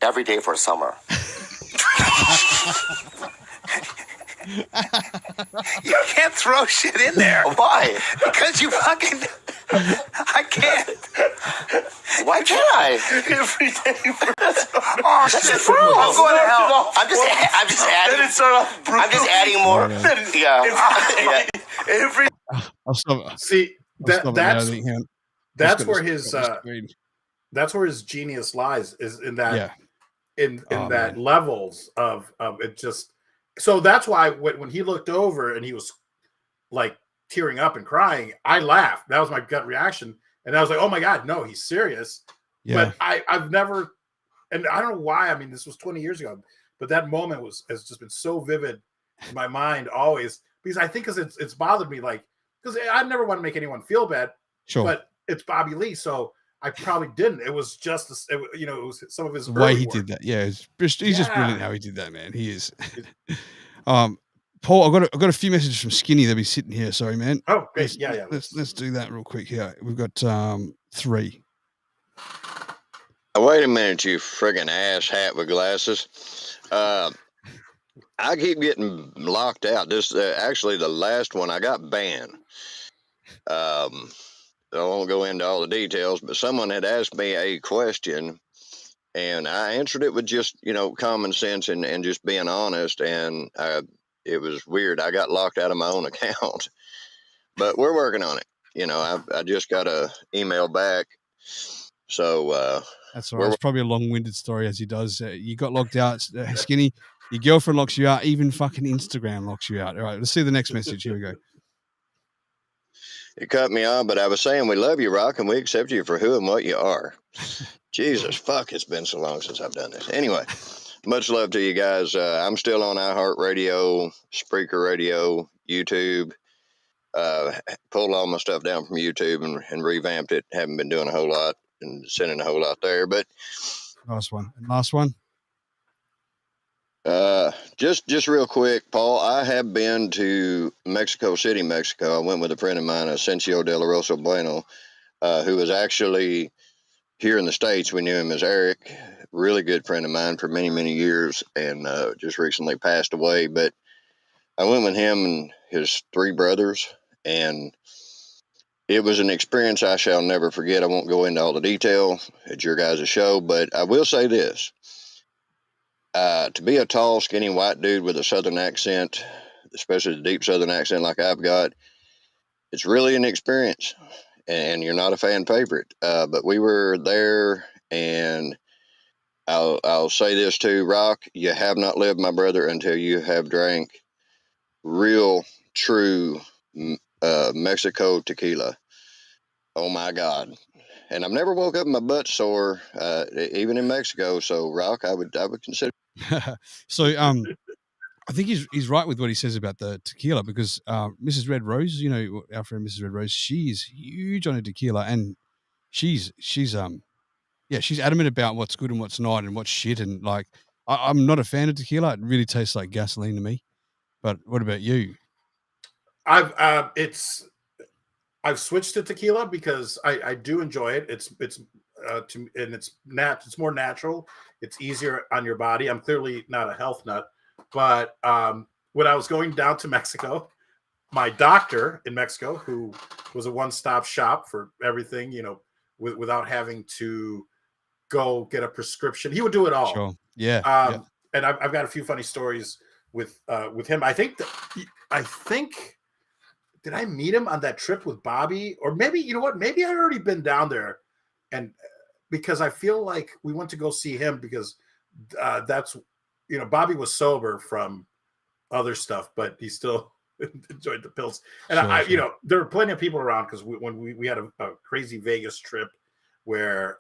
every day for summer. You can't throw shit in there. Why? Because you fucking... I can't. Why can't I? Every day for Oh, shit. I'm going to hell. I'm just adding. Then it started off brutal. I'm just adding more. Yeah. Every... I'll stop. See, that's where his screen. That's where his genius lies, is in that man. levels of it. Just so that's why when he looked over and he was like tearing up and crying, I laughed. That was my gut reaction, and I was like, oh my God, no, he's serious. But I've never, and I don't know why. I mean, this was 20 years ago, but that moment has just been so vivid in my mind always, because I think it's bothered me, like, because I never want to make anyone feel bad. Sure. But it's Bobby Lee, so I probably didn't. It was just, it was some of his the way he work. did that. Yeah, he's just brilliant how he did that, man. He is. Paul, I've got a few messages from Skinny. They'll be sitting here. Sorry, man. Oh, great. Let's do that real quick here. We've got 3. Wait a minute, you friggin' ass hat with glasses. I keep getting locked out. This actually the last one I got banned. I won't go into all the details, but someone had asked me a question, and I answered it with just common sense and just being honest. And it was weird. I got locked out of my own account, but we're working on it. I just got a email back. So that's all right. It's probably a long-winded story, as he does. You got locked out, Skinny. Your girlfriend locks you out. Even fucking Instagram locks you out. All right, let's see the next message. Here we go. It cut me off, but I was saying we love you, Rock, and we accept you for who and what you are. Jesus, fuck, it's been so long since I've done this. Anyway, much love to you guys. I'm still on iHeartRadio, Spreaker Radio, YouTube. Pulled all my stuff down from YouTube and revamped it. Haven't been doing a whole lot and sending a whole lot there, but last one. Just real quick, Paul, I have been to Mexico City, Mexico. I went with a friend of mine, Asensio de la Rosa Bueno, who was actually here in the States. We knew him as Eric, really good friend of mine for many, many years, and just recently passed away. But I went with him and his 3 brothers, and it was an experience I shall never forget. I won't go into all the detail. It's your guys' show, but I will say this. To be a tall, skinny white dude with a Southern accent, especially the deep Southern accent like I've got, it's really an experience, and you're not a fan favorite. But we were there, and I'll say this too, Rock, you have not lived, my brother, until you have drank real, true Mexico tequila. Oh my God. And I've never woke up in my butt sore, even in Mexico. So, Rock, I would consider. So, I think he's right with what he says about the tequila, because Mrs. Red Rose, our friend Mrs. Red Rose, she's huge on a tequila, and she's Yeah, she's adamant about what's good and what's not and what's shit. And like, I'm not a fan of tequila. It really tastes like gasoline to me. But what about you? I've switched to tequila because I do enjoy it. It's it's more natural. It's easier on your body. I'm clearly not a health nut, but when I was going down to Mexico, my doctor in Mexico, who was a one-stop shop for everything, without having to go get a prescription, he would do it all. Sure. Yeah. And I've got a few funny stories with him. I think did I meet him on that trip with Bobby? Or maybe, you know what? Maybe I'd already been down there. And because I feel like we went to go see him because that's, Bobby was sober from other stuff, but he still enjoyed the pills. And sure. There were plenty of people around because when we had a crazy Vegas trip where,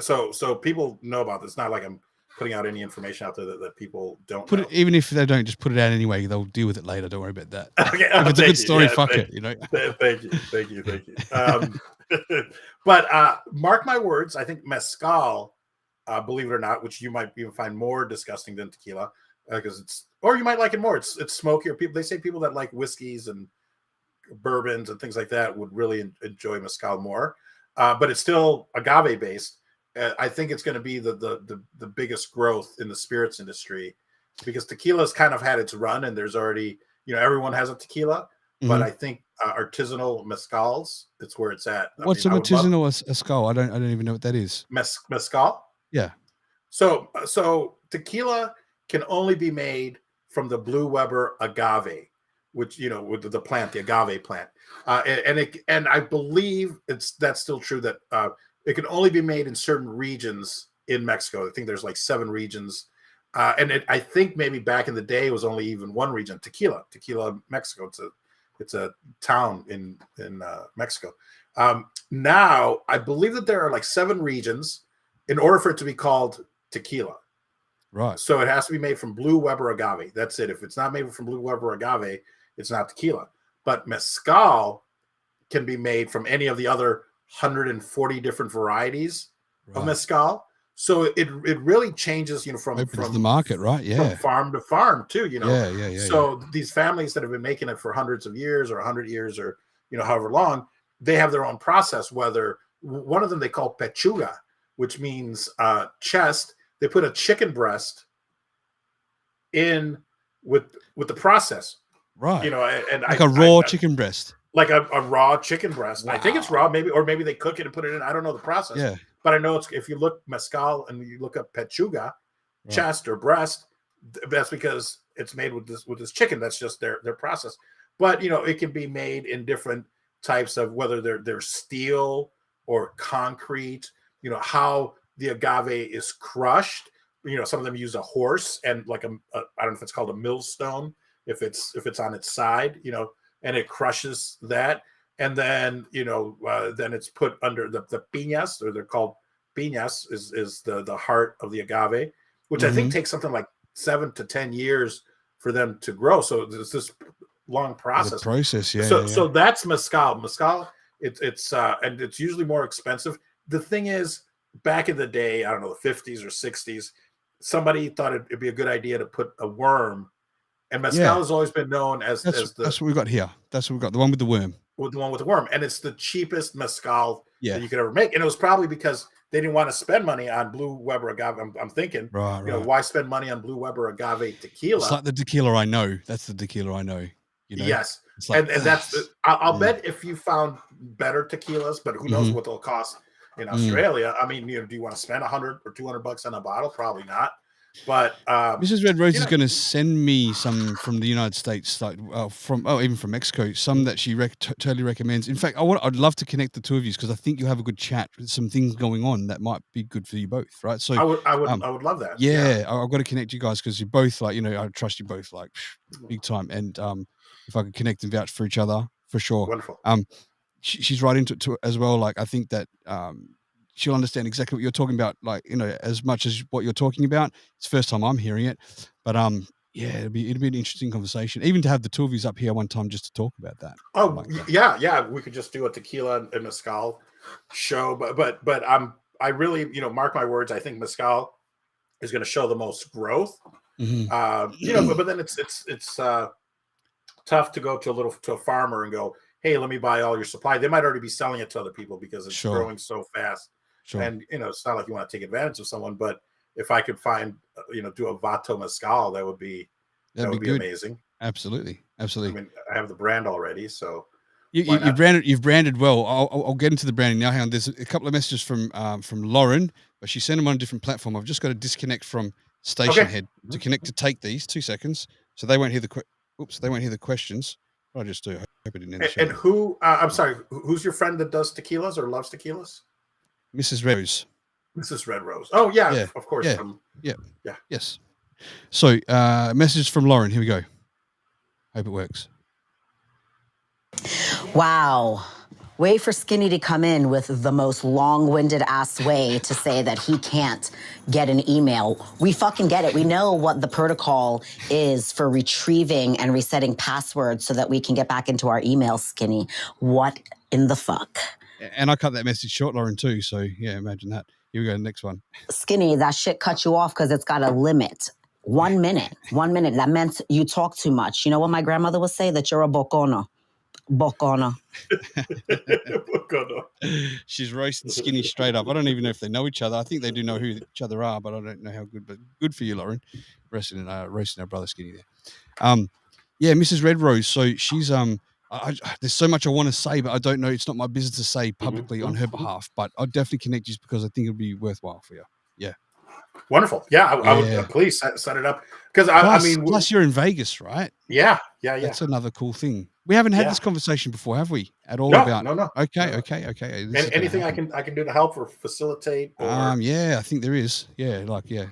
so people know about this. It's not like I'm putting out any information out there that people don't know. Even if they don't, just put it out anyway. They'll deal with it later. Don't worry about that. Okay, if it's a good story, fuck it. Thank you. But mark my words. I think mezcal, believe it or not, which you might even find more disgusting than tequila, because or you might like it more. It's smokier. They say people that like whiskeys and bourbons and things like that would really enjoy mezcal more. But it's still agave based. I think it's going to be the biggest growth in the spirits industry, because tequila's kind of had its run, and there's already, everyone has a tequila, but I think artisanal mezcals, it's where it's at. What's an artisanal mezcal? I don't even know what that is. Mezcal? Yeah. So tequila can only be made from the Blue Weber agave, which, with the plant, the agave plant. And I believe that's still true, that it can only be made in certain regions in Mexico. I think there's like 7 regions. I think maybe back in the day, it was only even one region, Tequila, Mexico. It's a town in Mexico. Now, I believe that there are like 7 regions in order for it to be called tequila. Right. So it has to be made from Blue Weber agave. That's it. If it's not made from Blue Weber agave, it's not tequila. But mezcal can be made from any of the other 140 different varieties of mezcal. So it really changes, from the market, right? Yeah. From farm to farm too, Yeah. So these families that have been making it for hundreds of years or 100 years or, however long, they have their own process. Whether one of them they call pechuga, which means chest. They put a chicken breast in with the process. Right. And like a raw chicken breast. Like a raw chicken breast. Wow. I think it's raw, maybe they cook it and put it in. I don't know the process. Yeah. But I know if you look mezcal and you look up pechuga, chest or breast, that's because it's made with this chicken. That's just their process. But it can be made in different types of, whether they're steel or concrete. How the agave is crushed. Some of them use a horse and like I don't know if it's called a millstone, if it's on its side, and it crushes that. And then, then it's put under the piñas, or they're called piñas, is the heart of the agave, which I think takes something like 7 to 10 years for them to grow. So there's this long process. So that's mezcal. Mezcal, it's and it's usually more expensive. The thing is, back in the day, I don't know, the 50s or 60s, somebody thought it'd be a good idea to put a worm. And mezcal has always been known as that's what we got here. That's what we got. The one with the worm. The one with the worm. And it's the cheapest mezcal that you could ever make. And it was probably because they didn't want to spend money on Blue Weber agave. I'm thinking, why spend money on Blue Weber agave tequila? It's like the tequila I know. That's the tequila I know. Yes. Like, and that's, I'll bet if you found better tequilas, but who knows what they'll cost in Australia. I mean, do you want to spend $100 or $200 on a bottle? Probably not. But Mrs. Red Rose is going to send me some from the United States, like even from Mexico, some that she totally recommends. In fact, I'd love to connect the two of you, because I think you have a good chat with some things going on that might be good for you both, right? So I would love that. Yeah, I've got to connect you guys, because you're both like, I trust you both like big time, and if I could connect and vouch for each other, for sure. Wonderful. She's right into it as well. Like, I think that she'll understand exactly what you're talking about, like, as much as what you're talking about. It's the first time I'm hearing it, but Yeah, it'd be an interesting conversation, even to have the two of you up here one time just to talk about that. Oh, like that. yeah, we could just do a tequila and mezcal show, but I really, mark my words, I think mezcal is going to show the most growth. But then it's tough to go to a farmer and go, hey, let me buy all your supply. They might already be selling it to other people because it's growing so fast. And it's not like you want to take advantage of someone, but if I could find, do a Vato mezcal, that would be amazing. Absolutely. I mean, I have the brand already, so you've branded well. I'll get into the branding now. Hang on. There's a couple of messages from Lauren, but she sent them on a different platform. I've just got to disconnect from Station Head to connect to take these 2 seconds, so they won't hear they won't hear the questions. What I just do? I hope it didn't end the show. And who? I'm sorry. Who's your friend that does tequilas or loves tequilas? Mrs. Red Rose. Mrs. Red Rose. Oh yeah. Of course. Yeah. Yes. So message from Lauren. Here we go. Hope it works. Wow. Wait for Skinny to come in with the most long-winded ass way to say that he can't get an email. We fucking get it. We know what the protocol is for retrieving and resetting passwords so that we can get back into our email, Skinny. What in the fuck? And I cut that message short, Lauren, too. So yeah, imagine that. Here we go. Next one. Skinny, that shit cut you off because it's got a limit. 1 minute. 1 minute. That meant you talk too much. You know what my grandmother would say? That you're a bocona. Bocona. She's roasting Skinny straight up. I don't even know if they know each other. I think they do know who each other are, but I don't know how good. But good for you, Lauren, roasting our brother Skinny there. Yeah, Mrs. Red Rose. So she's there's so much I want to say, but I don't know. It's not my business to say publicly on her behalf. But I'll definitely connect just because I think it'll be worthwhile for you. Yeah. Wonderful. Yeah, I would please set it up because plus you're in Vegas, right? Yeah. That's another cool thing. We haven't had this conversation before, have we? At all? No. Okay. Anything I can do to help or facilitate? Or, yeah, I think there is. Yeah,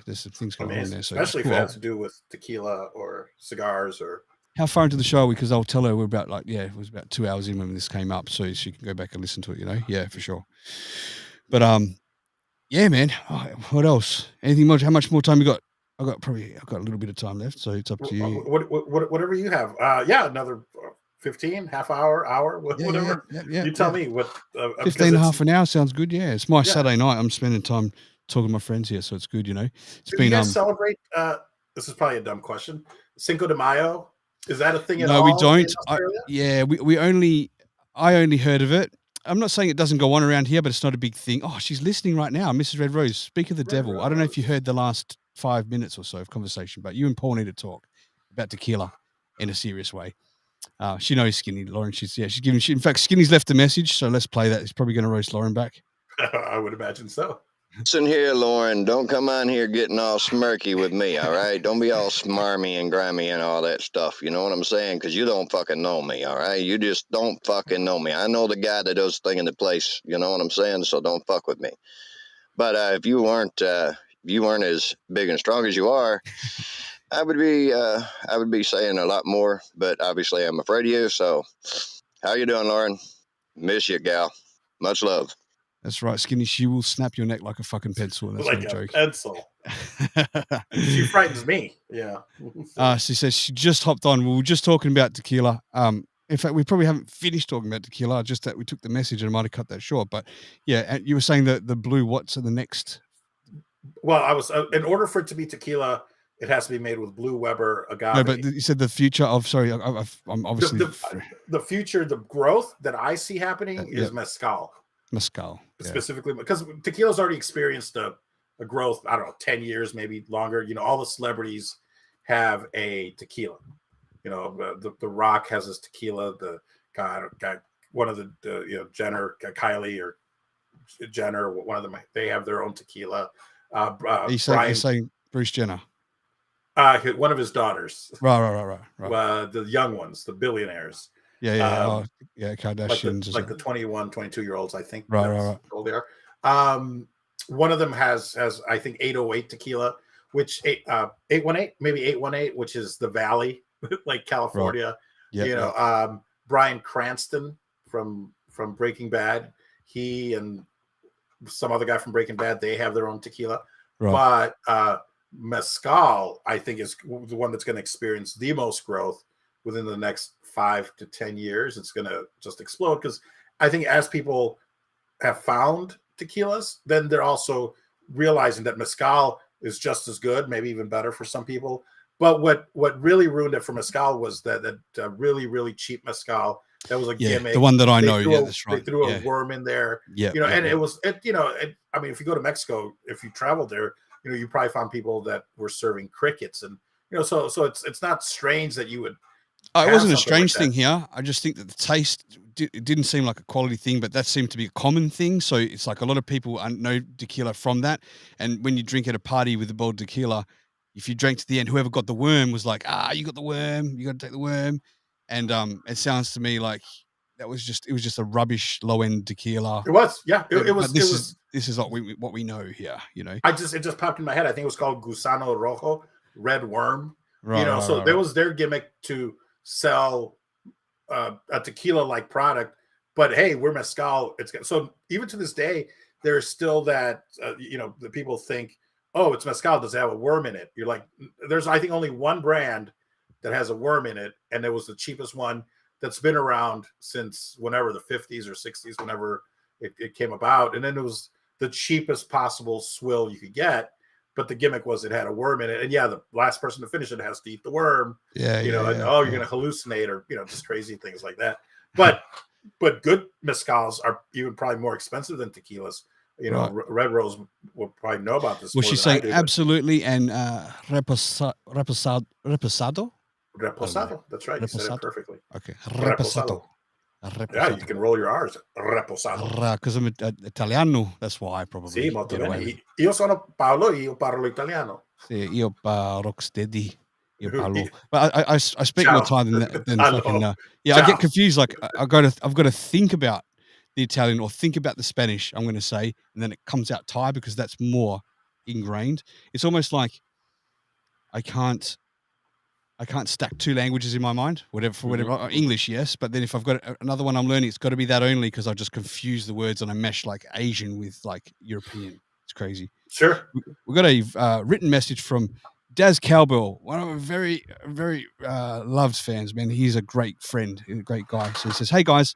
there's some things going on there. So especially if it has to do with tequila or cigars or. How far into the show are we? Because I'll tell her we're about it was about 2 hours in when this came up, so she can go back and listen to it. Yeah, for sure. But yeah, man. What else? Anything much? How much more time you got? I've got a little bit of time left, so it's up to you. Whatever you have. Another 15, half hour, whatever. Yeah, you tell me what. 15 and a half an hour sounds good. Yeah, it's my Saturday night. I'm spending time talking to my friends here, so it's good. It's Do been. You guys celebrate? This is probably a dumb question. Cinco de Mayo. Is that a thing at all? No, we don't. I only heard of it. I'm not saying it doesn't go on around here, but it's not a big thing. Oh, she's listening right now, Mrs. Red Rose. Speak of the devil. I don't know if you heard the last 5 minutes or so of conversation, but you and Paul need to talk about tequila in a serious way. She knows Skinny, Lauren. She's giving. In fact, Skinny's left a message, so let's play that. He's probably going to roast Lauren back. I would imagine so. Listen here, Lauren. Don't come on here getting all smirky with me, all right? Don't be all smarmy and grimy and all that stuff. You know what I'm saying? Because you don't fucking know me, all right? You just don't fucking know me. I know the guy that does the thing in the place. You know what I'm saying? So don't fuck with me. But if you weren't as big and strong as you are, I would be saying a lot more. But obviously, I'm afraid of you. So, how you doing, Lauren? Miss you, gal. Much love. That's right, Skinny. She will snap your neck like a fucking pencil. That's like no joke. Pencil. She frightens me. Yeah. She says she just hopped on. We were just talking about tequila. In fact, we probably haven't finished talking about tequila. Just that we took the message and I might have cut that short. But yeah, and you were saying that the blue. What's the next? Well, I was in order for it to be tequila, it has to be made with blue Weber agave. No, but you said the future of. Sorry, I'm obviously the future. The growth that I see happening is mezcal. Mezcal, specifically because tequila's already experienced a growth. I don't know, 10 years, maybe longer. All the celebrities have a tequila. The Rock has his tequila. The guy, one of the Jenner, Kylie or Jenner, one of them, they have their own tequila. You're saying Bruce Jenner. One of his daughters. Right. The young ones, the billionaires. Kardashians. Like the 21, 22-year-olds, I think. Right. How old they are. One of them has I think 808 tequila, which 818, maybe 818, which is the Valley, like California. Right. Bryan Cranston from Breaking Bad, he and some other guy from Breaking Bad, they have their own tequila. Right. But mezcal, I think, is the one that's going to experience the most growth within the next 5 to 10 years. It's going to just explode because I think as people have found tequilas, then they're also realizing that mezcal is just as good, maybe even better for some people. But what really ruined it for mezcal was that really, really cheap mezcal. That was a gimmick. The one that I know. That's right. They threw a worm in there. And it was, I mean, if you go to Mexico, if you traveled there, you probably found people that were serving crickets, and so it's not strange that you would. It wasn't a strange thing here. I just think that the taste it didn't seem like a quality thing, but that seemed to be a common thing. So it's like a lot of people know tequila from that. And when you drink at a party with a bowl of tequila, if you drank to the end, whoever got the worm was like, you got the worm, you got to take the worm. And it sounds to me like it was just a rubbish low end tequila. It was, yeah. It was. This is what we know here. It just popped in my head. I think it was called Gusano Rojo, red worm. Right. There was their gimmick to sell a tequila like product, but hey, we're mezcal. So even to this day, there's still that the people think, oh, it's mezcal, does it have a worm in it? You're like, there's I think only one brand that has a worm in it, and it was the cheapest one that's been around since whenever, the 50s or 60s, whenever it came about, and then it was the cheapest possible swill you could get. But the gimmick was it had a worm in it, and the last person to finish it has to eat the worm. You're going to hallucinate, or just crazy things like that. But good mezcals are even probably more expensive than tequilas. Right. Red Rose will probably know about this. Well, she's saying absolutely, and reposado. Reposado. That's right. Reposado. You said it perfectly. Okay, reposado. Yeah, you can roll your R's. Reposado. Because I'm Italiano. That's why probably. Sì, molto bene. Io sono Paolo. Io parlo italiano. Sì, io parlo Rocstedi. Io parlo. But I speak more Thai than fucking. I get confused. Like I've got to think about the Italian or think about the Spanish. I'm going to say, and then it comes out Thai because that's more ingrained. It's almost like I can't stack two languages in my mind, whatever. English, yes, but then if I've got another one I'm learning, it's got to be that only, because I just confuse the words and I mesh like Asian with like European. It's crazy. Sure. We've got a written message from Daz Cowbell, one of our very, very loved fans, man. He's a great friend, a great guy. So he says, "Hey guys,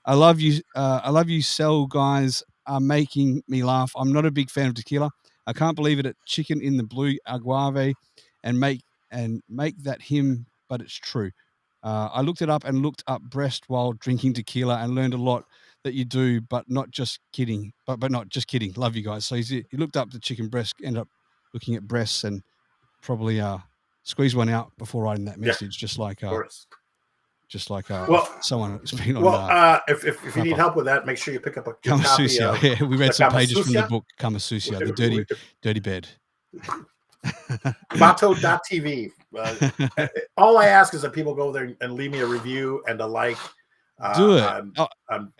I love you. I love you. Sell guys are making me laugh. I'm not a big fan of tequila. I can't believe it at Chicken in the Blue Agave and make that him, but it's true. I looked it up and looked up breast while drinking tequila and learned a lot that you do, but not just kidding. But not just kidding. Love you guys." So he looked up the chicken breast, ended up looking at breasts, and probably squeezed one out before writing that message. Just like someone has been on. If you need help with that, make sure you pick up a Kama copy Susia. of Yeah, we read some pages from the Susia. book Kama Susia, the dirty bed. Vato.tv. All I ask is that people go there and leave me a review and a like. Do it.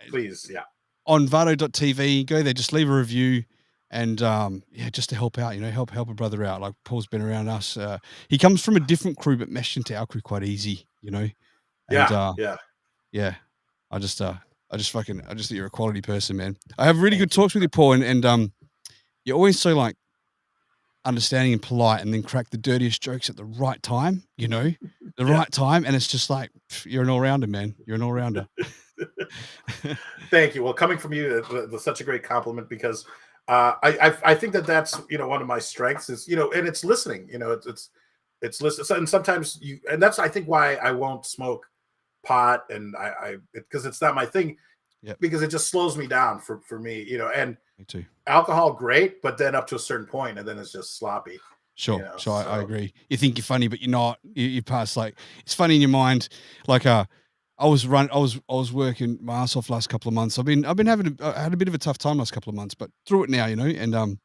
Please, yeah. On Vato.tv, go there, just leave a review, and just to help out, help a brother out. Like Paul's been around us. He comes from a different crew, but meshed into our crew quite easy, And, yeah. I just think you're a quality person, man. I have really good talks with you, Paul, and you're always so like understanding and polite, and then crack the dirtiest jokes at the right time, right time. And it's just like, you're an all-rounder, man. You're an all-rounder. Thank you. Well, coming from you, that's such a great compliment, because I think that's, one of my strengths is, and it's listening, it's listen. And sometimes and that's, I think, why I won't smoke pot, and because it's not my thing, because it just slows me down for me, and me too. Alcohol, great, but then up to a certain point, and then it's just sloppy. Sure. I agree. You think you're funny, but you're not. You pass, like, it's funny in your mind. Like I was working my ass off last couple of months. I've been I had a bit of a tough time last couple of months, but through it now, and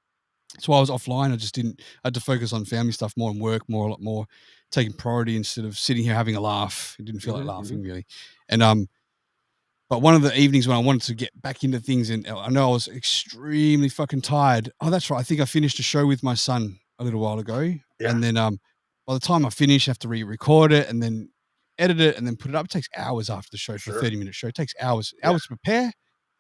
so I was offline. I had to focus on family stuff more and work more, a lot more, taking priority instead of sitting here having a laugh. It didn't feel like laughing really. And but one of the evenings when I wanted to get back into things, and I know I was extremely fucking tired. Oh, that's right. I think I finished a show with my son a little while ago. Yeah. And then by the time I finish, I have to re-record it and then edit it and then put it up. It takes hours after the show for a 30-minute show. It takes hours to prepare,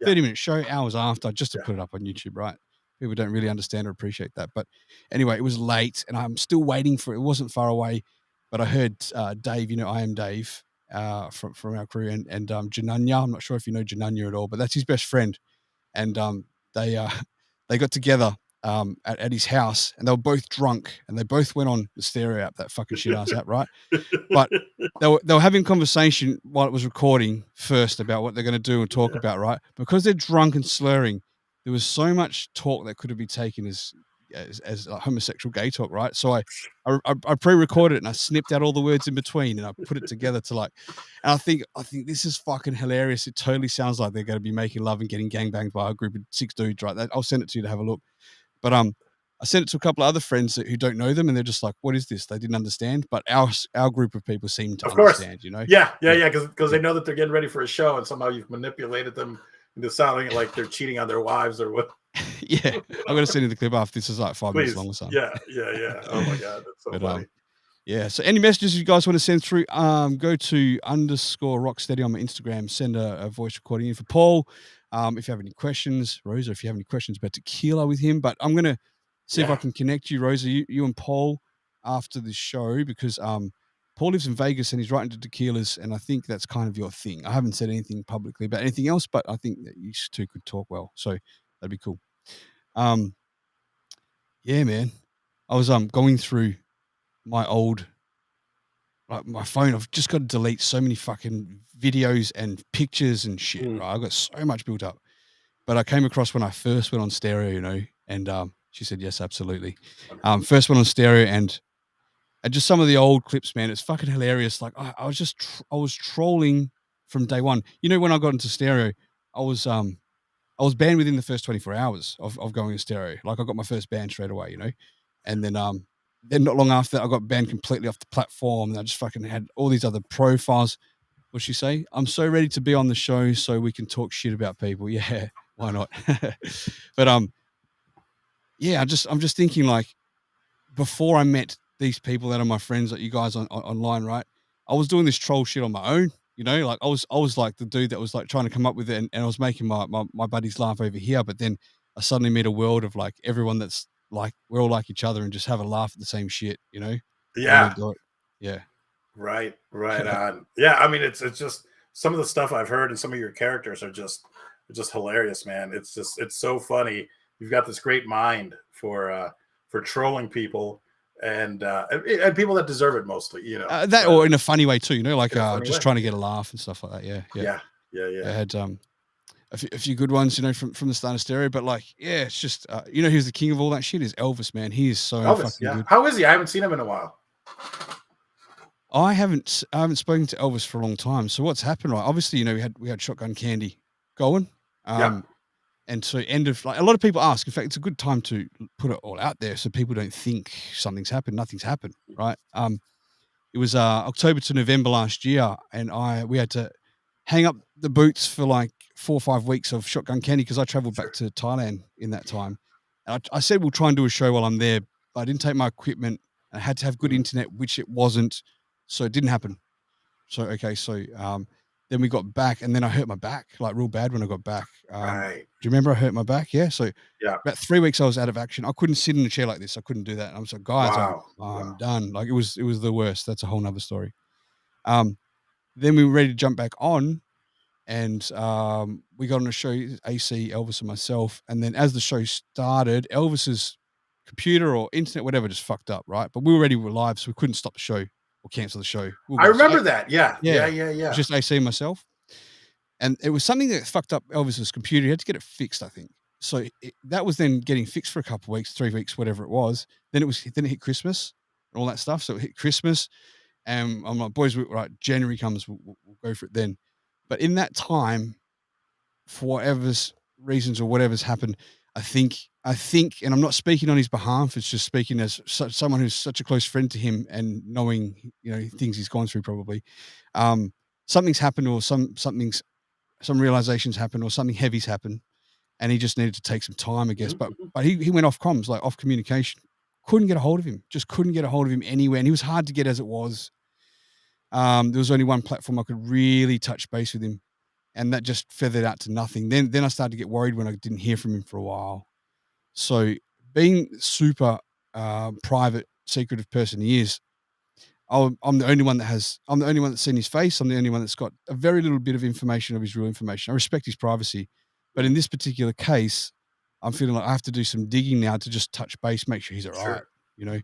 30-minute show, hours after, just to put it up on YouTube, right? People don't really understand or appreciate that. But anyway, it was late, and I'm still waiting for it. It wasn't far away, but I heard Dave. I am Dave from our crew, and Jananya. I'm not sure if you know Jananya at all, but that's his best friend. And they they got together at his house, and they were both drunk, and they both went on the stereo app, that fucking shit ass app, right? But they were having conversation while it was recording first about what they're going to do and talk about, right? Because they're drunk and slurring, there was so much talk that could have been taken as like homosexual gay talk, right? So I pre-recorded it and I snipped out all the words in between and I put it together to like, and I think this is fucking hilarious. It totally sounds like they're going to be making love and getting gangbanged by a group of 6 dudes, right? I'll send it to you to have a look. But I sent it to a couple of other friends who don't know them, and they're just like, "What is this?" They didn't understand, but our group of people seem to understand. Yeah, because they know that they're getting ready for a show, and somehow you've manipulated them into sounding like they're cheating on their wives or what. Yeah, I'm gonna send you the clip after this is like 5 minutes long or something. Yeah. Oh my god, that's so funny. Yeah. So any messages you guys want to send through, go to _Rocstedi on my Instagram. Send a voice recording in for Paul. If you have any questions, Rosa, if you have any questions about tequila with him, but I'm gonna see if I can connect you, Rosa, you and Paul after the show, because Paul lives in Vegas and he's right into tequilas, and I think that's kind of your thing. I haven't said anything publicly about anything else, but I think that you two could talk well, so that'd be cool. Yeah, man. I was going through my old, like my phone. I've just got to delete so many fucking videos and pictures and shit. Right, I've got so much built up. But I came across when I first went on stereo, and she said yes, absolutely. First went on stereo, and just some of the old clips, man. It's fucking hilarious. Like I was just I was trolling from day one. When I got into stereo, I was banned within the first 24 hours of going to stereo. Like I got my first ban straight away, and then not long after that, I got banned completely off the platform. And I just fucking had all these other profiles. What'd she say? I'm so ready to be on the show so we can talk shit about people. Yeah, why not? But yeah, I'm just thinking, like, before I met these people that are my friends, like you guys online, right? I was doing this troll shit on my own. Like I was like the dude that was like trying to come up with it, and I was making my buddies laugh over here. But then I suddenly meet a world of like everyone that's like we're all like each other and just have a laugh at the same shit. Yeah. Really do it. Yeah. Right on. Yeah, I mean it's just some of the stuff I've heard and some of your characters are just hilarious, man. It's so funny. You've got this great mind for trolling people and people that deserve it mostly, that or in a funny way too, like just trying to get a laugh and stuff like that. Yeah. I had a few good ones, from the start of stereo, but like, yeah, it's just who's the king of all that shit is Elvis, man. He is so fucking good. How is he? I haven't seen him in a while. I haven't spoken to Elvis for a long time. So what's happened, right? Obviously, we had Shotgun Candy going. And so end of, like, a lot of people ask, in fact, it's a good time to put it all out there so people don't think something's happened. Nothing's happened, right? It was October to November last year, and we had to hang up the boots for like 4 or 5 weeks of Shotgun Candy because I traveled back to Thailand in that time. And I said we'll try and do a show while I'm there, but I didn't take my equipment. I had to have good internet, which it wasn't, so it didn't happen. So then we got back, and then I hurt my back like real bad when I got back. Right. Do you remember I hurt my back? Yeah. So yeah, about 3 weeks I was out of action. I couldn't sit in a chair like this. I couldn't do that. And I was like, guys, I'm done. Like it was the worst. That's a whole nother story. Then we were ready to jump back on, and we got on a show, AC, Elvis, and myself. And then as the show started, Elvis's computer or internet, whatever, just fucked up, right? But we were already live, so we couldn't stop the show or cancel the show. I remember that. Yeah. Just AC and myself. And it was something that fucked up Elvis's computer. He had to get it fixed, I think. So that was then getting fixed for a couple of weeks, 3 weeks, whatever it was. Then it hit Christmas and all that stuff. So it hit Christmas, and I'm like, boys, right, January comes, we'll go for it then. But in that time, for whatever's reasons or whatever's happened, I think, and I'm not speaking on his behalf, it's just speaking as someone who's such a close friend to him and knowing, things he's gone through probably. Something's happened, or some realizations happened, or something heavy's happened, and he just needed to take some time, I guess. But he went off comms, like off communication. Couldn't get a hold of him. Just couldn't get a hold of him anywhere. And he was hard to get as it was. There was only one platform I could really touch base with him, and that just feathered out to nothing. Then I started to get worried when I didn't hear from him for a while. So being super private, secretive person he is, I'm the only one that's seen his face. I'm the only one that's got a very little bit of information of his real information. I respect his privacy, but in this particular case, I'm feeling like I have to do some digging now to just touch base, make sure he's all right, Sure. you know?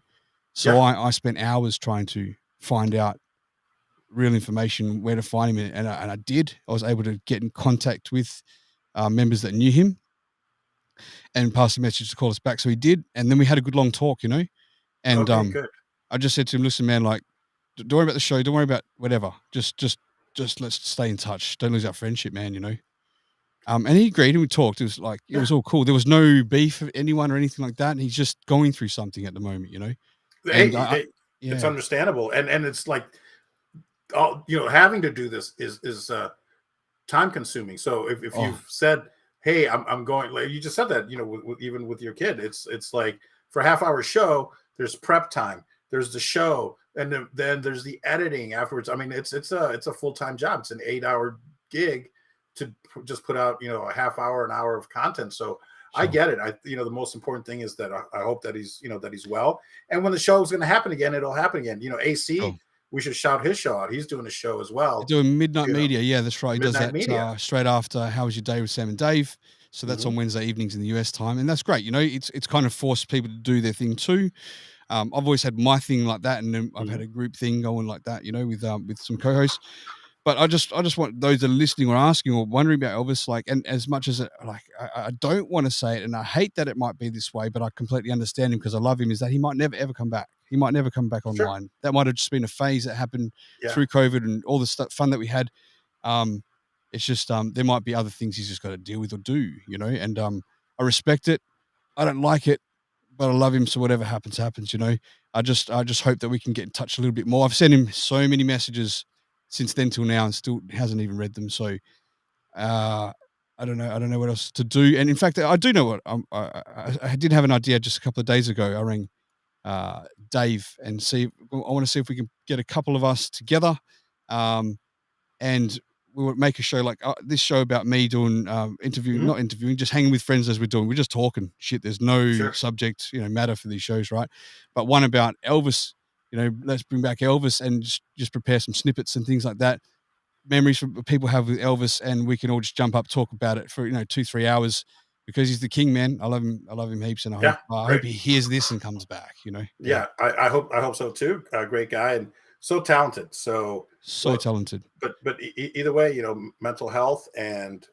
So Yeah. I spent hours trying to find out real information, where to find him, and I did. I was able to get in contact with members that knew him and pass a message to call us back. So he did, and then we had a good long talk, you know. And Okay, good. I just said to him, "Listen, man, like, don't worry about the show. Don't worry about whatever. Just let's stay in touch. Don't lose our friendship, man. You know." And he agreed, and we talked. It was like it was all cool. There was no beef of anyone or anything like that. And he's just going through something at the moment, you know. And It's yeah, understandable, and it's like, having to do this is time consuming. So if you've said, hey, I'm going, like you just said that, even with your kid, it's like for a half-hour show, there's prep time, there's the show, and then there's the editing afterwards. I mean, it's a full-time job. It's an 8-hour gig to just put out, a half hour, an hour of content. So I get it. The most important thing is that I hope that he's well. And when the show is going to happen again, it'll happen again. AC, we should shout his show out. He's doing a show as well. Doing Midnight Media. Yeah, that's right. He does that Media. Straight after How Was Your Day with Sam and Dave. So that's on Wednesday evenings in the US time. And that's great. It's kind of forced people to do their thing too. I've always had my thing like that. And then I've had a group thing going like that, with some co-hosts. But I just want those that are listening or asking or wondering about Elvis, like, and as much as I don't want to say it, and I hate that it might be this way, but I completely understand him because I love him, is that he might never ever come back. He might never come back online. Sure. That might have just been a phase that happened through COVID and all the fun that we had. It's just there might be other things he's just got to deal with or do, and I respect it. I don't like it, but I love him. So whatever happens. I just hope that we can get in touch a little bit more. I've sent him so many messages since then till now and still hasn't even read them. So I don't know what else to do. And in fact, I do know what I did have an idea just a couple of days ago. I rang Dave and I want to see if we can get a couple of us together, and we would make a show like this show about me doing not interviewing, just hanging with friends as we're doing. We're just talking shit. There's no subject, matter for these shows, right? But one about Elvis, let's bring back Elvis and just prepare some snippets and things like that. Memories from people have with Elvis, and we can all just jump up, talk about it for 2-3 hours because he's the king, man. I love him heaps, and I hope he hears this and comes back. Yeah, I hope so too. Great guy and so talented. So talented. But either way, mental health and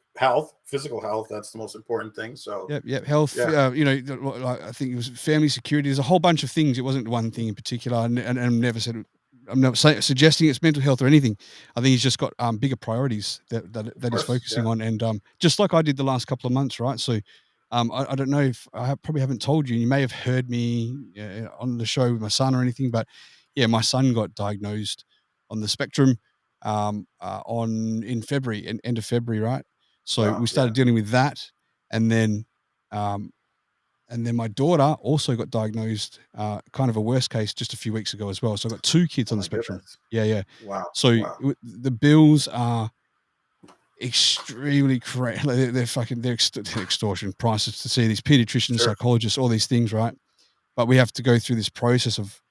physical health, that's the most important thing. So health. I think it was family security. There's a whole bunch of things. It wasn't one thing in particular, and I'm not suggesting it's mental health or anything. I think he's just got bigger priorities that he's focusing on, and just like I did the last couple of months, right? So I don't know if probably haven't told you. You may have heard me on the show with my son or anything, but yeah, my son got diagnosed on the spectrum in February, end of February, right? So we started dealing with that, and then my daughter also got diagnosed, kind of a worst case, just a few weeks ago as well. So I got 2 kids on the spectrum. Goodness. Yeah. Wow. So the bills are extremely crazy. They're extortion prices to see these pediatricians, psychologists, all these things, right? But we have to go through this process of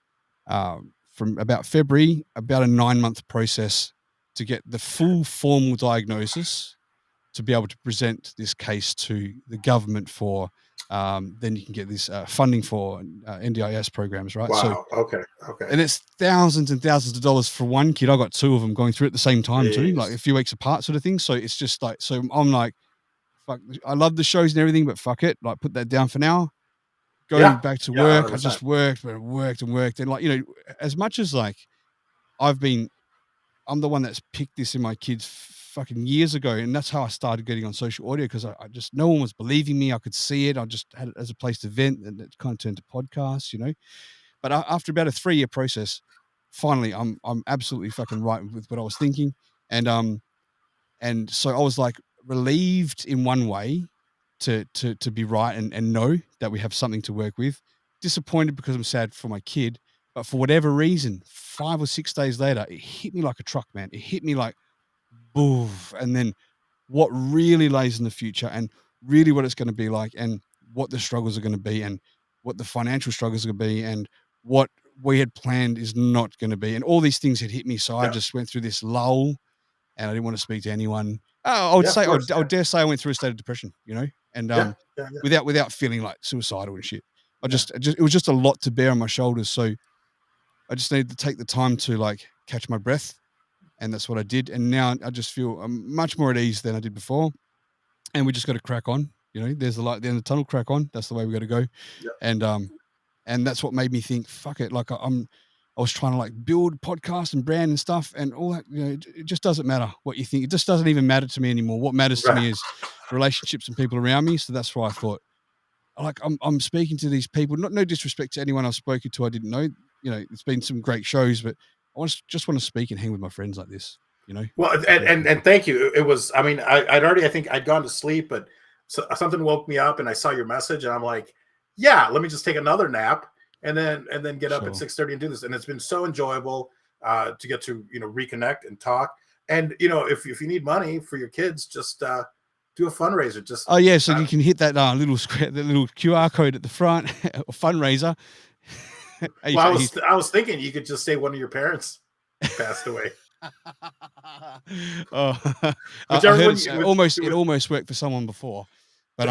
from about February, about a 9-month process to get the full formal diagnosis to be able to present this case to the government for then you can get this funding for NDIS programs, right? Wow. So okay. And it's thousands and thousands of dollars for one kid. I got 2 of them going through at the same time too, like a few weeks apart, sort of thing. So it's just like, so I'm like, fuck, I love the shows and everything, but fuck it, like put that down for now. Going back to work, 100%. I just worked and worked, and like as much as like I'm the one that's picked this in my kids fucking years ago, and that's how I started getting on social audio because I just, no one was believing me. I could see it. I just had it as a place to vent, and it kind of turned to podcasts, But after about a 3-year process, finally, I'm absolutely fucking right with what I was thinking, and so I was like relieved in one way to be right and know that we have something to work with. Disappointed because I'm sad for my kid, but for whatever reason, 5 or 6 days later, it hit me like a truck, man. It hit me like, boof. And then what really lays in the future and really what it's going to be like. And what the struggles are going to be and what the financial struggles are going to be and what we had planned is not going to be. And all these things had hit me. So I just went through this lull and I didn't want to speak to anyone. I would say, I would dare say I went through a state of depression, and without feeling like suicidal and shit. It was just a lot to bear on my shoulders. So I just needed to take the time to like catch my breath. And that's what I did. And now I just feel much more at ease than I did before. And we just got to crack on. There's the light at the end of the tunnel, crack on. That's the way we got to go. And that's what made me think, fuck it. Like I was trying to like build podcast and brand and stuff and all that, it just doesn't matter what you think. It just doesn't even matter to me anymore. What matters to me is relationships and people around me. So that's why I thought, like, I'm speaking to these people, no disrespect to anyone I've spoken to. I didn't know, it's been some great shows, but I just want to speak and hang with my friends like this, Well, and thank you. It was, I mean, I'd already, I think I'd gone to sleep, but something woke me up and I saw your message and I'm like, yeah, let me just take another nap and then get up at 6:30 and do this. And it's been so enjoyable to get to, reconnect and talk. And, if you need money for your kids, just do a fundraiser. Just so you can hit that little square, the little QR code at the front, or fundraiser. Well, I was thinking you could just say one of your parents passed away. It almost worked for someone before, but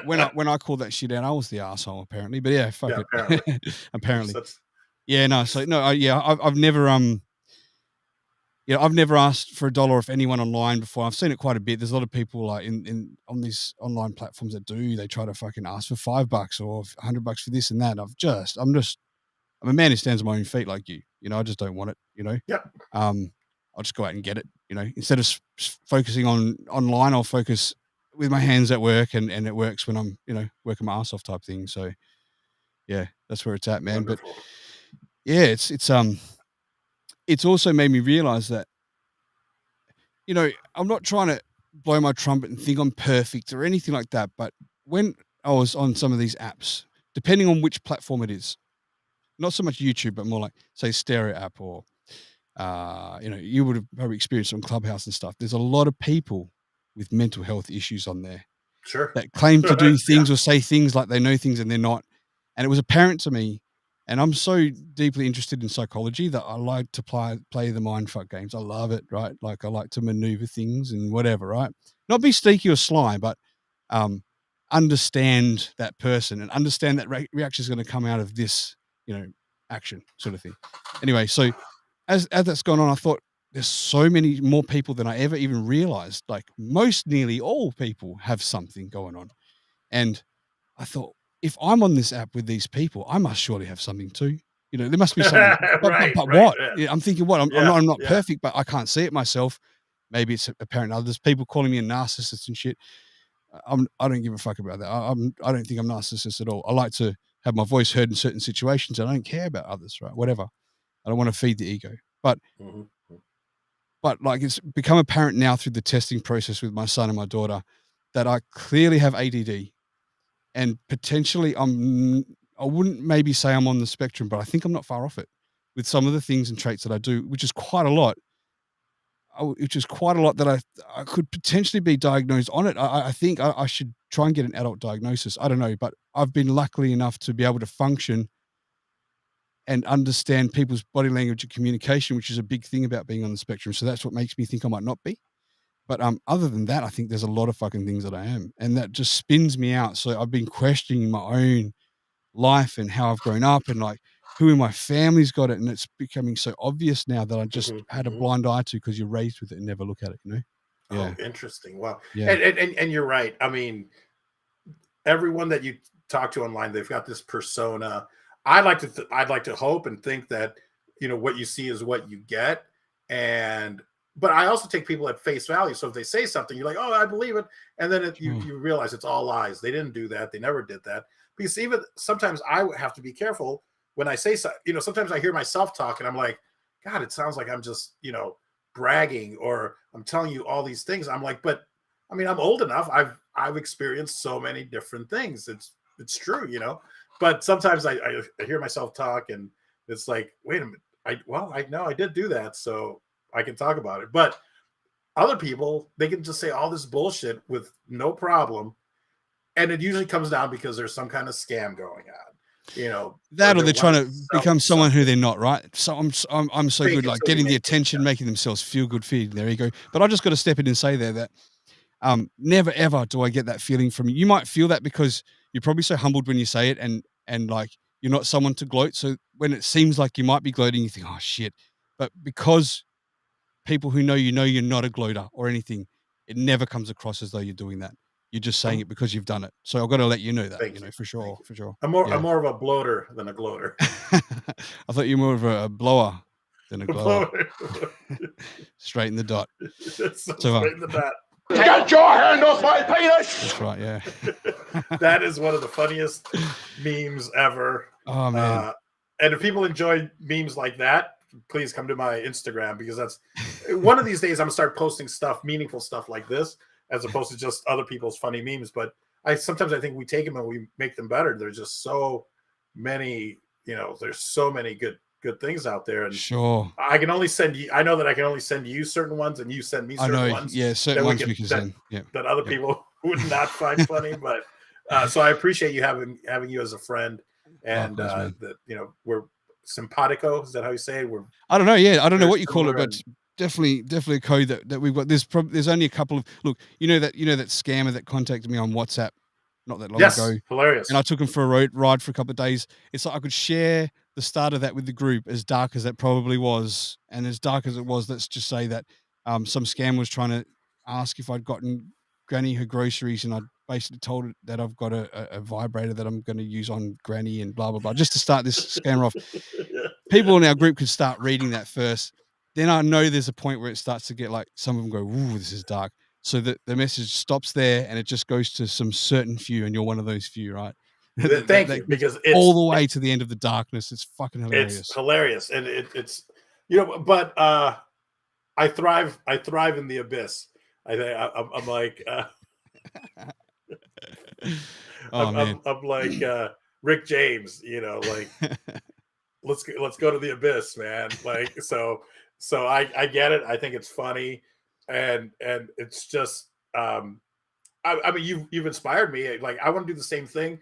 when I called that shit out, I was the asshole apparently. But yeah, fuck it. Apparently. I've never I've never asked for $1 off anyone online before. I've seen it quite a bit. There's a lot of people like on these online platforms that they try to fucking ask for $5 or $100 for this and that. I'm a man who stands on my own feet like you. I just don't want it. I'll just go out and get it. Instead of focusing on online, I'll focus with my hands at work, and it works when I'm working my ass off type thing. So yeah, that's where it's at, man. Wonderful. But yeah, it's also made me realize that I'm not trying to blow my trumpet and think I'm perfect or anything like that. But when I was on some of these apps, depending on which platform it is, not so much YouTube, but more like say Stereo app or you would have probably experienced on Clubhouse and stuff. There's a lot of people with mental health issues on there. Sure. That claim to do things or say things like they know things and they're not. And it was apparent to me, and I'm so deeply interested in psychology that I like to play the mindfuck games. I love it, right? Like I like to maneuver things and whatever, right? Not be sneaky or sly, but understand that person and understand that reaction is going to come out of this, action sort of thing. Anyway, so as that's gone on, I thought there's so many more people than I ever even realized. Like nearly all people have something going on. And I thought, if I'm on this app with these people, I must surely have something too. There must be something. But what? Yeah, I'm thinking, what? I'm not perfect, but I can't see it myself. Maybe it's apparent others. People calling me a narcissist and shit. I don't give a fuck about that. I don't think I'm narcissist at all. I like to have my voice heard in certain situations. I don't care about others, right? Whatever. I don't want to feed the ego. But like it's become apparent now through the testing process with my son and my daughter that I clearly have ADD, and potentially I wouldn't maybe say I'm on the spectrum, but I think I'm not far off it with some of the things and traits that I do, which is quite a lot. That I could potentially be diagnosed on it. I think I should try and get an adult diagnosis. I don't know, but I've been lucky enough to be able to function and understand people's body language and communication, which is a big thing about being on the spectrum. So that's what makes me think I might not be. But other than that, I think there's a lot of fucking things that I am, and that just spins me out. So I've been questioning my own life and how I've grown up and like who in my family's got it, and it's becoming so obvious now that I just had a blind eye to, because you're raised with it and never look at it, Yeah. Oh, interesting. Wow. Yeah. And you're right. I mean, everyone that you talk to online, they've got this persona. I'd like to hope and think that what you see is what you get, but I also take people at face value. So if they say something, you're like, oh, I believe it, and then you realize it's all lies. They didn't do that. They never did that. Because even sometimes I have to be careful when I say so. Sometimes I hear myself talk and I'm like, God, it sounds like I'm just bragging, or I'm telling you all these things. I'm like, but I mean, I'm old enough. I've experienced so many different things. It's true, But sometimes I hear myself talk and it's like, wait a minute. I know I did do that, so I can talk about it. But other people, they can just say all this bullshit with no problem. and it usually comes down because there's some kind of scam going on. That or they're trying to become someone who they're not, right? So I'm so good, like getting the attention, making themselves feel good, feeding their ego. But I just got to step in and say there that never ever do I get that feeling from you. You might feel that because you're probably so humbled when you say it, and like you're not someone to gloat. So when it seems like you might be gloating, you think, oh shit. But because people who know you're not a gloater or anything, it never comes across as though you're doing that. You're just saying it because you've done it. So I've got to let you know that, for sure. I'm more of a bloater than a gloater. I thought you were more of a blower than a glower. Straight in the dot. Straight in the dot. Get your hand off my penis! That's right, yeah. That is one of the funniest memes ever. Oh, man. And if people enjoy memes like that, please come to my Instagram, because that's one of these days I'm going to start posting stuff, meaningful stuff like this, as opposed to just other people's funny memes. But sometimes I think we take them and we make them better. There's just so many, there's so many good things out there. And sure, I can only send you, I know that I can only send you certain ones, and you send me certain ones. Yeah, certain ones we can send. Yeah. That other people would not find funny. But so I appreciate you having you as a friend, and that we're simpatico. Is that how you say it? I don't know. Yeah, I don't know what you call it, but definitely a code that we've got. There's only a couple of that scammer that contacted me on WhatsApp not that long ago. Hilarious. And I took him for a ride for a couple of days. It's like I could share the start of that with the group, as dark as that probably was, and as dark as it was. Let's just say that some scam was trying to ask if I'd gotten Granny her groceries, and I basically told her that I've got a vibrator that I'm going to use on Granny, and blah blah blah, just to start this scammer off. People in our group could start reading that first. Then I know there's a point where it starts to get like, some of them go, "Ooh, this is dark." So that the message stops there and it just goes to some certain few, and you're one of those few, right? Thank you, because it's all the way to the end of the darkness. It's fucking hilarious. It's hilarious, and it's but I thrive in the abyss. I'm like I'm like Rick James, like let's go to the abyss, man. Like so I get it. I think it's funny, and it's just I mean you've inspired me. Like I want to do the same thing.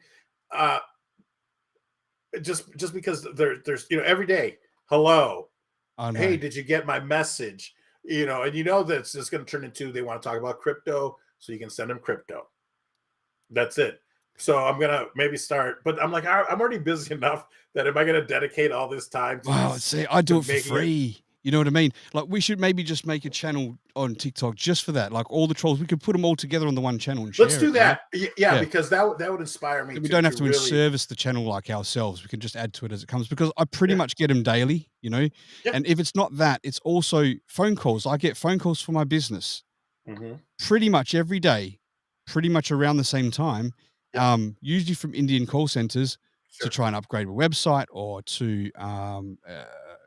Just because there's every day, hello, hey, did you get my message? And that's just going to turn into, they want to talk about crypto, so you can send them crypto. That's it. So I'm gonna maybe start, but I'm like, I'm already busy enough that am I going to dedicate all this time to I do it for free. You know what I mean? Like, we should maybe just make a channel on TikTok just for that. Like, all the trolls, we could put them all together on the one channel and share. Let's do that. Right? Yeah, because that would inspire me. We don't have to service the channel like ourselves. We can just add to it as it comes, because I pretty much get them daily, And if it's not that, it's also phone calls. I get phone calls for my business pretty much every day, pretty much around the same time, usually from Indian call centers to try and upgrade a website, or to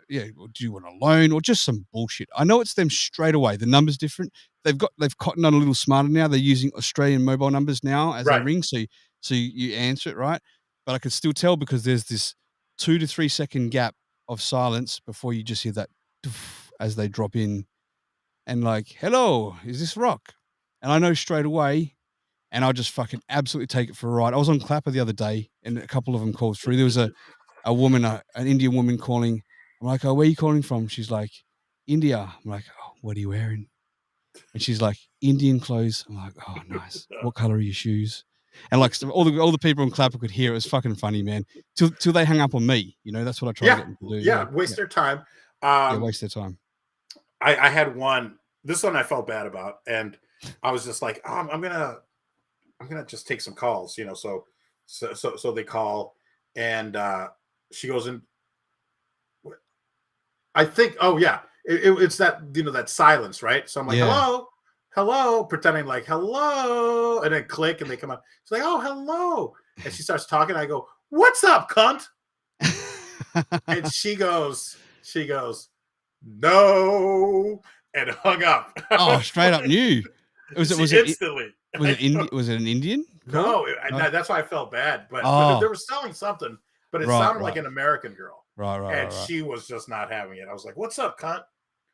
do you want a loan, or just some bullshit. I know it's them straight away. The number's different. They've cottoned on a little smarter now. They're using Australian mobile numbers now as they ring, so you answer it, right? But I can still tell, because there's this 2 to 3 second gap of silence before you just hear that as they drop in, and like, hello, is this Rock? And I know straight away, and I'll just fucking absolutely take it for a ride. I was on Clapper the other day, and a couple of them called through. There was a woman, an Indian woman calling. I'm like, oh, where are you calling from? She's like, India. I'm like, oh, what are you wearing? And she's like, Indian clothes. I'm like, oh, nice. What color are your shoes? And like, all the people on Clapper could hear it. It was fucking funny, man. Till they hung up on me. That's what I try to get them to do. Yeah, waste their time. Waste their time. I had one. This one I felt bad about, and I was just like, oh, I'm gonna just take some calls, So they call, and she goes in. I think, oh yeah, it's that that silence, right? So I'm like, hello, pretending like hello, and then click, and they come out. She's like, oh, hello, and she starts talking. I go, what's up, cunt? And she goes, no, and hung up. Oh, straight up knew. Was it instantly? Was it an Indian? No, that's why I felt bad. But they were selling something, but it sounded like an American girl. Right. And she was just not having it. I was like, what's up, cunt?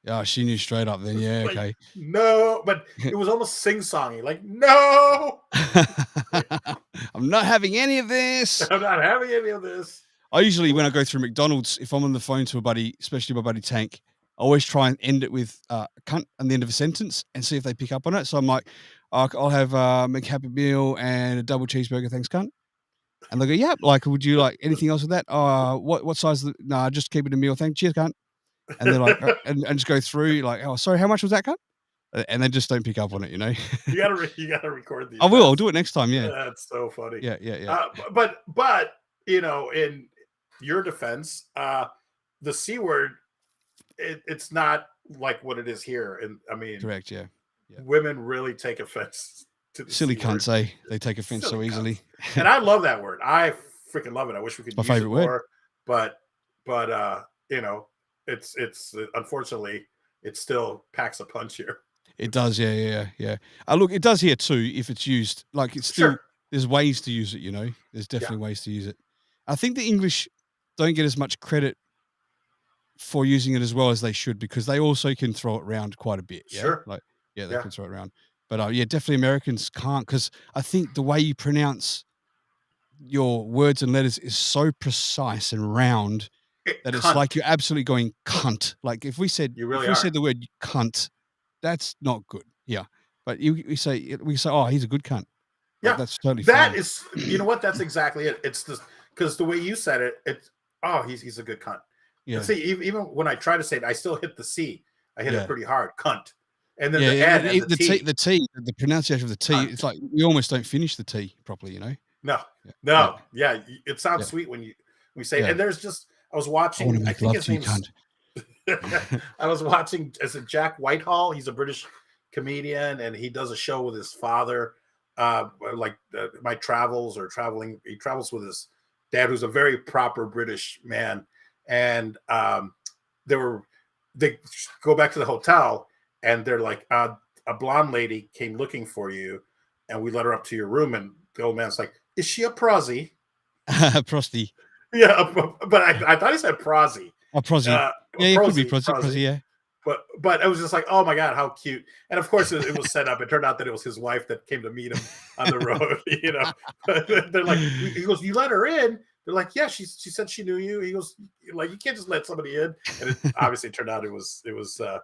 Yeah, she knew straight up then. Yeah, like, okay. No, but it was almost sing-songy. Like, no. I'm not having any of this. I'm not having any of this. I usually, when I go through McDonald's, if I'm on the phone to a buddy, especially my buddy Tank, I always try and end it with cunt at the end of a sentence and see if they pick up on it. So I'm like, I'll have a McHappy Meal and a double cheeseburger, thanks, cunt. And they go, yeah, like, would you like anything else with that? What size? Nah, just keep it a meal, thanks, cheers, cunt. And they're like, and just go through, like, oh, sorry, how much was that, cunt? And they just don't pick up on it, you know. you gotta record these. I will. I'll do it next time. Yeah, that's so funny. Yeah. But in your defense, the C word, it's not like what it is here. And I mean, correct. Yeah. Women really take offense to the silly C cunts. word. They take offense so easily. And I love that word. I freaking love it. I wish we could use it more. Word. But it's unfortunately it still packs a punch here. It does, yeah. Look, it does here too if it's used. Like it's still there's ways to use it, you know. There's definitely ways to use it. I think the English don't get as much credit for using it as well as they should because they also can throw it around quite a bit. Yeah? Sure. They can throw it around. But definitely Americans can't because I think the way you pronounce your words and letters is so precise and round that it's like you're absolutely going cunt. Like if we said said the word cunt, that's not good. Yeah. But we say, oh, he's a good cunt. Yeah. Like, that's totally fine. That is, you know what? That's exactly it. It's just because the way you said it, it's, oh, he's a good cunt. Yeah. See, even when I try to say it, I still hit the C. I hit it pretty hard. Cunt. And then the N and the T. The pronunciation of the T, it's like we almost don't finish the T properly, you know? No. Yeah. It sounds sweet when we say it. And there's just, I was watching, I think his name's I was watching, is it Jack Whitehall? He's a British comedian and he does a show with his father, my travels or traveling. He travels with his dad, who's a very proper British man. And they go back to the hotel and they're like, a blonde lady came looking for you and we let her up to your room. And the old man's like, is she a prosy? Prosty. Yeah, but I thought he said prosy. A prosy. It could be prosy, yeah. But it was just like, oh my God, how cute. And of course it was set up. It turned out that it was his wife that came to meet him on the road, you know. They're like, he goes, you let her in? They're like, yeah, she said she knew you. He goes, like, you can't just let somebody in. And it obviously turned out the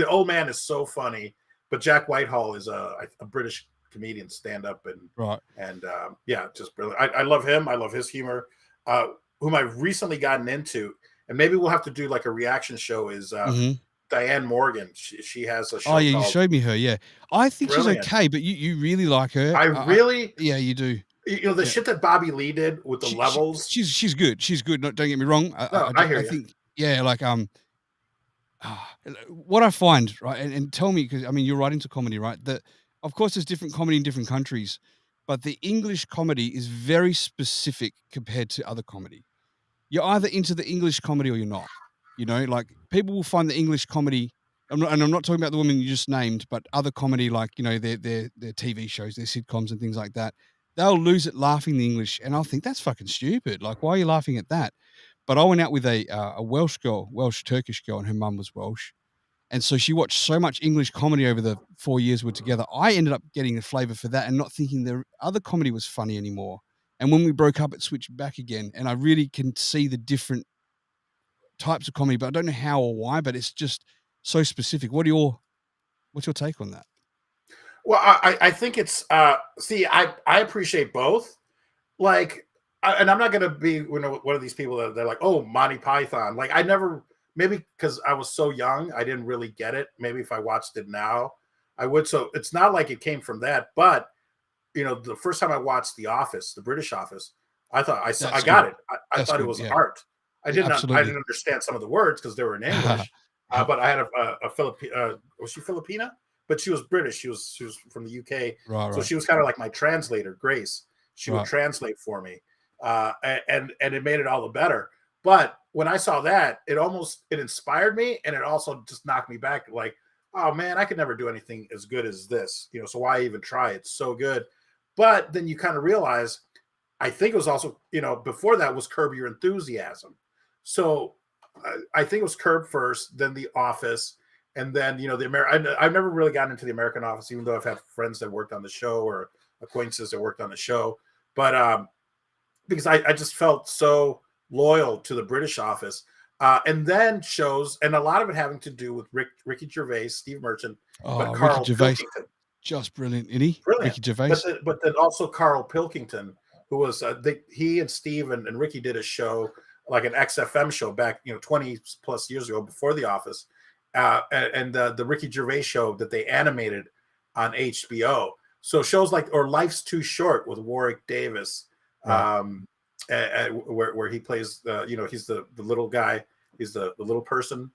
old man is so funny, but Jack Whitehall is a British comedian, stand-up and just brilliant. I love him. I love his humor. Whom I've recently gotten into, and maybe we'll have to do like a reaction show, is Diane Morgan. She has a show. Oh yeah, you showed me her. Yeah, I think she's okay, but you really like her. Yeah, you do. You know the shit that Bobby Lee did with the levels. She's good. She's good. Don't get me wrong. I think like what I find, right, and tell me, because I mean you're right into comedy, right? That of course there's different comedy in different countries, but the English comedy is very specific compared to other comedy. You're either into the English comedy or you're not. You know, like people will find the English comedy. I'm not talking about the woman you just named, but other comedy like, you know, their TV shows, their sitcoms and things like that. They'll lose it laughing the English, and I'll think that's fucking stupid. Like, why are you laughing at that? But I went out with a Welsh Turkish girl, and her mum was Welsh. And so she watched so much English comedy over the 4 years we're together. I ended up getting a flavor for that and not thinking the other comedy was funny anymore. And when we broke up, it switched back again. And I really can see the different types of comedy, but I don't know how or why, but it's just so specific. What's your take on that? Well, I think it's, I appreciate both. Like, and I'm not going to be one of these people that they're like, oh, Monty Python. Like, I never, maybe because I was so young, I didn't really get it. Maybe if I watched it now, I would. So it's not like it came from that. But, you know, the first time I watched The Office, the British Office, I thought I got it. I thought it was art. I didn't understand some of the words because they were in English. But I had a Filipina. Was she Filipina? But she was British. She was from the UK. So she was kind of like my translator, Grace. She would translate for me. And it made it all the better. But when I saw that, it inspired me, and it also just knocked me back. Like, oh man, I could never do anything as good as this. You know, so why even try? It's so good. But then you kind of realize, I think it was also, you know, before that was Curb Your Enthusiasm. So I think it was Curb first, then The Office, and then, you know, I've never really gotten into The American Office, even though I've had friends that worked on the show or acquaintances that worked on the show. But because I just felt so loyal to the British office. And then shows, and a lot of it having to do with Ricky Gervais, Steve Merchant, but Carl Pilkington. Just brilliant, isn't he? Brilliant. Ricky Gervais. But then also Carl Pilkington, who was he and Steve and Ricky did a show, like an XFM show back 20 plus years ago before The Office, and the Ricky Gervais show that they animated on HBO. So shows like Life's Too Short with Warwick Davis, right. Where he plays he's the little guy, he's the little person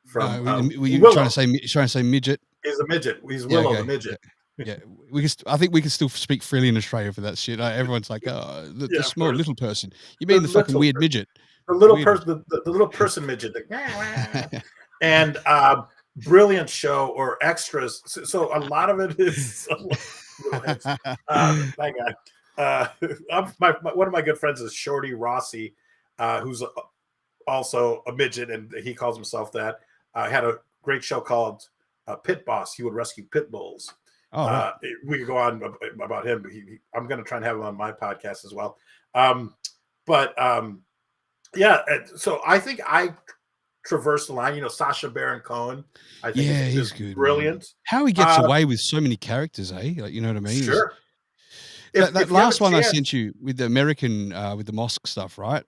from. Were you trying to say midget? He's a midget. He's Willow the midget. Yeah, I think we can still speak freely in Australia for that shit. Everyone's like, "Oh, the small little person." You mean the fucking weird midget? The little person, the little person midget. And brilliant show or extras. So a lot of it is. My God. One of my good friends is Shorty Rossi, who's also a midget, and he calls himself that. Had a great show called Pit Boss. He would rescue pit bulls. Oh, right. We could go on about him, but I'm going to try and have him on my podcast as well. Yeah. So I think I traversed the line. Sacha Baron Cohen. I think he's good, brilliant. Man. How he gets away with so many characters, eh? Like, you know what I mean? Sure. That last one I sent you with the American, with the mosque stuff, right?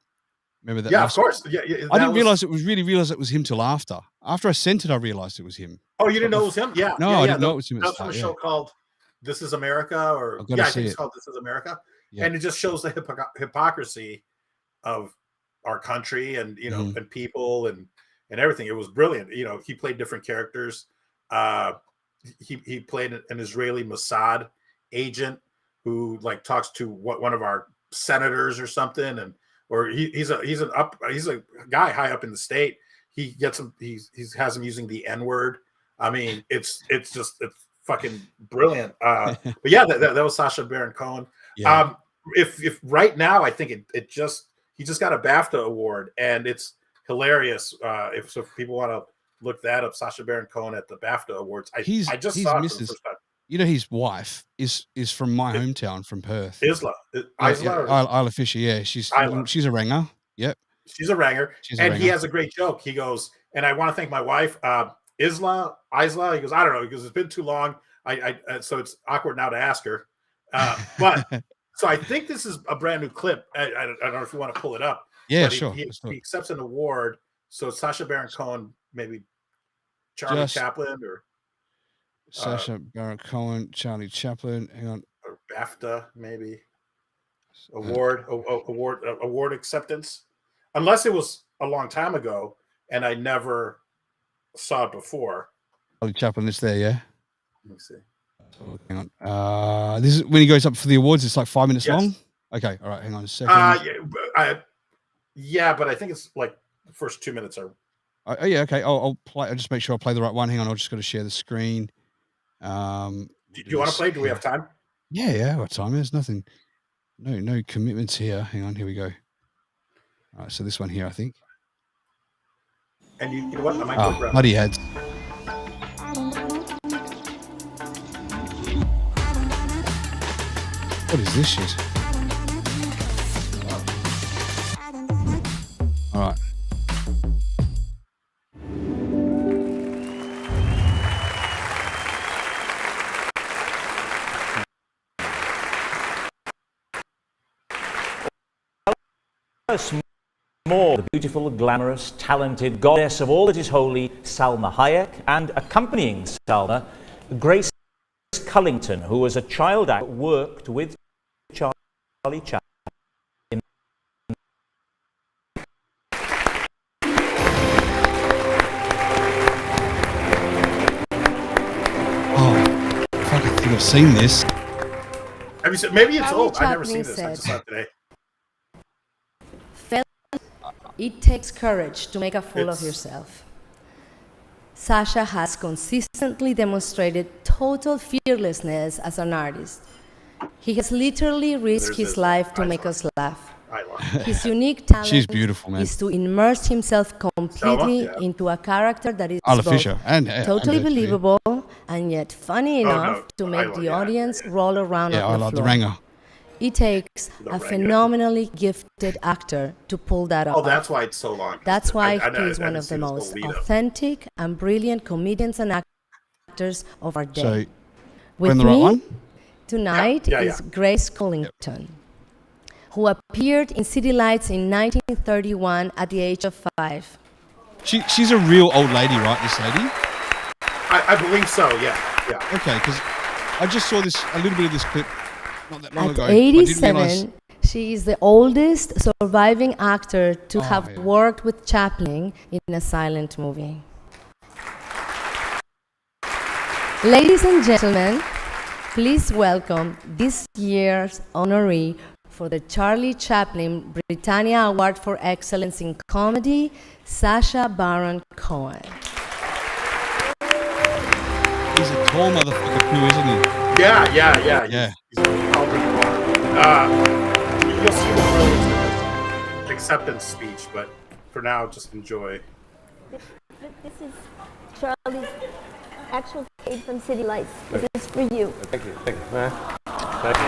Remember that? Yeah, of course. Yeah, I didn't realize it was him till after. After I sent it, I realized it was him. Oh, you didn't know it was him? Yeah. No, I didn't know it was him. That's from a show called This Is America, or I think it's called This Is America. Yeah. And it just shows the hypocrisy of our country and and people and everything. It was brilliant. He played different characters. He played an Israeli Mossad agent who like talks to one of our senators or something, or he's a guy high up in the state. He gets him. He has him using the N-word. I mean, it's fucking brilliant. But yeah, that was Sacha Baron Cohen. Yeah. If right now, I think he just got a BAFTA award, and it's hilarious. If people want to look that up, Sacha Baron Cohen at the BAFTA awards. I just saw it for the first time. His wife is from my hometown, from Perth. Isla Fisher. Yeah, she's a ranger. Yep, she's a ranger. He has a great joke. He goes, and I want to thank my wife, Isla. He goes, I don't know, because it's been too long. So it's awkward now to ask her. But so I think this is a brand new clip. I don't know if you want to pull it up. Yeah, sure. He accepts an award. So Sacha Baron Cohen, maybe Charlie Chaplin or. Sacha Baron Cohen, Charlie Chaplin. Hang on. Or BAFTA, maybe. Award acceptance. Unless it was a long time ago and I never saw it before. Charlie Chaplin is there, yeah? Let me see. Oh, hang on. This is when he goes up for the awards, it's like 5 minutes long? Okay, all right, hang on a second. Yeah, but I think it's like the first 2 minutes are. Oh, yeah, okay. I'll play. I'll just make sure I play the right one. Hang on, I'll just got to share the screen. Do you want to play? Do we have time? Yeah, what time? There's nothing. No commitments here. Hang on, here we go. All right, so this one here, I think. And you know what? I might go grab Muddy Heads. What is this shit? All right. More, the beautiful, glamorous, talented goddess of all that is holy, Salma Hayek, and accompanying Salma, Grace Cullington, who was a child actor, worked with Charlie Chaplin. Oh, fuck, I think I've seen this. Have you seen? Maybe it's old. I've never seen this. I just saw it today. It takes courage to make a fool of yourself. Sacha has consistently demonstrated total fearlessness as an artist. He has literally risked his life to make us laugh. His unique talent She's beautiful, man. is to immerse himself completely into a character that is both Fisher and totally believable and yet funny enough to make the audience roll around on the I like floor. the Ranger. It takes a phenomenally gifted actor to pull that off. Oh, that's why it's so long. That's why he's one of the most authentic and brilliant comedians and actors of our day. So, with the right one? Tonight is Grace Cullington, who appeared in City Lights in 1931 at the age of 5. She's a real old lady, right, this lady? I believe so, yeah. Okay, because I just saw a little bit of this clip not that long ago. At 87, she is the oldest surviving actor to have worked with Chaplin in a silent movie. Ladies and gentlemen, please welcome this year's honoree for the Charlie Chaplin Britannia Award for Excellence in Comedy, Sacha Baron Cohen. He's a tall motherfucker too, isn't he? Yeah. He's you'll see the brilliance of his acceptance speech, but for now, just enjoy. This is Charlie's actual tape from City Lights. This is for you. Thank you, man. Thank you.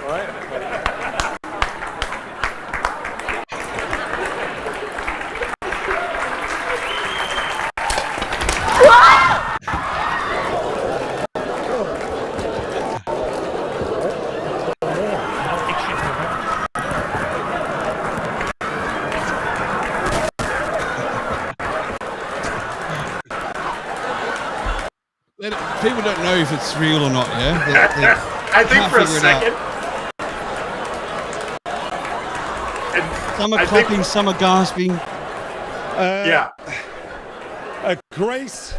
All right. People don't know if it's real or not, yeah? I think for a second. Some are clapping, some are gasping. Grace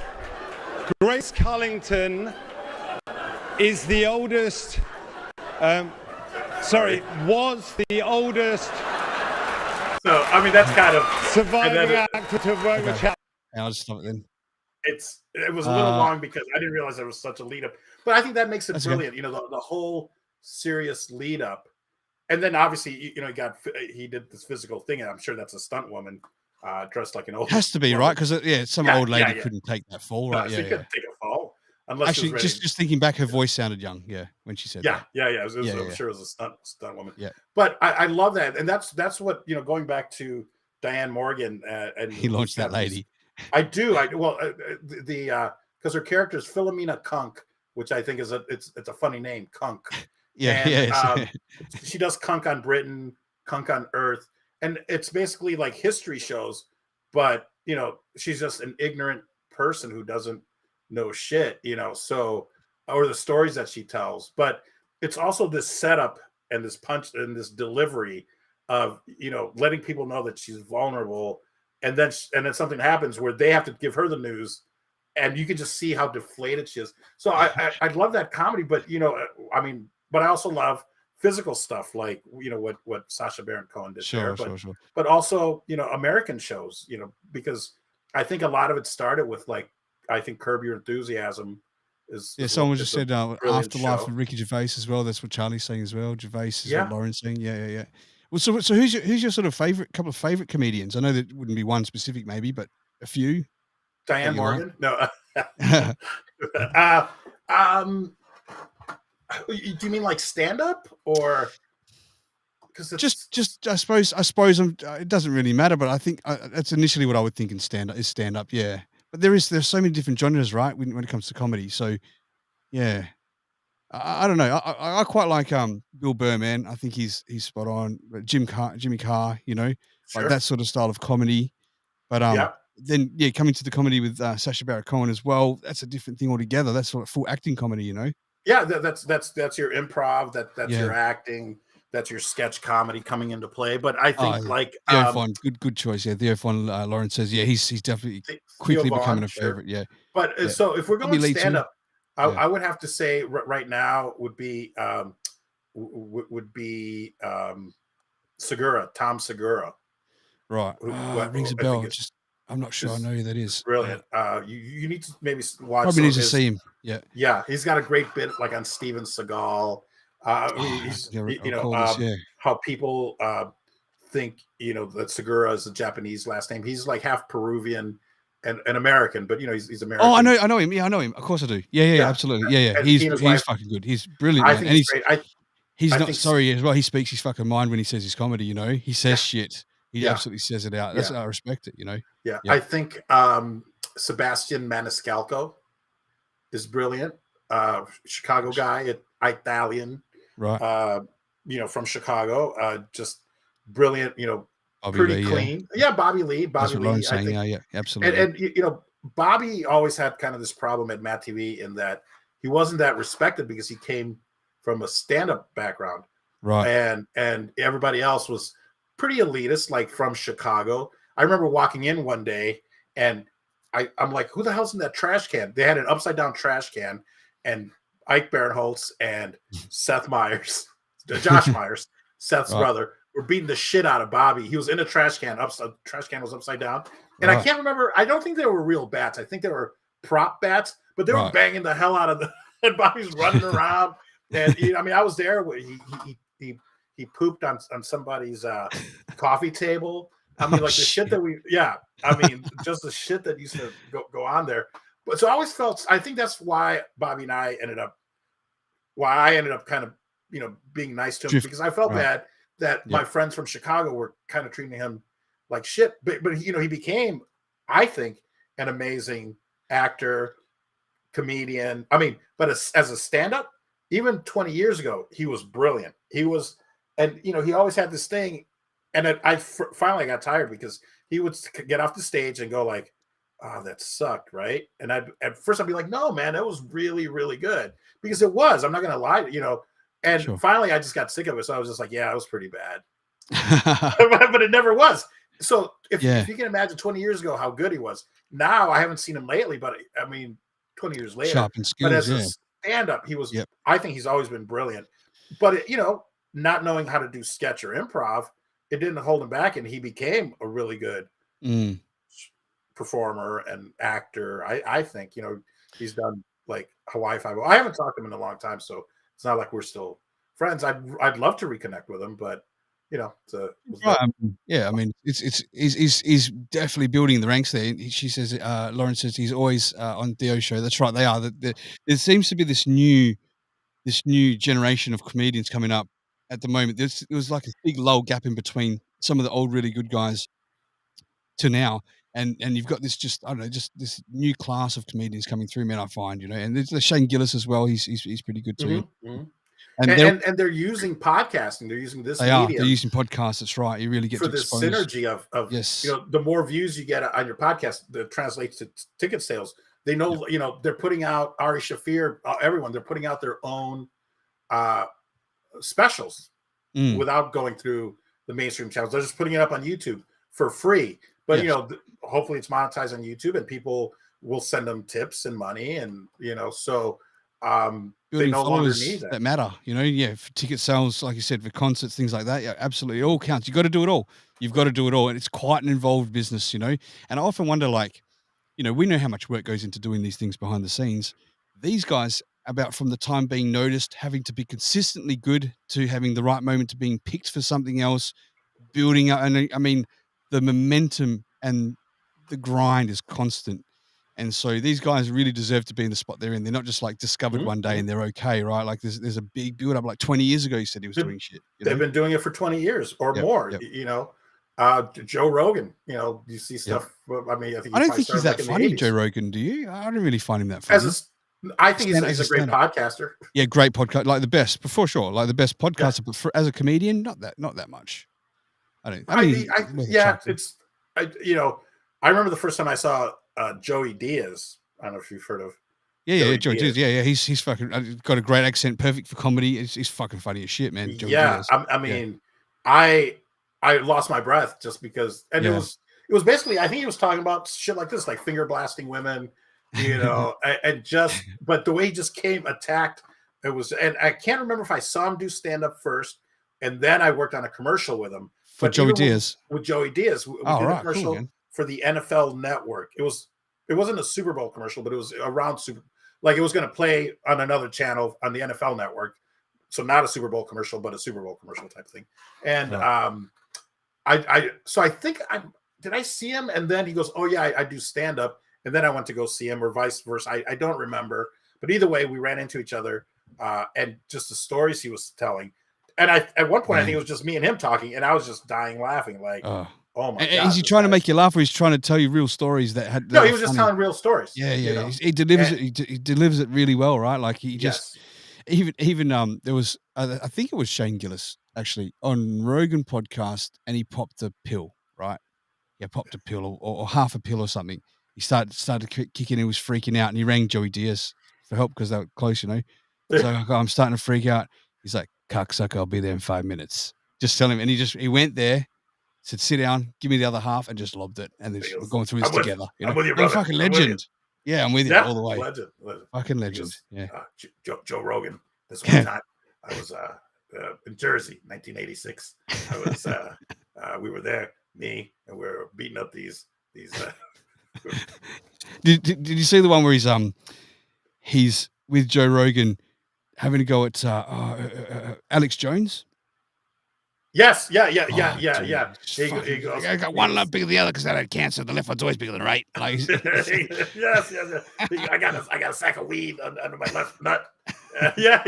Cullington is the oldest, was the oldest. So, I mean, that's kind of surviving actor to work with Chaplin. I'll just stop it then. It was a little long because I didn't realize there was such a lead up, but I think that makes it brilliant. Good. The whole serious lead up, and then obviously he did this physical thing, and I'm sure that's a stunt woman dressed like an old. Has to be right because some old lady couldn't take that fall, right? She couldn't take a fall unless actually she was ready. just thinking back, her voice sounded young, when she said that. I'm sure it was a stunt woman. Yeah, but I love that, and that's what going back to Diane Morgan and he launched that lady. I do. Because her character is Philomena Kunk, which I think is it's a funny name, Kunk. She does Kunk on Britain, Kunk on Earth, and it's basically like history shows, but she's just an ignorant person who doesn't know shit, so, or the stories that she tells. But it's also this setup and this punch and this delivery of letting people know that she's vulnerable. And then something happens where they have to give her the news, and you can just see how deflated she is. So I love that comedy, but but I also love physical stuff like what Sacha Baron Cohen did there. But also American shows, because I think a lot of it started with I think Curb Your Enthusiasm is. Yeah, someone just said Afterlife with Ricky Gervais as well. That's what Charlie's saying as well. Gervais is what Lauren's saying. Yeah. Well, so who's your sort of couple of favorite comedians? I know that wouldn't be one specific, maybe, but a few. Diane Morgan? Like? No. Do you mean like stand up or? Because just I suppose it doesn't really matter, but I think that's initially what I would think in stand up. Yeah, but there's so many different genres, right? When it comes to comedy, so yeah. I don't know. I quite like Bill Burr, man. I think he's spot on. Jimmy Carr, like that sort of style of comedy. But then coming to the comedy with Sacha Baron Cohen as well. That's a different thing altogether. That's sort of full acting comedy, Yeah, that's your improv. That's your acting. That's your sketch comedy coming into play. But I think Theo Von, good choice. Yeah, Theo Von. Lawrence says he's definitely quickly becoming a favorite. Yeah. But so if we're going to stand up. I would have to say right now would be Segura, Tom Segura. Right. Rings a bell. I'm not sure I know who that is. Brilliant. You need to maybe watch. Probably need to see him. Yeah. Yeah, he's got a great bit like on Steven Seagal. How people think that Segura is a Japanese last name. He's like half Peruvian and American, but he's American. Oh, I know him. Yeah, I know him. Of course I do. Yeah, absolutely. Yeah. He's fucking good. He's brilliant. I think he's great. He's not sorry as well. He speaks his fucking mind when he says his comedy. He says shit. He absolutely says it out. That's I respect it. Yeah, I think Sebastian Maniscalco is brilliant. Chicago guy, Italian, right? From Chicago, just brilliant. Bobby pretty Lee, clean. Yeah, Bobby Lee. That's what Lauren's saying. Yeah, absolutely. And Bobby always had kind of this problem at Matt TV in that he wasn't that respected because he came from a stand-up background, right? And everybody else was pretty elitist, like from Chicago. I remember walking in one day and I'm like, who the hell's in that trash can? They had an upside down trash can, and Ike Barinholtz and Seth Meyers, Josh Myers, Seth's brother, were beating the shit out of Bobby. He was in a trash can. Trash can was upside down. And I can't remember. I don't think they were real bats. I think they were prop bats, but they were banging the hell out of the, and Bobby's running around. And I was there when he pooped on somebody's coffee table. The shit that just the shit that used to go on there. But so I always felt, I think that's why Bobby and I ended up kind of, being nice to him, because I felt bad that my friends from Chicago were kind of treating him like shit. But he became, I think, an amazing actor, comedian. But as a stand-up, even 20 years ago, he was brilliant. He was, and he always had this thing. And I finally got tired because he would get off the stage and go like, "Oh, that sucked," right? And at first I'd be like, "No, man, that was really, really good," because it was. I'm not gonna lie, And finally, I just got sick of it, so I was just like, "Yeah, it was pretty bad," but it never was. So if you can imagine 20 years ago how good he was, now I haven't seen him lately, but 20 years later, sharp and skills, but as a stand-up, he was. I think he's always been brilliant, but not knowing how to do sketch or improv, it didn't hold him back, and he became a really good performer and actor. I think he's done like Hawaii Five-0. I haven't talked to him in a long time, so it's not like we're still friends. I'd love to reconnect with him, but he's definitely building the ranks there. She says, Lauren says he's always on Dio's show. That's right, they are. There seems to be this new generation of comedians coming up at the moment. There was like a big lull gap in between some of the old really good guys to now, and you've got this this new class of comedians coming through, man. I find and there's Shane Gillis as well. He's pretty good too. And they're using podcasting. They're using this. They're using podcasts. That's right. You really get for to this synergy of the more views you get on your podcast, that translates to ticket sales. They know they're putting out Ari Shaffir, everyone. They're putting out their own specials without going through the mainstream channels. They're just putting it up on YouTube for free. But hopefully it's monetized on YouTube, and people will send them tips and money, and so they no longer need that matter. For ticket sales, like you said, for concerts, things like that. Yeah, absolutely, it all counts. You got to do it all. You've got to do it all, and it's quite an involved business, And I often wonder, we know how much work goes into doing these things behind the scenes. These guys, from the time being noticed, having to be consistently good, to having the right moment, to being picked for something else, building up, and the momentum and the grind is constant. And so these guys really deserve to be in the spot they're in. They're not just like discovered one day and they're okay, right? Like there's a big build up. Like 20 years ago, he said he was doing shit. They've been doing it for 20 years or more. Joe Rogan. You see stuff. I don't think he's that funny, Joe Rogan. Do you? I don't really find him that funny. I think he's a great podcaster. Yeah, great podcast, like the best, for sure, like the best podcaster. But as a comedian, not that much. I remember the first time I saw Joey Diaz. I don't know if you've heard of. Joey Diaz. Yeah. He's fucking got a great accent, perfect for comedy. He's fucking funny as shit, man. Joey Diaz. I lost my breath just because, and it was basically, I think he was talking about shit like this, like finger blasting women, but the way he just came attacked, it was, and I can't remember if I saw him do stand up first, and then I worked on a commercial with him. With Joey Diaz. We did a commercial for the NFL Network. It wasn't a Super Bowl commercial, but it was around like it was going to play on another channel on the NFL Network. So not a Super Bowl commercial, but a Super Bowl commercial type thing. And so I think did I see him? And then he goes, "Oh yeah, I do stand up." And then I went to go see him, or vice versa. I don't remember, but either way, we ran into each other, and just the stories he was telling. And at one point, I think it was just me and him talking, and I was just dying laughing, like, "Oh my god!" Is he trying to make you laugh, or he's trying to tell you real stories that had? No, he was just telling real stories. Yeah. He delivers it. He delivers it really well, right? Like he just even there was I think it was Shane Gillis actually on Rogan podcast, and he popped a pill, right? Yeah, popped a pill or half a pill or something. He started kicking. He was freaking out, and he rang Joey Diaz for help because they were close, you know. So I'm starting to freak out. He's like, "Cocksucker, I'll be there in 5 minutes." Just tell him, and he went there, said, "Sit down, give me the other half," and just lobbed it. And we're going through this together. You know? I'm with you, brother. Fucking legend. Yeah, I'm with you all the way. Legend. Fucking legend. Yeah. Joe Rogan. This one time, I was in Jersey, 1986. I was we were there, me, and we were beating up these. Did you see the one where he's with Joe Rogan having to go at Alex Jones? Yes, yeah. He goes, "I got one left bigger than the other because I had cancer. The left one's always bigger than the right." Like, yes. I got a sack of weed under my left nut. Yeah.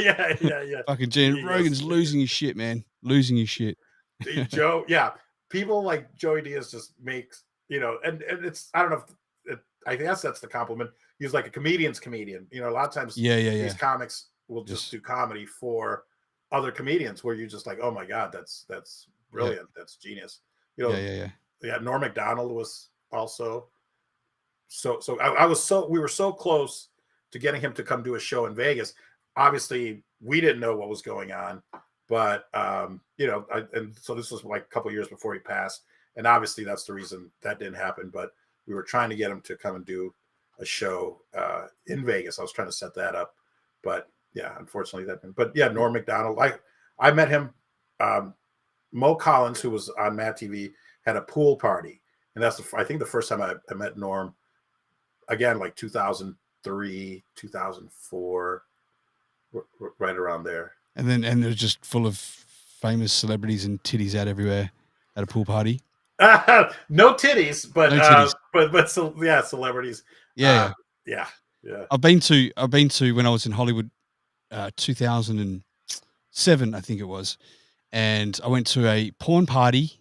Fucking Jen Rogan's losing his shit, man. Losing his shit. Joe, people like Joey Diaz just makes, and it's, I don't know if I guess that's the compliment. He's like a comedian's comedian. A lot of times these comics will just do comedy for other comedians where you're just like, "Oh my god, that's brilliant, that's genius." Norm Macdonald was also so we were so close to getting him to come do a show in Vegas. Obviously we didn't know what was going on, but and so this was like a couple of years before he passed, and obviously that's the reason that didn't happen. But we were trying to get him to come and do a show in Vegas. I was trying to set that up, but unfortunately that didn't. But Norm Macdonald, I met him. Mo Collins, who was on Mad TV, had a pool party, and that's I think the first time I met Norm. Again, like 2003, 2004, right around there. And they're just full of famous celebrities and titties out everywhere at a pool party. No titties, but no titties. but celebrities. Yeah. I've been to when I was in Hollywood. 2007, I think it was, and I went to a porn party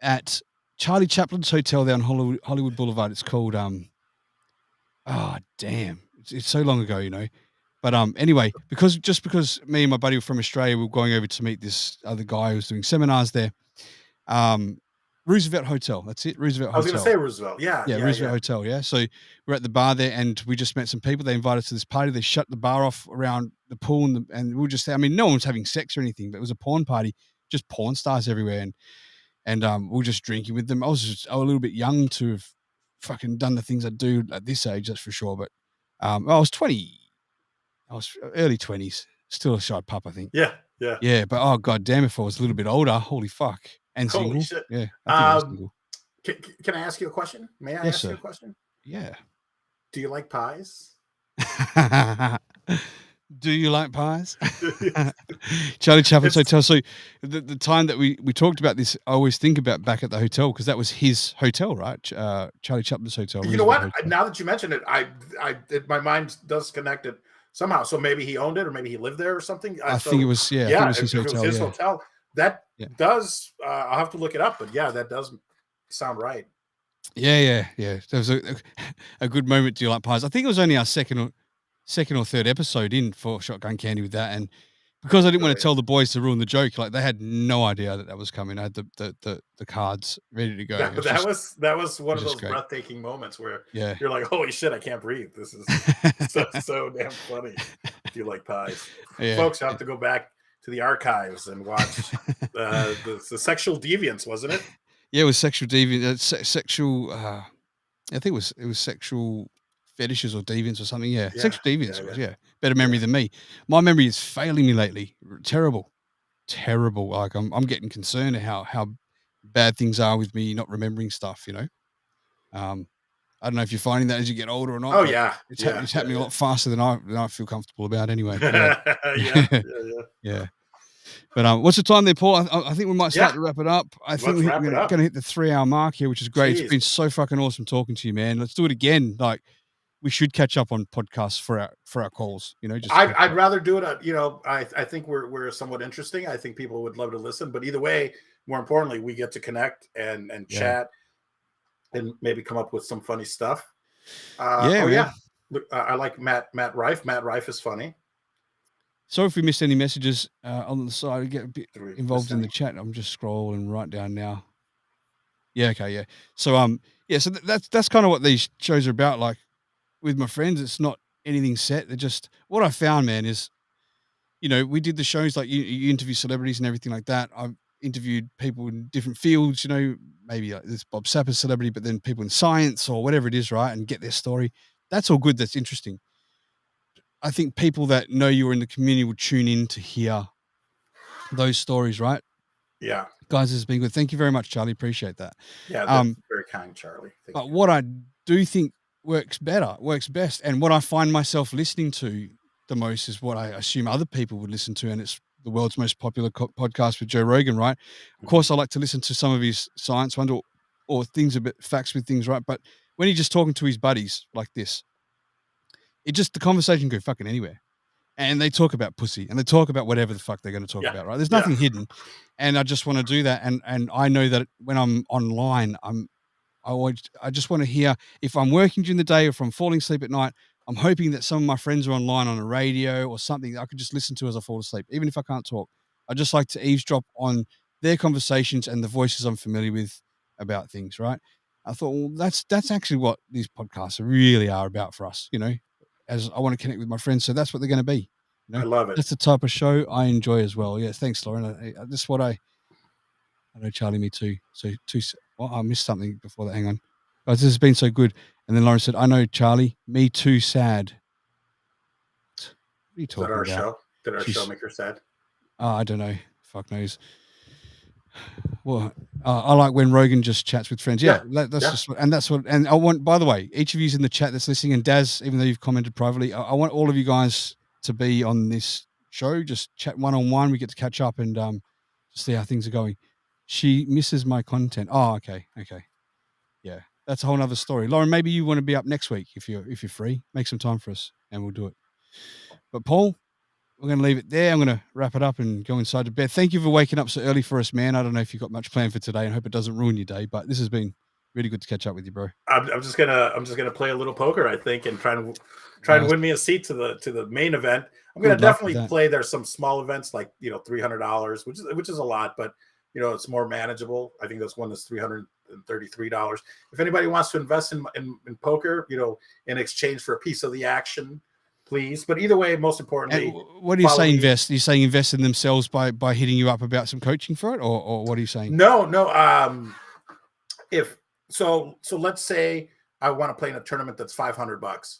at Charlie Chaplin's hotel there on Hollywood Boulevard. It's called it's so long ago, But anyway, because me and my buddy were from Australia, we were going over to meet this other guy who was doing seminars there. Roosevelt Hotel. That's it. Roosevelt Hotel. I was going to say Roosevelt. Yeah. Roosevelt Hotel. Yeah. So we're at the bar there, and we just met some people. They invited us to this party. They shut the bar off around the pool, and we were just. I mean, no one was having sex or anything, but it was a porn party. Just porn stars everywhere, and we were just drinking with them. I was a little bit young to have fucking done the things I do at this age, that's for sure. But I was 20. I was early 20s, still a shy pup, I think. Yeah. But oh god damn, if I was a little bit older, holy fuck. And holy single. Shit. Yeah. I think can I ask you a question? May I ask you a question? Yeah. Do you like pies? Do you like pies? Charlie Chaplin's hotel. So the time that we talked about this, I always think about back at the hotel because that was his hotel, right? Charlie Chaplin's hotel. You know what? Hotel. Now that you mention it, my mind does connect it somehow. So maybe he owned it, or maybe he lived there or something. I think it was. Yeah. It was his hotel. It was his hotel. That does. I'll have to look it up, but that does sound right. Yeah. There was a good moment. Do you like pies? I think it was only our second or third episode in for Shotgun Candy with that, and because I didn't want to tell the boys to ruin the joke, like they had no idea that was coming. I had the cards ready to go. That was one of those breathtaking moments where you're like, holy shit, I can't breathe. This is so damn funny. Do you like pies? Folks have to go back to the archives and watch the Sexual Deviance, wasn't it? Yeah, it was Sexual Deviance. Sexual. I think it was Sexual Fetishes or Deviance or something. Yeah. Sexual Deviance was better memory than me. My memory is failing me lately. Terrible. Like I'm getting concerned at how bad things are with me not remembering stuff. I don't know if you're finding that as you get older or not. Oh but yeah, it's happening a lot faster than I feel comfortable about anyway. Yeah. But what's the time there, Paul? I think we might start to wrap it up. I think we're going to hit the 3-hour mark here, which is great. It's been so fucking awesome talking to you, man. Let's do it again. Like, we should catch up on podcasts for our calls. Just I'd rather do it. I think we're somewhat interesting. I think people would love to listen. But either way, more importantly, we get to connect and chat and maybe come up with some funny stuff. Look, I like Matt Rife. Matt Rife is funny. Sorry if we missed any messages on the side. Get a bit involved in the chat. I'm just scrolling right down now. Yeah. Okay. Yeah. So so that's kind of what these shows are about. Like, with my friends, it's not anything set. They're just, what I found, man, is, we did the shows, like you interview celebrities and everything like that. I've interviewed people in different fields, maybe like this Bob Sapper celebrity, but then people in science or whatever it is, right? And get their story. That's all good. That's interesting. I think people that know you're in the community will tune in to hear those stories, right? Yeah. Guys, this has been good. Thank you very much, Charlie. Appreciate that. Yeah, that's very kind, Charlie. But what I do think works best, and what I find myself listening to the most is what I assume other people would listen to, and it's the world's most popular podcast with Joe Rogan, right? Of course, I like to listen to some of his science ones or things a bit facts with things, right? But when he's just talking to his buddies like this, the conversation can go fucking anywhere. And they talk about pussy and they talk about whatever the fuck they're going to talk about, right? There's nothing hidden. And I just want to do that. And I know that when I'm online, I just want to hear, if I'm working during the day or if I'm falling asleep at night, I'm hoping that some of my friends are online on a radio or something that I could just listen to as I fall asleep, even if I can't talk. I just like to eavesdrop on their conversations and the voices I'm familiar with about things, right? I thought, well, that's actually what these podcasts really are about for us, as I want to connect with my friends. So that's what they're going to be. I love it. That's the type of show I enjoy as well. Yeah. Thanks, Lauren. This is what I know, Charlie, me too. So I missed something before that. Hang on. Guys, this has been so good. And then Lauren said, I know, Charlie, me too sad. What are you talking about? Show? Did our show make her sad? I don't know. Fuck knows. Well, I like when Rogan just chats with friends. And I want, by the way, each of you in the chat that's listening, and Daz, even though you've commented privately, I want all of you guys to be on this show. Just chat one-on-one. We get to catch up and see how things are going. She misses my content. Oh, okay. Yeah, that's a whole nother story. Lauren, maybe you want to be up next week if you're free. Make some time for us, and we'll do it. But Paul, we're going to leave it there. I'm going to wrap it up and go inside to bed. Thank you for waking up so early for us, man. I don't know if you've got much planned for today, and hope it doesn't ruin your day. But this has been really good to catch up with you, bro. I'm just gonna play a little poker, I think, and try and win me a seat to the main event. I'm gonna definitely play. There's some small events like $300, which is a lot, but it's more manageable. I think that's one that's $333. If anybody wants to invest in poker, in exchange for a piece of the action, please. But either way, most importantly, and what do you say invest? Are you saying invest in themselves by hitting you up about some coaching for it, or what are you saying? No. So let's say I want to play in a tournament that's $500.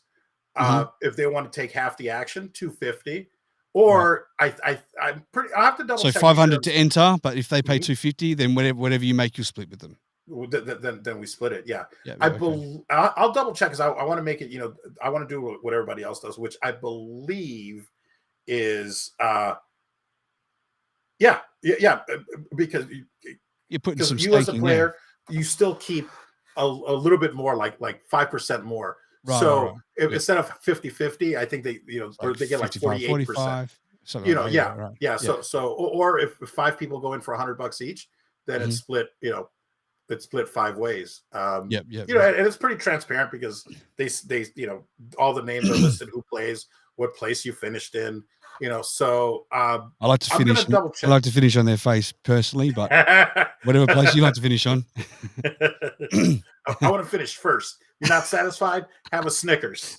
If they want to take half the action, $250. Or I'm pretty. I have to double. So check 500 to enter, but if they pay $250, then whatever you make, you split with them. Then we split it. Yeah. I'll double check because I want to make it. I want to do what everybody else does, which I believe is because you're putting some you as a player, you still keep a little bit more, like 5% more. Right, so right. If instead of 50-50, I think they they get like 48%. Or if 5 people go in for $100 each, then it's split. It's split 5 ways. And it's pretty transparent because they all the names are listed, who plays, what place you finished in. So I like to finish. I like to finish on their face personally, but whatever place you like to finish on. I want to finish first. You're not satisfied? Have a Snickers.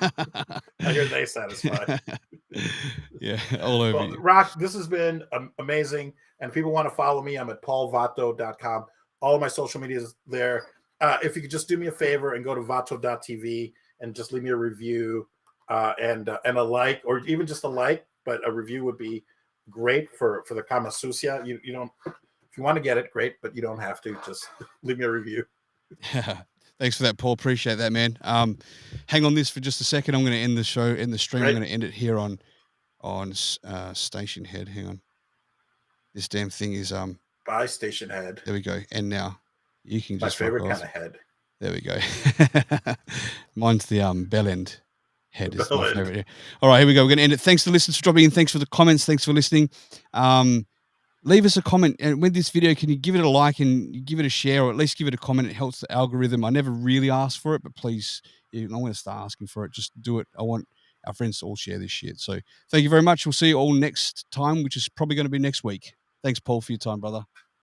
Now you're they satisfied. Yeah, all over you. Rock, this has been amazing. And if people want to follow me, I'm at paulvato.com. All of my social media is there. If you could just do me a favor and go to vato.tv and just leave me a review and a like, or even just a like, but a review would be great for the Kama Sucia. You don't, if you want to get it, great, but you don't have to. Just leave me a review. Thanks for that, Paul. Appreciate that, man. Hang on this for just a second. I'm going to end the show, end the stream. Right. I'm going to end it here on Station Head. Hang on. This damn thing is Bye, Station Head. There we go. And now you can just my favorite fuck off. kind of head. There we go. Mine's the bell end head. Is my favorite. Yeah. All right, here we go. We're going to end it. Thanks to the listeners for dropping in. Thanks for the comments. Thanks for listening. Leave us a comment, and with this video, can you give it a like and give it a share, or at least give it a comment? It helps the algorithm. I never really ask for it, but please, I'm going to start asking for it. Just do it. I want our friends to all share this shit. So thank you very much. We'll see you all next time, which is probably going to be next week. Thanks, Paul, for your time, brother.